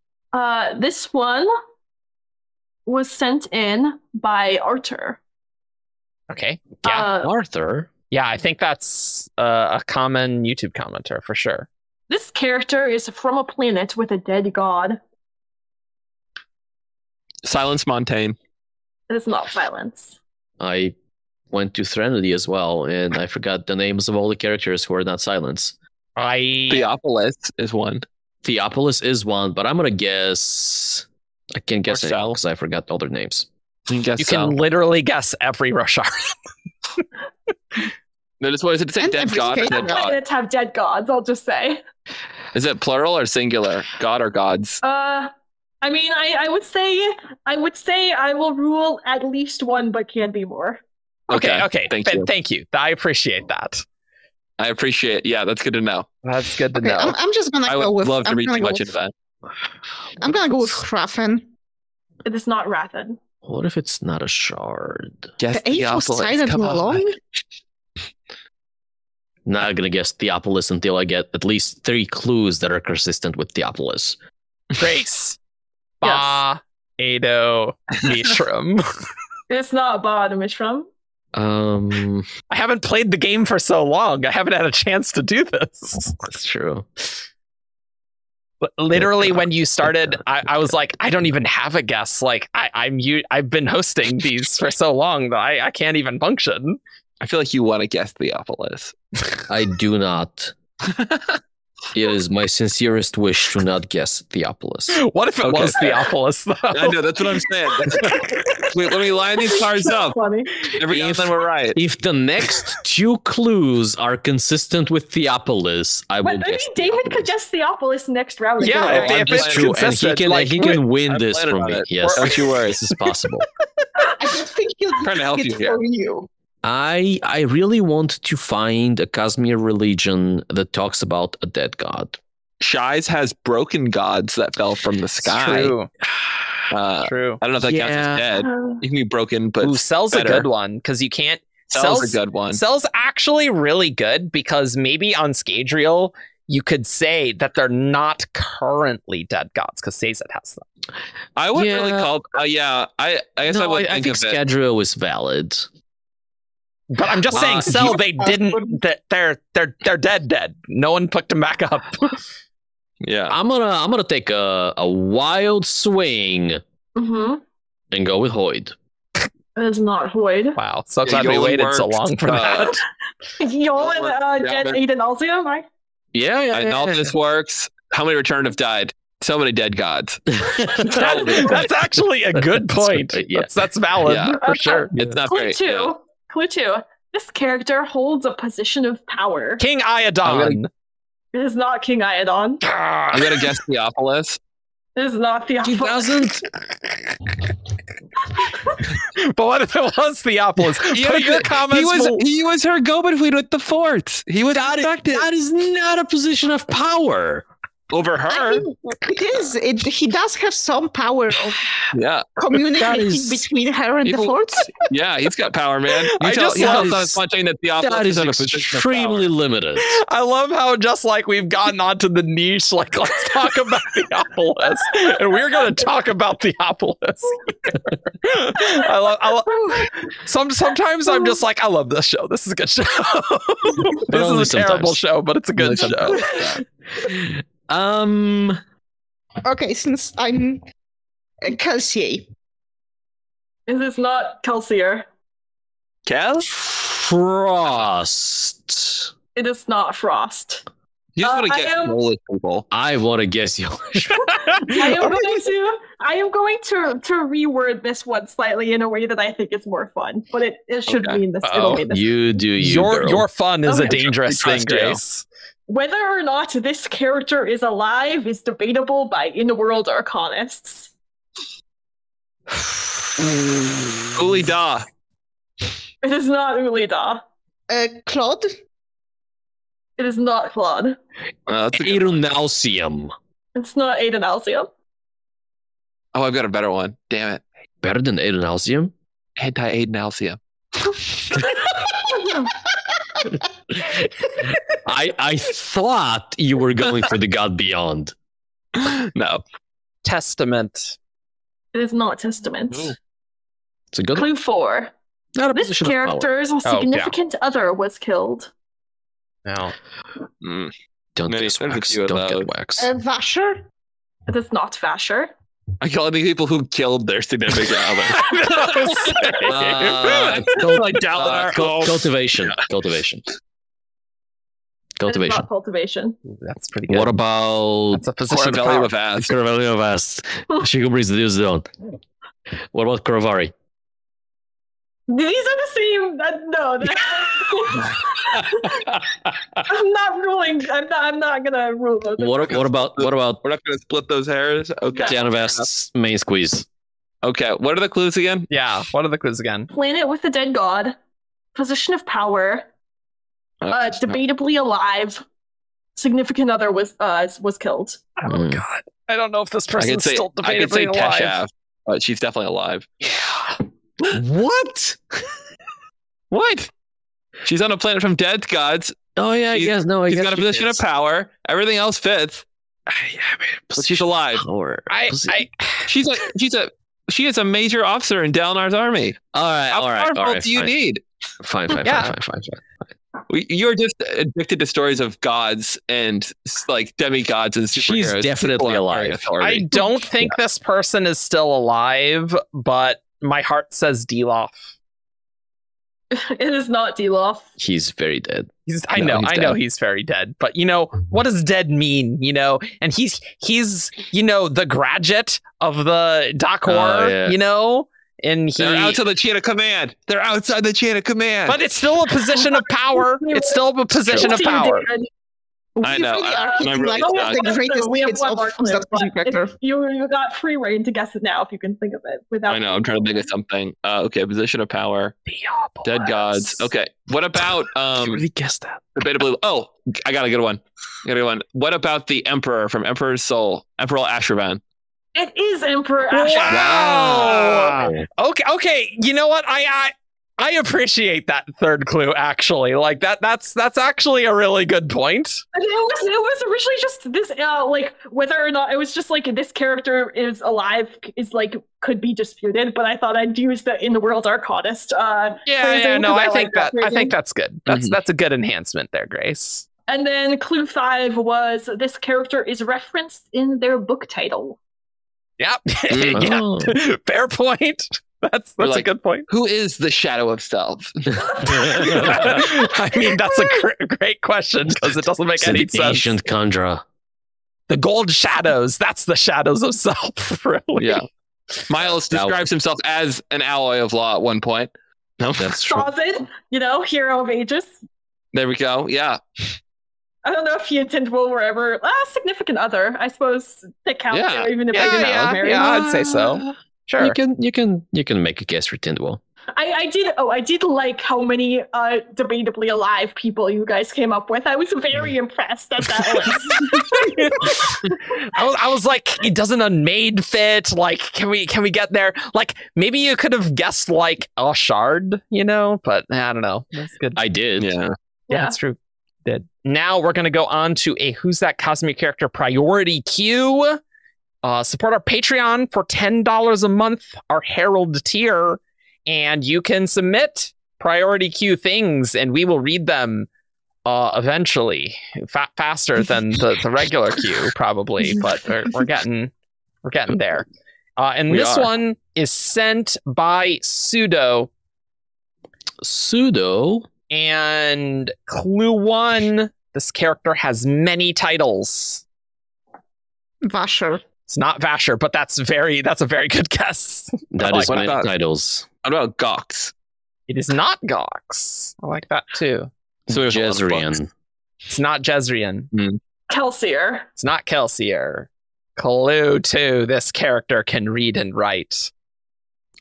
This one was sent in by Arthur. Okay. Yeah. Arthur. Yeah, I think that's a common YouTube commenter for sure. This character is from a planet with a dead god. Silence Montaigne. It is not Silence. I went to Threnody as well, and I forgot the names of all the characters who are not Silence. Theopolis is one. Theopolis is one, but I'm gonna guess. I can't guess it Marcel. because I forgot all their names. You You can literally guess every Rasarr. Notice what is it? Say And dead every god or state dead has- god? Planets have dead gods, I'll just say. Is it plural or singular? God or gods? I mean, I would say I will rule at least one, but can be more. Okay. Thank you. Thank you. I appreciate that. I appreciate. Yeah, that's good to know. That's good to Okay, know. I'm just gonna I go would with. love to I'm read gonna too go much with- into that. I'm gonna go with Hrafen. It is not Rathan. What if it's not a shard? Guess The age was silent Come on. long. Not gonna guess Theopolis until I get at least 3 clues that are consistent with Theopolis. Grace. Yes. Ba. Ado. Mishram. It's not Ba the Mishram. I haven't played the game for so long. I haven't had a chance to do this. That's true. But literally, when you started, I was like, I don't even have a guess. Like, I've been hosting these for so long that I can't even function. I feel like you want to guess Theopolis. I do not. It is my sincerest wish to not guess Theopolis. What if it was Theopolis, though? I know, that's what I'm saying. Wait, let me line these cards up. Funny. Every time we're right. If the next 2 clues are consistent with Theopolis, I will But maybe guess David Theopolis. could guess Theopolis next round. Yeah, again. if it's That's true, and consistent, he can win I'm this planning from on me. it. Yes, Don't you worry. this is possible. I don't think he'll trying to help get you it here. for you. I really want to find a Cosmere religion that talks about a dead god. Shies has broken gods that fell from the sky. True. True. I don't know if that counts as dead. It can be broken, but Ooh, Cell's better. a good one because you can't. Cell's a good one. Cell's actually really good because maybe on Scadrial you could say that they're not currently dead gods because Sazed has them. I wouldn't really Yeah. call. I guess I would I think think of it. Scadrial is valid. But I'm just saying, Cell, they didn't. They're dead. No one picked them back up. Yeah. I'm gonna take a wild swing Mm-hmm. and go with Hoyd. It is not Hoyd. Wow, so Yeah, glad we Yolan waited so works, long for that. Yolan, Yeah, Jen, Aiden, Alzia, right? Yeah, And all this works. How many return have died? So many dead gods. That's actually a good point. right, yeah. That's valid Yeah. for sure. It's not Clue great. two. Yeah. Clue two. This character holds a position of power. King Iadon. It is not King Iadon. I'm gonna guess Theopolis. It is not He Theophilus. doesn't. But what if it was Theopolis? Put your comments. He was her go-between with the forts. He was affected That is not a position of power. over I her. mean, it is. He does have some power of Yeah, communicating is- between her and the People- forts. yeah, he's got power, man. You I tell just Simon love- Spontaneous that Theopolis That is in a position of extremely power. limited. I love how just like we've gotten onto the niche, like let's talk about Theopolis, and we're going to talk about Theopolis. I love. Sometimes I'm just like, I love this show. This is a good show. This only is a terrible sometimes. show, but it's a good show. Okay, since I'm Kelsey. It is not Kelsier. Cal? Frost. It is not Frost. You just want to I get am- Polish people. I want to guess you. I am going to reword this one slightly in a way that I think is more fun, but it should Okay. mean this. Uh-oh. It'll mean this. You do you. girl. Your fun is a Okay. dangerous thing, Trust you. Grace. Whether or not this character is alive is debatable by in-world arcanists. Uli Da. It is not Ulida. Claude? It is not Claude. That's a good one. Irunalcium. It's not Aiden Alcium. Oh, I've got a better one. Damn it. Better than Irunalcium? Anti-Aiden Alcia. I thought you were going for the God Beyond. No. Testament. It is not Testament. Ooh. It's a good one. Clue 4. Not a This position of power. character's yeah. significant other was killed. No. Mm. Don't There's get a wax. few of Don't those. get wax. Vasher? It is not Vasher. I call the people who killed their significant other. Like Dalinar. Cultivation. Cultivation. It is Cultivation. not cultivation. That's pretty good. What about That's a position of Corvalli power. with ass. Corvalli of Vast? Shigumbri's the Deus Dawn. What about Corvari? These are the same. No. I'm not ruling. I'm not gonna rule those. What about We're not going to split those hairs. Okay. Janavast's main squeeze? Okay. What are the clues again? Yeah. What are the clues again? Planet with the dead god. Position of power. Debatably alive. Significant other was killed. Oh Mm. God. I don't know if this I person's could say, still I could say debatably alive. Teshav, but she's definitely alive. What? What? She's on a planet from dead gods. Oh yeah, I She's- guess no. I She's guess got a she position is. of power. Everything else fits, Yeah, but she's alive. Power. She is a major officer in Dalinar's army. All right, How all right, all powerful right. do you fine. need? Fine. You're just addicted to stories of gods and like demigods and superheroes. She's definitely alive. I don't think this person is still alive, but my heart says Deloff. It is not Deloff. He's very dead. I know he's very dead, but what does dead mean? And he's the graduate of the Dakor, and they're outside the chain of command. They're outside the chain of command. But it's still a position of power. It's still a position of power. I know. You got free reign to guess it now if you can think of it. I know. I'm trying to think of something. Okay, position of power. Dead gods. Okay. What about you really guessed that? Debatably. Oh, I got a good one. What about the Emperor from Emperor's Soul? Emperor Ashravan. It is Emperor Ashravan. Wow. Okay. You know what? I appreciate that third clue, actually. Like that's actually a really good point. It was originally just this whether or not it was just like this character is alive is like could be disputed, but I thought I'd use the in the world arcanist. I think that's good. That's a good enhancement there, Grace. And then clue 5 was this character is referenced in their book title. Yep. Yeah. Fair point. That's a good point. Who is the shadow of self? I mean, that's a great question because it doesn't make any sense. Ancient Khandra. The gold shadows. That's the shadows of self, really. Yeah. Miles describes himself as an alloy of law at one point. No, that's true. Solid, hero of ages. There we go. Yeah. I don't know if he and Tindwell were ever significant other. I suppose they count even if they didn't get married. Yeah, I'd say so. Sure. You can make a guess for Tindwell. I did like how many debatably alive people you guys came up with. I was very impressed at that list. I was like, doesn't Unmade fit? Like, can we get there? Like, maybe you could have guessed like a Shard, but I don't know. That's good. I did. Yeah, that's true. Did. Now we're gonna go on to a Who's That Cosmere Character priority queue. Support our Patreon for $10 a month, our Herald tier, and you can submit priority queue things, and we will read them eventually, faster than the regular queue, probably. But we're getting there. And this one is sent by Pseudo. And clue 1: this character has many titles. Vasher. It's not Vasher, but that's a very good guess. That is many titles. What about Gox? It is not Gox. I like that too. So Jezrien. It's not Jezrien. Kelsier. It's not Kelsier. Clue 2: this character can read and write.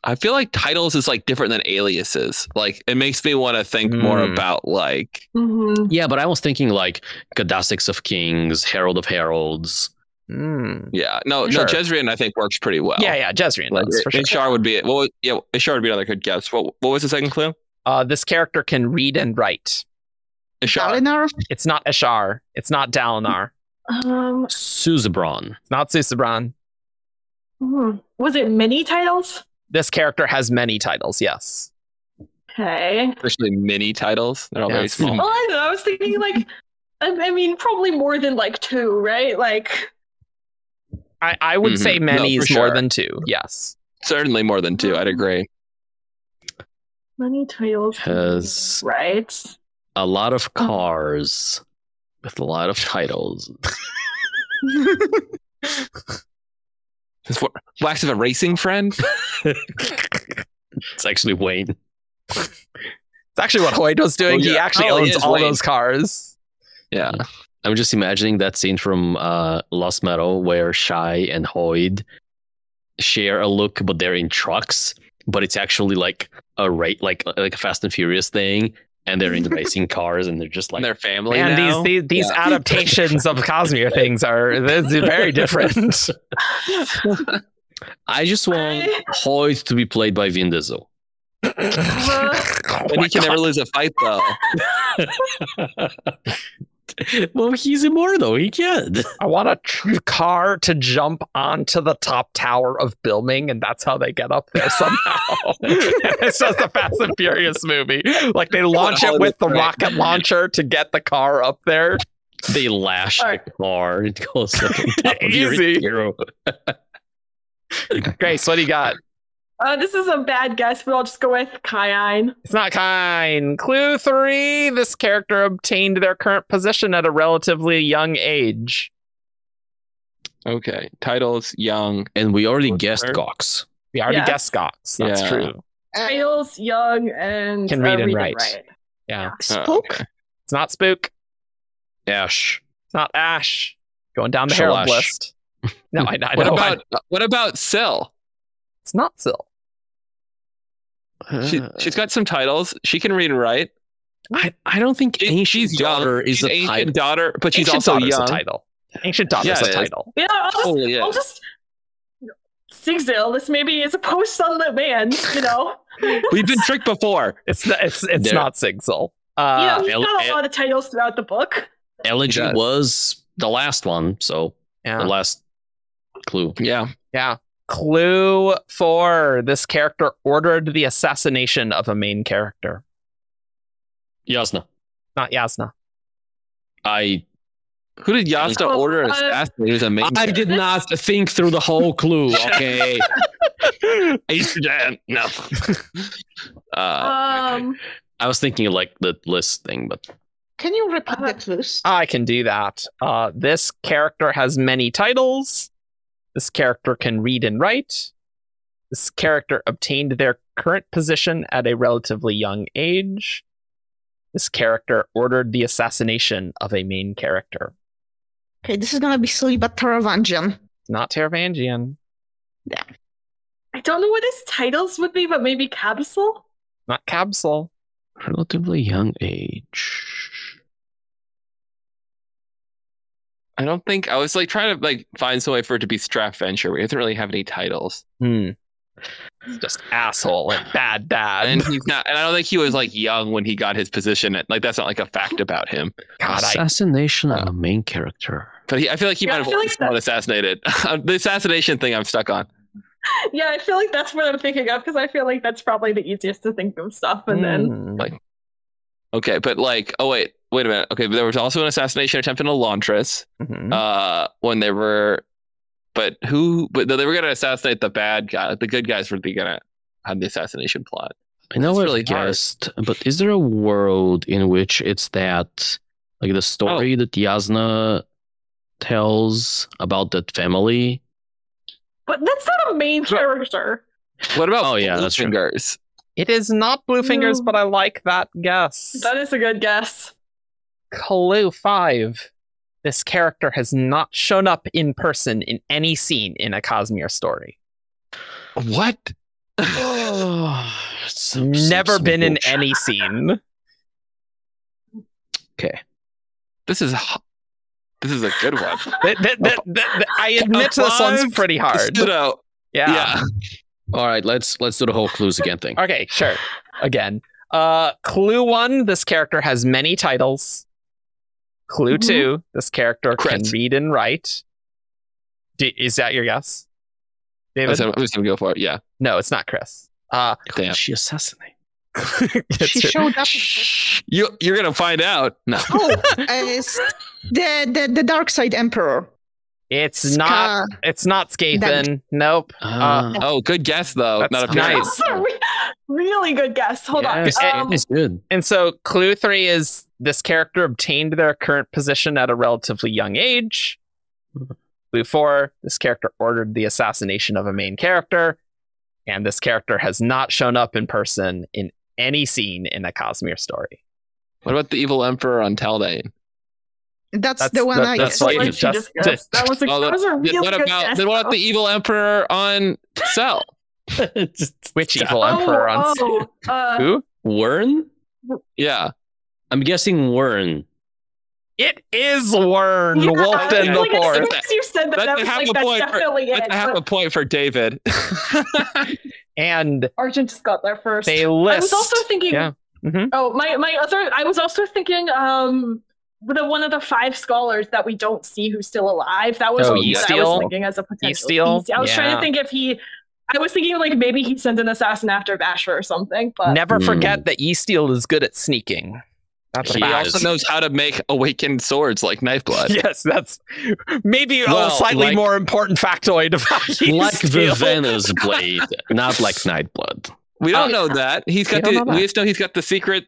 I feel like titles is like different than aliases. Like it makes me want to think more about like. Yeah, but I was thinking like Cadassix of Kings, Herald of Heralds. Yeah, no, Jezrien I think works pretty well. Yeah, Jezrien does for sure. Ishar would be Ishar would be another good guess. What was the second clue? This character can read and write. Ishar. Dalinar? It's not Ishar. It's not Dalinar. Susebron. It's not Susebron. Was it many titles? This character has many titles. Yes. Okay. Especially mini titles. They're all very small. Well, I don't know. I was thinking like, I mean, probably more than like 2, right? Like. I would say many is more than 2. Yes. Certainly more than 2. I'd agree. Many titles. Has right. A lot of cars with a lot of titles. Is Wax of a racing friend? It's actually Wayne. It's actually what Hoyd was doing. He actually owns all those cars. Yeah. I'm just imagining that scene from Lost Metal where Shy and Hoyd share a look, but they're in trucks. But it's actually like a like a Fast and Furious thing, and they're in the racing cars, and they're just like their family. And now? these adaptations of Cosmere things are very different. I just want Hoyd to be played by Vin Diesel. But he can never lose a fight, though. Well, he's immortal. He can. I want a car to jump onto the top tower of Bilming, and that's how they get up there somehow. It's just a Fast and Furious movie. Like they launch it with the rocket launcher to get the car up there. They lash the car. It goes like on top of Easy. your hero. Grace, what do you got? This is a bad guess, but I'll just go with Kayane. It's not kind. Clue 3. This character obtained their current position at a relatively young age. Okay. Titles, young. And we already guessed Cox. We already Yes. guessed Gox. That's Yeah. true. Titles, young, and Can read and read write. Yeah. Spook? Okay. It's not Spook. Ash. It's not Ash. Going down the Shalash. Herald list. No, I know. What about Syl? It's not Syl. She's got some titles. She can read and write. I don't think Ancient She's young. Daughter is She's a Ancient title. Daughter, but she's Ancient also Daughter's young. a title. Ancient Daughter's Yeah, a it is. title. Yeah, I'll just Sigzil. This maybe is a post-Sunlit Man, you know. We've been tricked before. It's There- not Sigzil. You know, he's El- got a El- lot of titles throughout the book. Elegy does. was the last one, so Yeah. the last clue. Yeah. Yeah. Clue 4. This character ordered the assassination of a main character. Yasna. Not Yasna. Who did Yasta order and assassinate? Who's a main I did not think through the whole clue. Okay. No. I was thinking like the list thing, but Can you repeat the clues? I can do that. This character has many titles. This character can read and write. This character obtained their current position at a relatively young age. This character ordered the assassination of a main character. Okay, this is gonna be silly, but Taravangian. Not Taravangian. I don't know what his titles would be, but maybe Cabsel? Not Cabsel. relatively young age. I don't think I was like trying to like find some way for it to be Strap Venture. We doesn't really have any titles. Just asshole and bad dad. And he's not, and I don't think he was like young when he got his position. Like that's not like a fact about him. God, Assassination of a main character. But I feel like he Yeah, might I have feel like been assassinated. The assassination thing I'm stuck on. Yeah, I feel like that's what I'm thinking of because I feel like that's probably the easiest to think of stuff. And then like Okay, but like, oh wait a minute. Okay, but there was also an assassination attempt in Elantris. When they were, but they were gonna assassinate the bad guy. The good guys were gonna have the assassination plot. I know It's I really guessed, but is there a world in which it's that, like the story that Yasna tells about that family? but that's not a main character. What about that's true. Fingers? it is not Bluefingers, but I like that guess. That is a good guess. Clue 5. This character has not shown up in person in any scene in a Cosmere story. What? Never been in any scene. Okay. This is a good one. I admit this one's pretty hard. Pseudo. Yeah. All right, let's do the whole clues again thing. Okay, sure. Again. Clue 1, this character has many titles. Clue 2, this character can read and write. Is that your guess, David? I'm just gonna go for it. Yeah. No, it's not Chris. Damn. She assassinate. She showed up. You're gonna find out. No. Oh, it's the Dark Side Emperor. It's not Skathan. Nope. Oh, good guess though. That's Not a nice. That's a really good guess. Hold Yes, on. it's good. And so clue 3 is this character obtained their current position at a relatively young age. Clue 4, this character ordered the assassination of a main character. And this character has not shown up in person in any scene in a Cosmere story. What about the evil emperor on Taldane? That's the one I that's guess. what you Like she just guessed. That was a really what good about guess. then what about though. the evil emperor on Cell? Which evil emperor on Who? Wern? Yeah. I'm guessing Wern. It is Wern, Yeah, Wolfden like, the as soon Fourth. as you said that, That's I was half like, a that's point. definitely it. That's half a point for David. And Argent just got there first. they I list. was also thinking. Yeah. Oh, my other. I was also thinking. one of the 5 scholars that we don't see who's still alive. That was Oh, what I Eastiel? was thinking as a potential. Eastiel? I was trying Yeah. to think if I was thinking like maybe he sent an assassin after Basher or something. But Never forget that Eastiel is good at sneaking. That's a He He fact. also knows how to make awakened swords like Knifeblood. Yes, that's maybe Well, a slightly like- more important factoid about Like the Eastiel. Venus blade, not like Nightblood. We don't know that. He's got don't the. know that. We just know he's got the secret.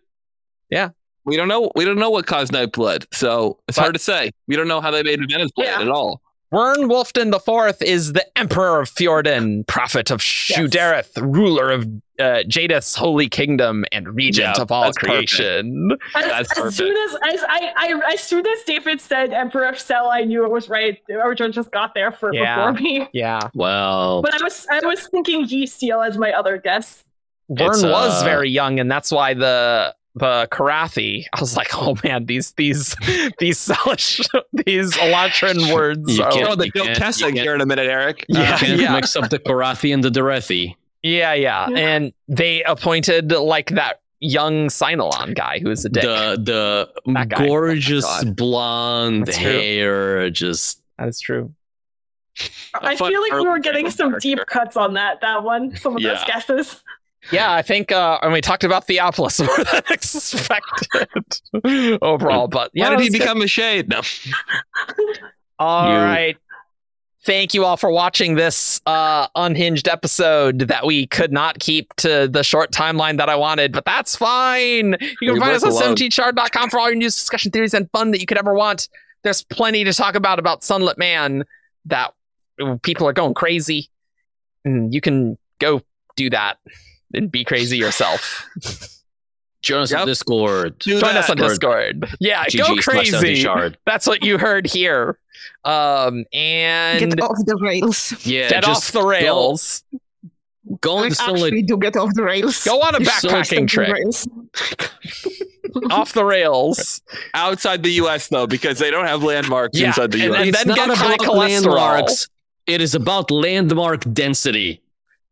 Yeah. We don't know. We don't know what caused Nightblood, so it's hard to say. We don't know how they made Venus blade Yeah. at all. Wern Wolfden IV is the Emperor of Fjorden, prophet of Shudereth, ruler of Jadith's holy kingdom, and regent Yeah, of all that's perfect. creation. That's as soon as David said Emperor of Cell, I knew it was right. Argent just got there before me. Yeah. Well, But I was thinking Yeastiel as my other guess. Wern was very young, and that's why the Karathi. I was like, oh man, these Salish, these Elatran words. You are- can't- Oh, the you can't- Kessig you can't- here in a minute, Eric. Yeah, can't yeah. mix up the Korathi and the Derethi. Yeah, and they appointed like that young Sinalon guy who is a dick. The That guy. gorgeous Oh my God. blonde That's true. hair, just That is true. I fun feel like we early were getting some character. deep cuts on that one. Some of those Yeah. guesses. Yeah, I think, and we talked about Theopolis more than expected overall, but yeah. Why did he it was good. become a shade? No. All You- right. Thank you all for watching this unhinged episode that we could not keep to the short timeline that I wanted, but that's fine. You can We find us work on alone. 17chard.com for all your news, discussion, theories, and fun that you could ever want. There's plenty to talk about Sunlit Man that people are going crazy. And you can go do that and be crazy yourself. join us Yep. on Discord. Do Join us that. on Discord. Yeah, go crazy. GG/17chard. That's what you heard here. And Get off the rails. Yeah, get just off the rails. Go on Like, the Sunlit. actually do get off the rails. Go on a You're so backpacking trip. Rails. Off the rails. Outside the U.S. though, because they don't have landmarks Yeah, inside the and- U.S. and It's then not get high about cholesterol. landmarks. It is about landmark density.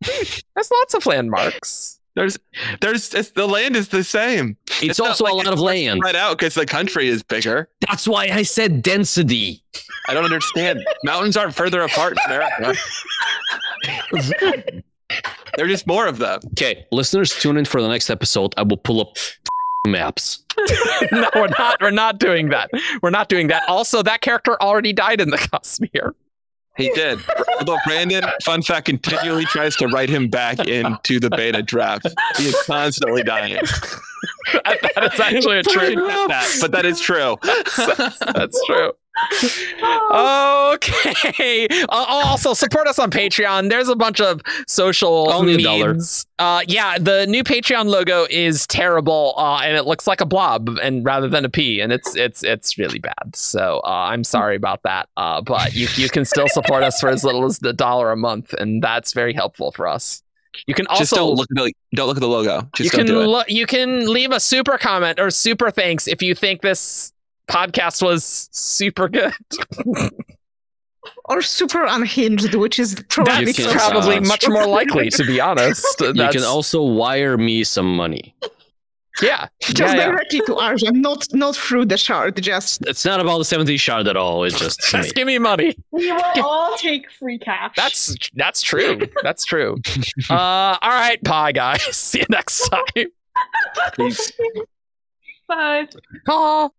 There's lots of landmarks. The land is the same. It's not also like a lot it's of land. Spread out because the country is bigger. That's why I said density. I don't understand. Mountains aren't further apart in America. There are just more of them. Okay, listeners, tune in for the next episode. I will pull up maps. No, we're not doing that. We're not doing that. Also, that character already died in the Cosmere. He did. Although Brandon, fun fact, continually tries to write him back into the beta draft. He is constantly dying. That is actually a true. But that is true. That's true. Okay. Also, support us on Patreon. There's a bunch of social Only $1. memes. Yeah, the new Patreon logo is terrible, and it looks like a blob, and rather than a P, and it's really bad. So I'm sorry about that. But you can still support us for as little as $1 a month, and that's very helpful for us. You can also Just don't look at the logo. Just you don't can do it. you can leave a super comment or super thanks if you think this podcast was super good. Or super unhinged, which is probably That's can, probably uh, much more likely, to be honest. You can also wire me some money. yeah, just yeah, yeah. directly to Argent, not through the shard. Just It's not about the 17 shard at all. It's just to me. Just give me money. We will all take free cash. That's true. That's true. All right, bye guys. See you next time. Peace. Bye. Call.